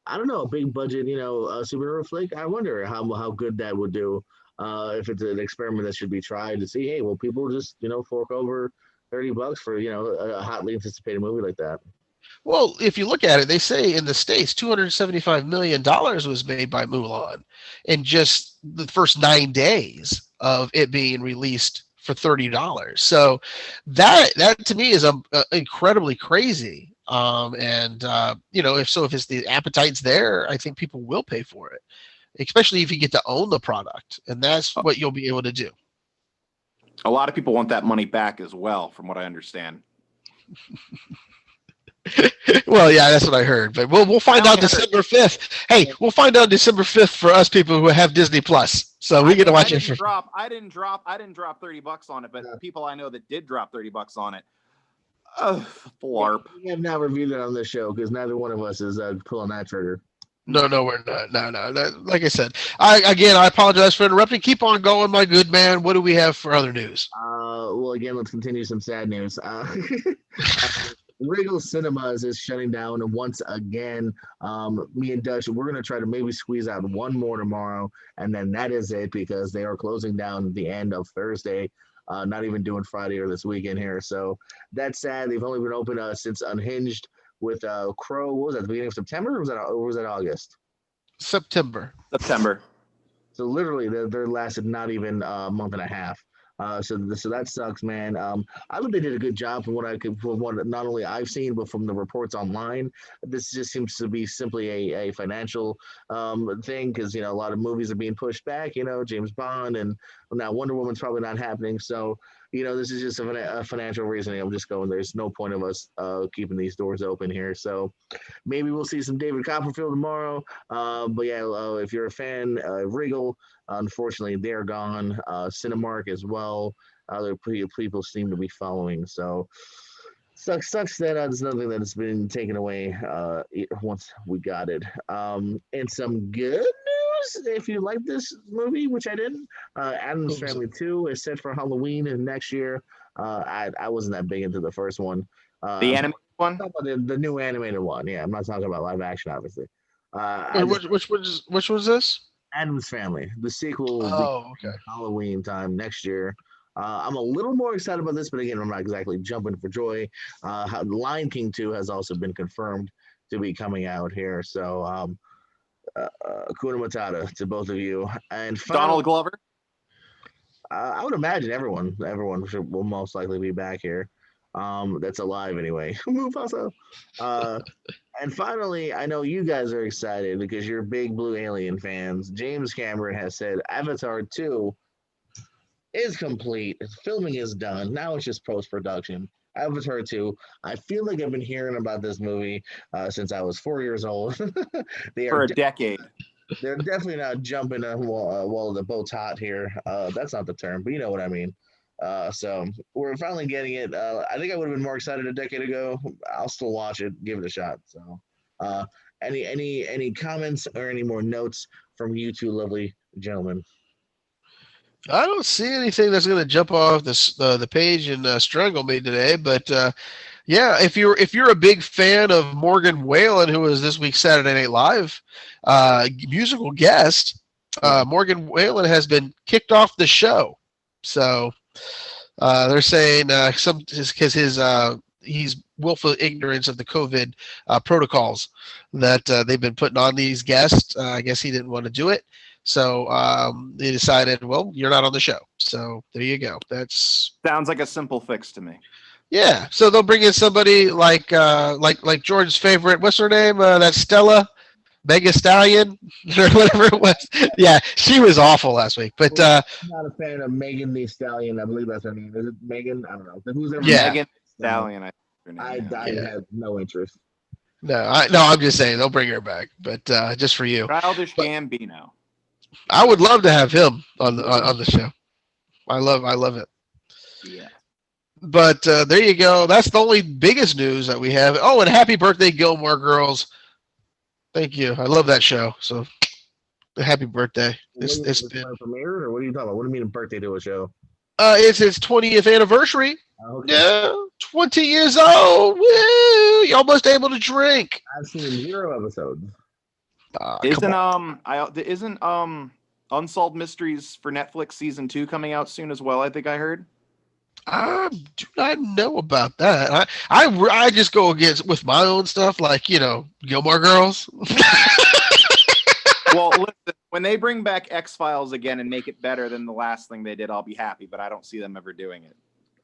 I don't know, a big budget, superhero flick. I wonder how good that would do. If it's an experiment that should be tried to see, hey, will people just fork over $30 for a hotly anticipated movie like that? Well, if you look at it, they say in the States, $275 million was made by Mulan in just the first 9 days of it being released for $30. So that to me is incredibly crazy. If it's the appetite's there, I think people will pay for it, especially if you get to own the product, and that's what you'll be able to do. A lot of people want that money back as well, from what I understand. Well, yeah, that's what I heard, but we'll find out December 5th. Hey, we'll find out December 5th for us people who have Disney Plus. So we get to watch it. I didn't drop $30 on it, but people I know that did drop $30 on it. Flarp. We have not reviewed it on this show because neither one of us is pulling that trigger. No, we're not. No. Like I said, I apologize for interrupting. Keep on going, my good man. What do we have for other news? Well, again, let's continue some sad news. Regal Cinemas is shutting down once again. Me and Dutch, we're gonna try to maybe squeeze out one more tomorrow, and then that is it because they are closing down at the end of Thursday. Not even doing Friday or this weekend here. So that's sad. They've only been open since Unhinged with Crow. What was that? The beginning of September, or was that August? September. So literally, they're lasted not even a month and a half. So that sucks, man. I thought they did a good job from what not only I've seen, but from the reports online. This just seems to be simply a financial thing because a lot of movies are being pushed back. James Bond and now Wonder Woman's probably not happening. So this is just a financial reasoning. I'm just going. There's no point of us keeping these doors open here. So maybe we'll see some David Copperfield tomorrow. But yeah, if you're a fan, Regal. Unfortunately, they're gone. Cinemark as well. Other people seem to be following. So sucks that there's nothing that has been taken away once we got it. And some good news, if you like this movie, which I didn't. Addams Family 2 is set for Halloween next year. I wasn't that big into the first one. The animated one? The new animated one. Yeah, I'm not talking about live action, obviously. Which was this? Addams Family. The sequel will be Halloween time next year. I'm a little more excited about this, but again, I'm not exactly jumping for joy. Lion King 2 has also been confirmed to be coming out here. So, Kuna Matata to both of you. And Donald Glover? I would imagine everyone will most likely be back here. That's alive anyway. Mufasa. And finally, I know you guys are excited because you're big Blue Alien fans. James Cameron has said Avatar 2 is complete. Filming is done. Now it's just post-production. Avatar 2. I feel like I've been hearing about this movie since I was 4 years old. For a decade. They're definitely not jumping while the boat's hot here. That's not the term, but you know what I mean. So we're finally getting it. I think I would have been more excited a decade ago. I'll still watch it, give it a shot. So, any comments or any more notes from you two lovely gentlemen? I don't see anything that's going to jump off the page and strangle me today. But yeah, if you're a big fan of Morgan Whalen, who was this week's Saturday Night Live musical guest, Morgan Whalen has been kicked off the show. So. They're saying because he's willful ignorance of the COVID protocols that they've been putting on these guests. I guess he didn't want to do it, so they decided, well, you're not on the show. So there you go. That's sounds like a simple fix to me. Yeah. So they'll bring in somebody like George's favorite. What's her name? That's Stella. Mega Stallion or whatever it was. Yeah, she was awful last week. But I'm not a fan of Megan Thee Stallion. I believe that's her name. Is it Megan? I don't know. Who's ever Megan Stallion? I have no interest. No, I'm just saying they'll bring her back, but just for you. Childish Gambino. I would love to have him on the show. I love it. Yeah. But there you go. That's the only biggest news that we have. Oh, and happy birthday, Gilmore Girls. Thank you. I love that show. So, happy birthday. It's been premiered, or what are you talking about? What do you mean a birthday to a show? It's its 20th anniversary. Okay. Yeah, 20 years old. Woo! You're almost able to drink. I've seen 0 episodes. Isn't Unsolved Mysteries for Netflix season 2 coming out soon as well? I think I heard. I do not know about that. I just go against with my own stuff, like Gilmore Girls. Well, listen, when they bring back X-Files again and make it better than the last thing they did, I'll be happy. But I don't see them ever doing it.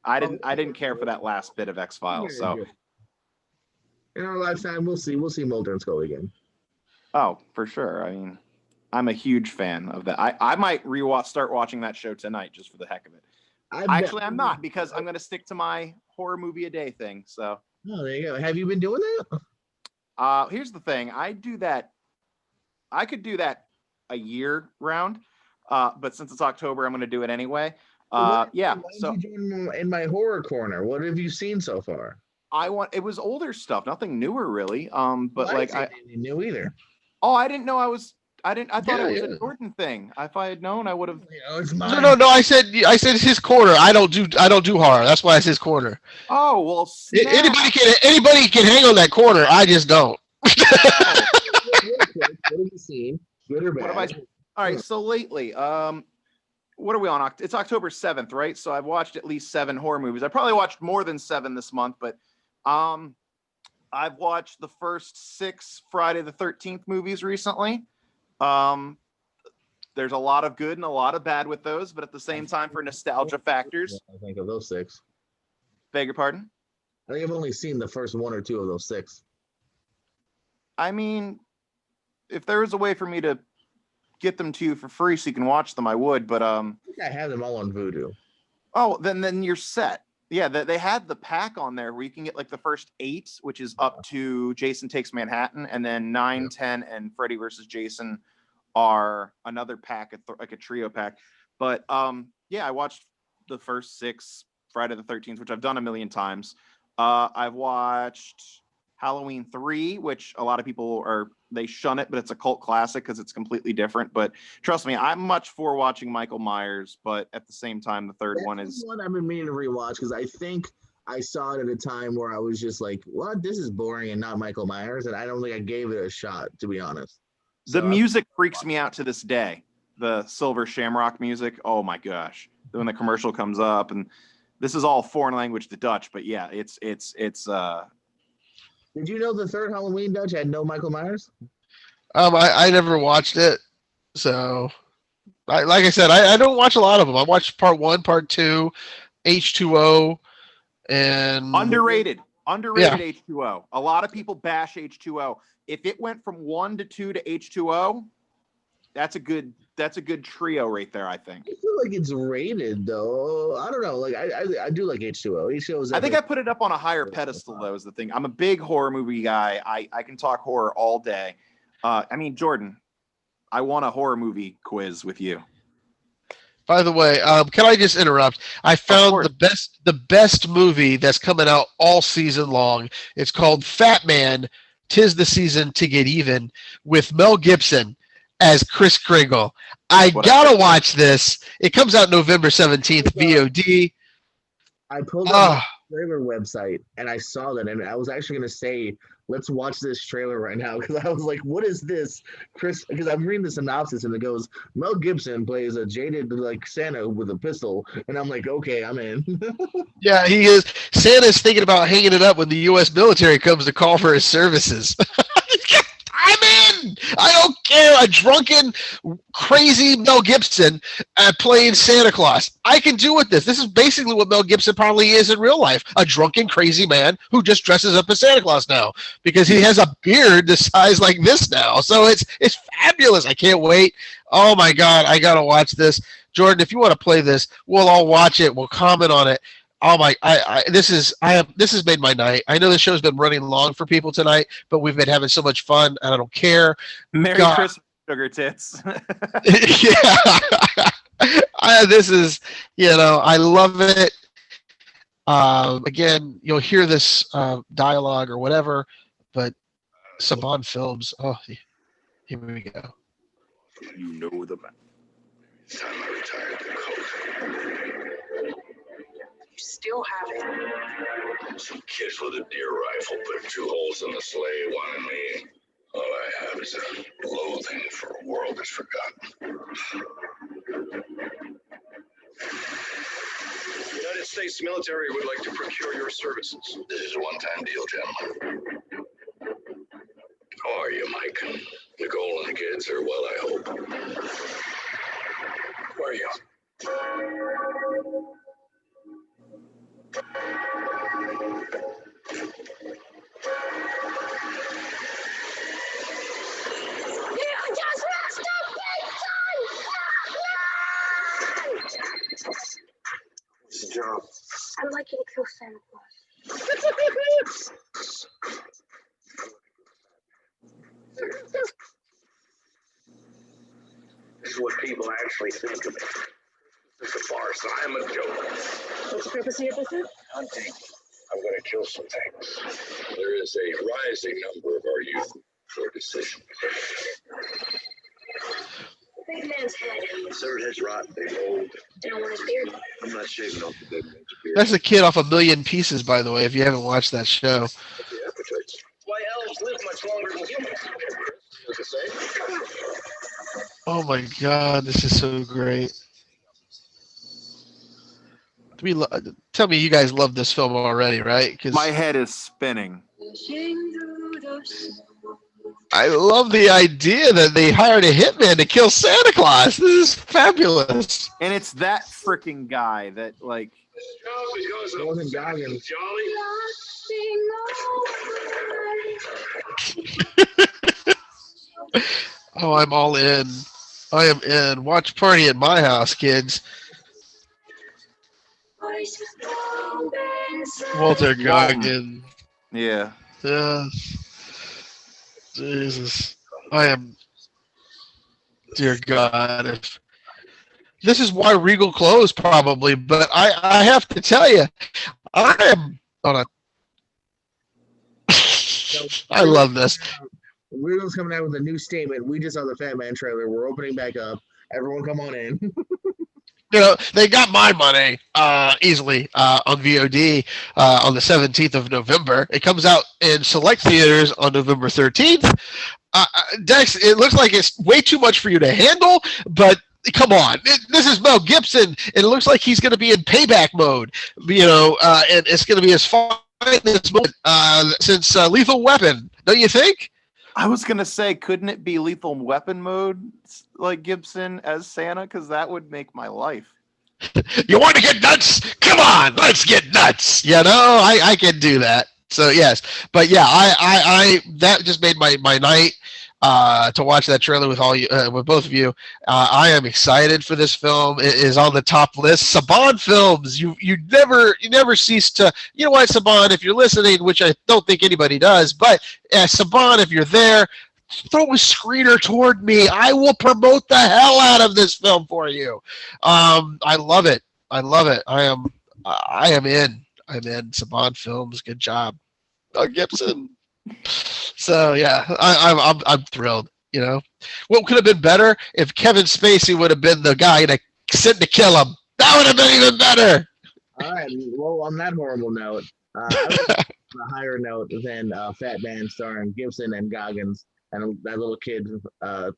I didn't care for that last bit of X-Files. So in our lifetime, we'll see Mulder and Scully again. Oh, for sure. I mean, I'm a huge fan of that. I might start watching that show tonight just for the heck of it. I'm not, because I'm going to stick to my horror movie a day thing. So. Oh, there you go. Have you been doing that? Here's the thing. I could do that a year round, but since it's October, I'm going to do it anyway. Yeah. So in my horror corner, what have you seen so far? It was older stuff, nothing newer really. But like I didn't know either. Oh, I didn't know I was I didn't. I thought it was a Jordan thing. If I had known, I would have. It's mine. No. I said it's his corner. I don't do horror. That's why it's his corner. Oh well, snap. Anybody can hang on that corner. I just don't. What have you seen? Good or bad? All right. So lately, what are we on? It's October 7th, right? So I've watched at least 7 horror movies. I probably watched more than 7 this month, but I've watched the first 6 Friday the 13th movies recently. There's a lot of good and a lot of bad with those, but at the same time, for nostalgia factors. I think of those 6. Beg your pardon? I think I've only seen the first 1 or 2 of those 6. I mean, if there was a way for me to get them to you for free so you can watch them, I would, but I think I have them all on Vudu. Oh, then you're set. Yeah, they had the pack on there where you can get like the first 8, which is up to Jason Takes Manhattan, and then 9, 10, and Freddy versus Jason are another pack, like a trio pack. But yeah, I watched the first 6 Friday the 13th, which I've done a million times. I've watched Halloween 3, which a lot of people they shun it, but it's a cult classic because it's completely different. But trust me, I'm much for watching Michael Myers, but at the same time, the third one is one I've been meaning to rewatch because I think I saw it at a time where I was just like, "What? This is boring and not Michael Myers," and I don't think I gave it a shot, to be honest. The music freaks me out to this day. The Silver Shamrock music. Oh my gosh! When the commercial comes up, and this is all foreign language, the Dutch, but yeah, it's. Did you know the third Halloween, Dutch, had no Michael Myers? I never watched it, so like I said, I don't watch a lot of them. I watched part 1, part 2, H2O, and underrated H2O. A lot of people bash H2O. If it went from 1 to 2 to H2O, that's a good trio right there, I think. I feel like it's rated though. I don't know. Like I do like H2O. H2O. I think I put it up on a higher pedestal though, is the thing. I'm a big horror movie guy. I can talk horror all day. I mean, Jordan, I want a horror movie quiz with you. By the way, can I just interrupt? I found the best movie that's coming out all season long. It's called Fat Man, 'Tis the Season to Get Even, with Mel Gibson as Chris Kringle. I gotta watch this. It comes out November 17th, VOD. I pulled up the trailer website and I saw that, and I was actually gonna say, let's watch this trailer right now because I was like, what is this, Chris? Because I'm reading the synopsis and it goes, Mel Gibson plays a jaded like Santa with a pistol, and I'm like, okay, I'm in. Yeah, he is. Santa's thinking about hanging it up when the U.S. military comes to call for his services. I'm in. I don't care. A drunken, crazy Mel Gibson playing Santa Claus. I can do with this. This is basically what Mel Gibson probably is in real life. A drunken, crazy man who just dresses up as Santa Claus now because he has a beard the size like this now. So it's fabulous. I can't wait. Oh my God, I gotta watch this. Jordan, if you want to play this, we'll all watch it. We'll comment on it. Oh my! This has made my night. I know the show's been running long for people tonight, but we've been having so much fun, and I don't care. Merry Christmas, sugar tits. Yeah, this is, I love it. Again, you'll hear this dialogue or whatever, but Saban Films. Oh, here we go. You know the man. Time I retired the coat. You still have it. Some kids with a deer rifle put 2 holes in the sleigh, wanting me. All I have is a loathing for a world that's forgotten. The United States military would like to procure your services. This is a one-time deal, gentlemen. How are you, Mike? Nicole and the kids are well, I hope. Where are you? You just messed up big time! What's the job? I'd like you to kill Santa Claus. This is what people actually think of me. It's a farce. I'm a joke. What's the purpose of your visit? Hunting. I'm going to kill some things. There is a rising number of our youth for decision. big man's head. Third head's rotten, they old. You don't want his beard? I'm not shaving off the big man's beard. That's a kid off A Million Pieces, by the way, if you haven't watched that show. The appetites. Why elves live much longer than humans? What to say? Oh my god, this is so great. Tell me you guys love this film already, right? 'Cause My head is spinning. I love the idea that they hired a hitman to kill Santa Claus. This is fabulous. And it's that freaking guy that, like, It wasn't Goggins. Jolly. Oh, I'm all in. I am in. Watch party at my house, kids. Walter Goggins. yeah. Jesus. I am. Dear God. If this is why Regal closed, probably, but I have to tell you, I am on a. I love this. Regal's coming out with a new statement. We just saw the Fat Man trailer. We're opening back up. Everyone come on in. You know, they got my money easily on VOD on the 17th of November. It comes out in select theaters on November 13th. Dex, it looks like it's way too much for you to handle, but come on. This is Mel Gibson, and it looks like he's going to be in payback mode, you know, and it's going to be his finest moment since Lethal Weapon, don't you think? I was going to say, couldn't it be Lethal Weapon mode, like Gibson as Santa? Because that would make my life. You want to get nuts? Come on, let's get nuts. You know, I can do that. So yes, but yeah, I that just made my night to watch that trailer with all you, with both of you. I am excited for this film. It is on the top list. Saban Films. You never cease to. You know what, Saban? If you're listening, which I don't think anybody does, but Saban, if you're there, throw a screener toward me. I will promote the hell out of this film for you. I love it. I love it. I am in. I'm in. Saban Films. Good job, Gibson. So yeah, I'm thrilled. You know, what could have been better if Kevin Spacey would have been the guy that sent to kill him? That would have been even better. All right. Well, on that horrible note, I would on a higher note than Fat Man starring Gibson and Goggins and that little kid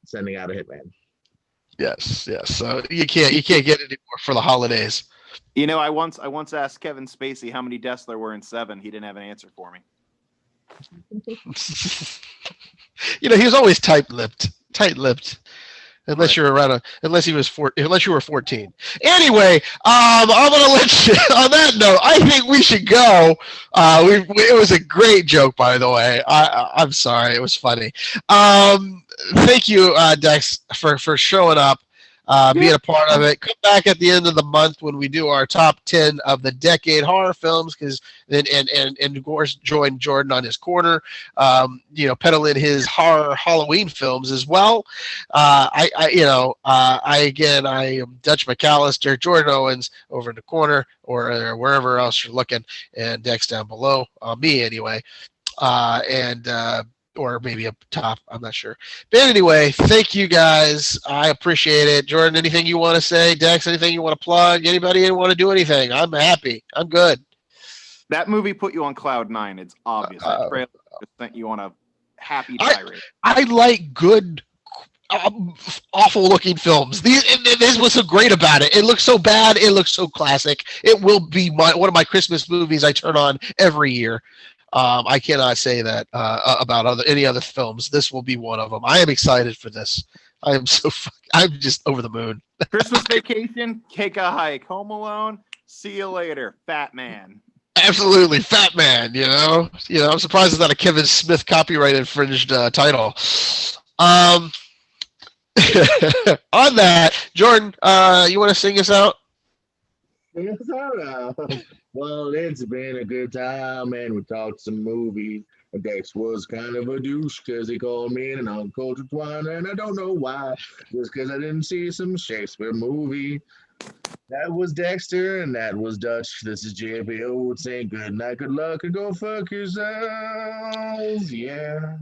sending out a hitman. Yes. So you can't get any more for the holidays. You know, I once asked Kevin Spacey how many deaths there were in 7. He didn't have an answer for me. You know, he was always tight-lipped, unless you're around unless you were 14. Anyway, I'm gonna let you. On that note, I think we should go. It was a great joke, by the way. I'm sorry, it was funny. Thank you, Dex, for showing up. Being a part of it. Come back at the end of the month when we do our top 10 of the decade horror films, and of course join Jordan on his corner, peddling his horror Halloween films as well. I am Dutch McAllister, Jordan Owens over in the corner or wherever else you're looking, and Dex down below, me anyway, or maybe up top, I'm not sure. But anyway, thank you guys. I appreciate it. Jordan, anything you want to say? Dex, anything you want to plug? Anybody want to do anything? I'm happy. I'm good. That movie put you on cloud 9. It's obvious. That trailer just sent you on a happy tirade. I like good, awful looking films. This was so great about it. It looks so bad. It looks so classic. It will be one of my Christmas movies I turn on every year. I cannot say that about any other films. This will be one of them. I am excited for this. I'm just over the moon. Christmas Vacation, Take a Hike, Home Alone, See You Later, Fat Man. Absolutely, Fat Man. You know, I'm surprised it's not a Kevin Smith copyright infringed title. On that, Jordan, you want to sing us out? Well, it's been a good time, and we talked some movies. Dex was kind of a douche because he called me an uncultured twine, and I don't know why. Just because I didn't see some Shakespeare movie. That was Dexter, and that was Dutch. This is JPO saying good night, good luck, and go fuck yourselves. Yeah.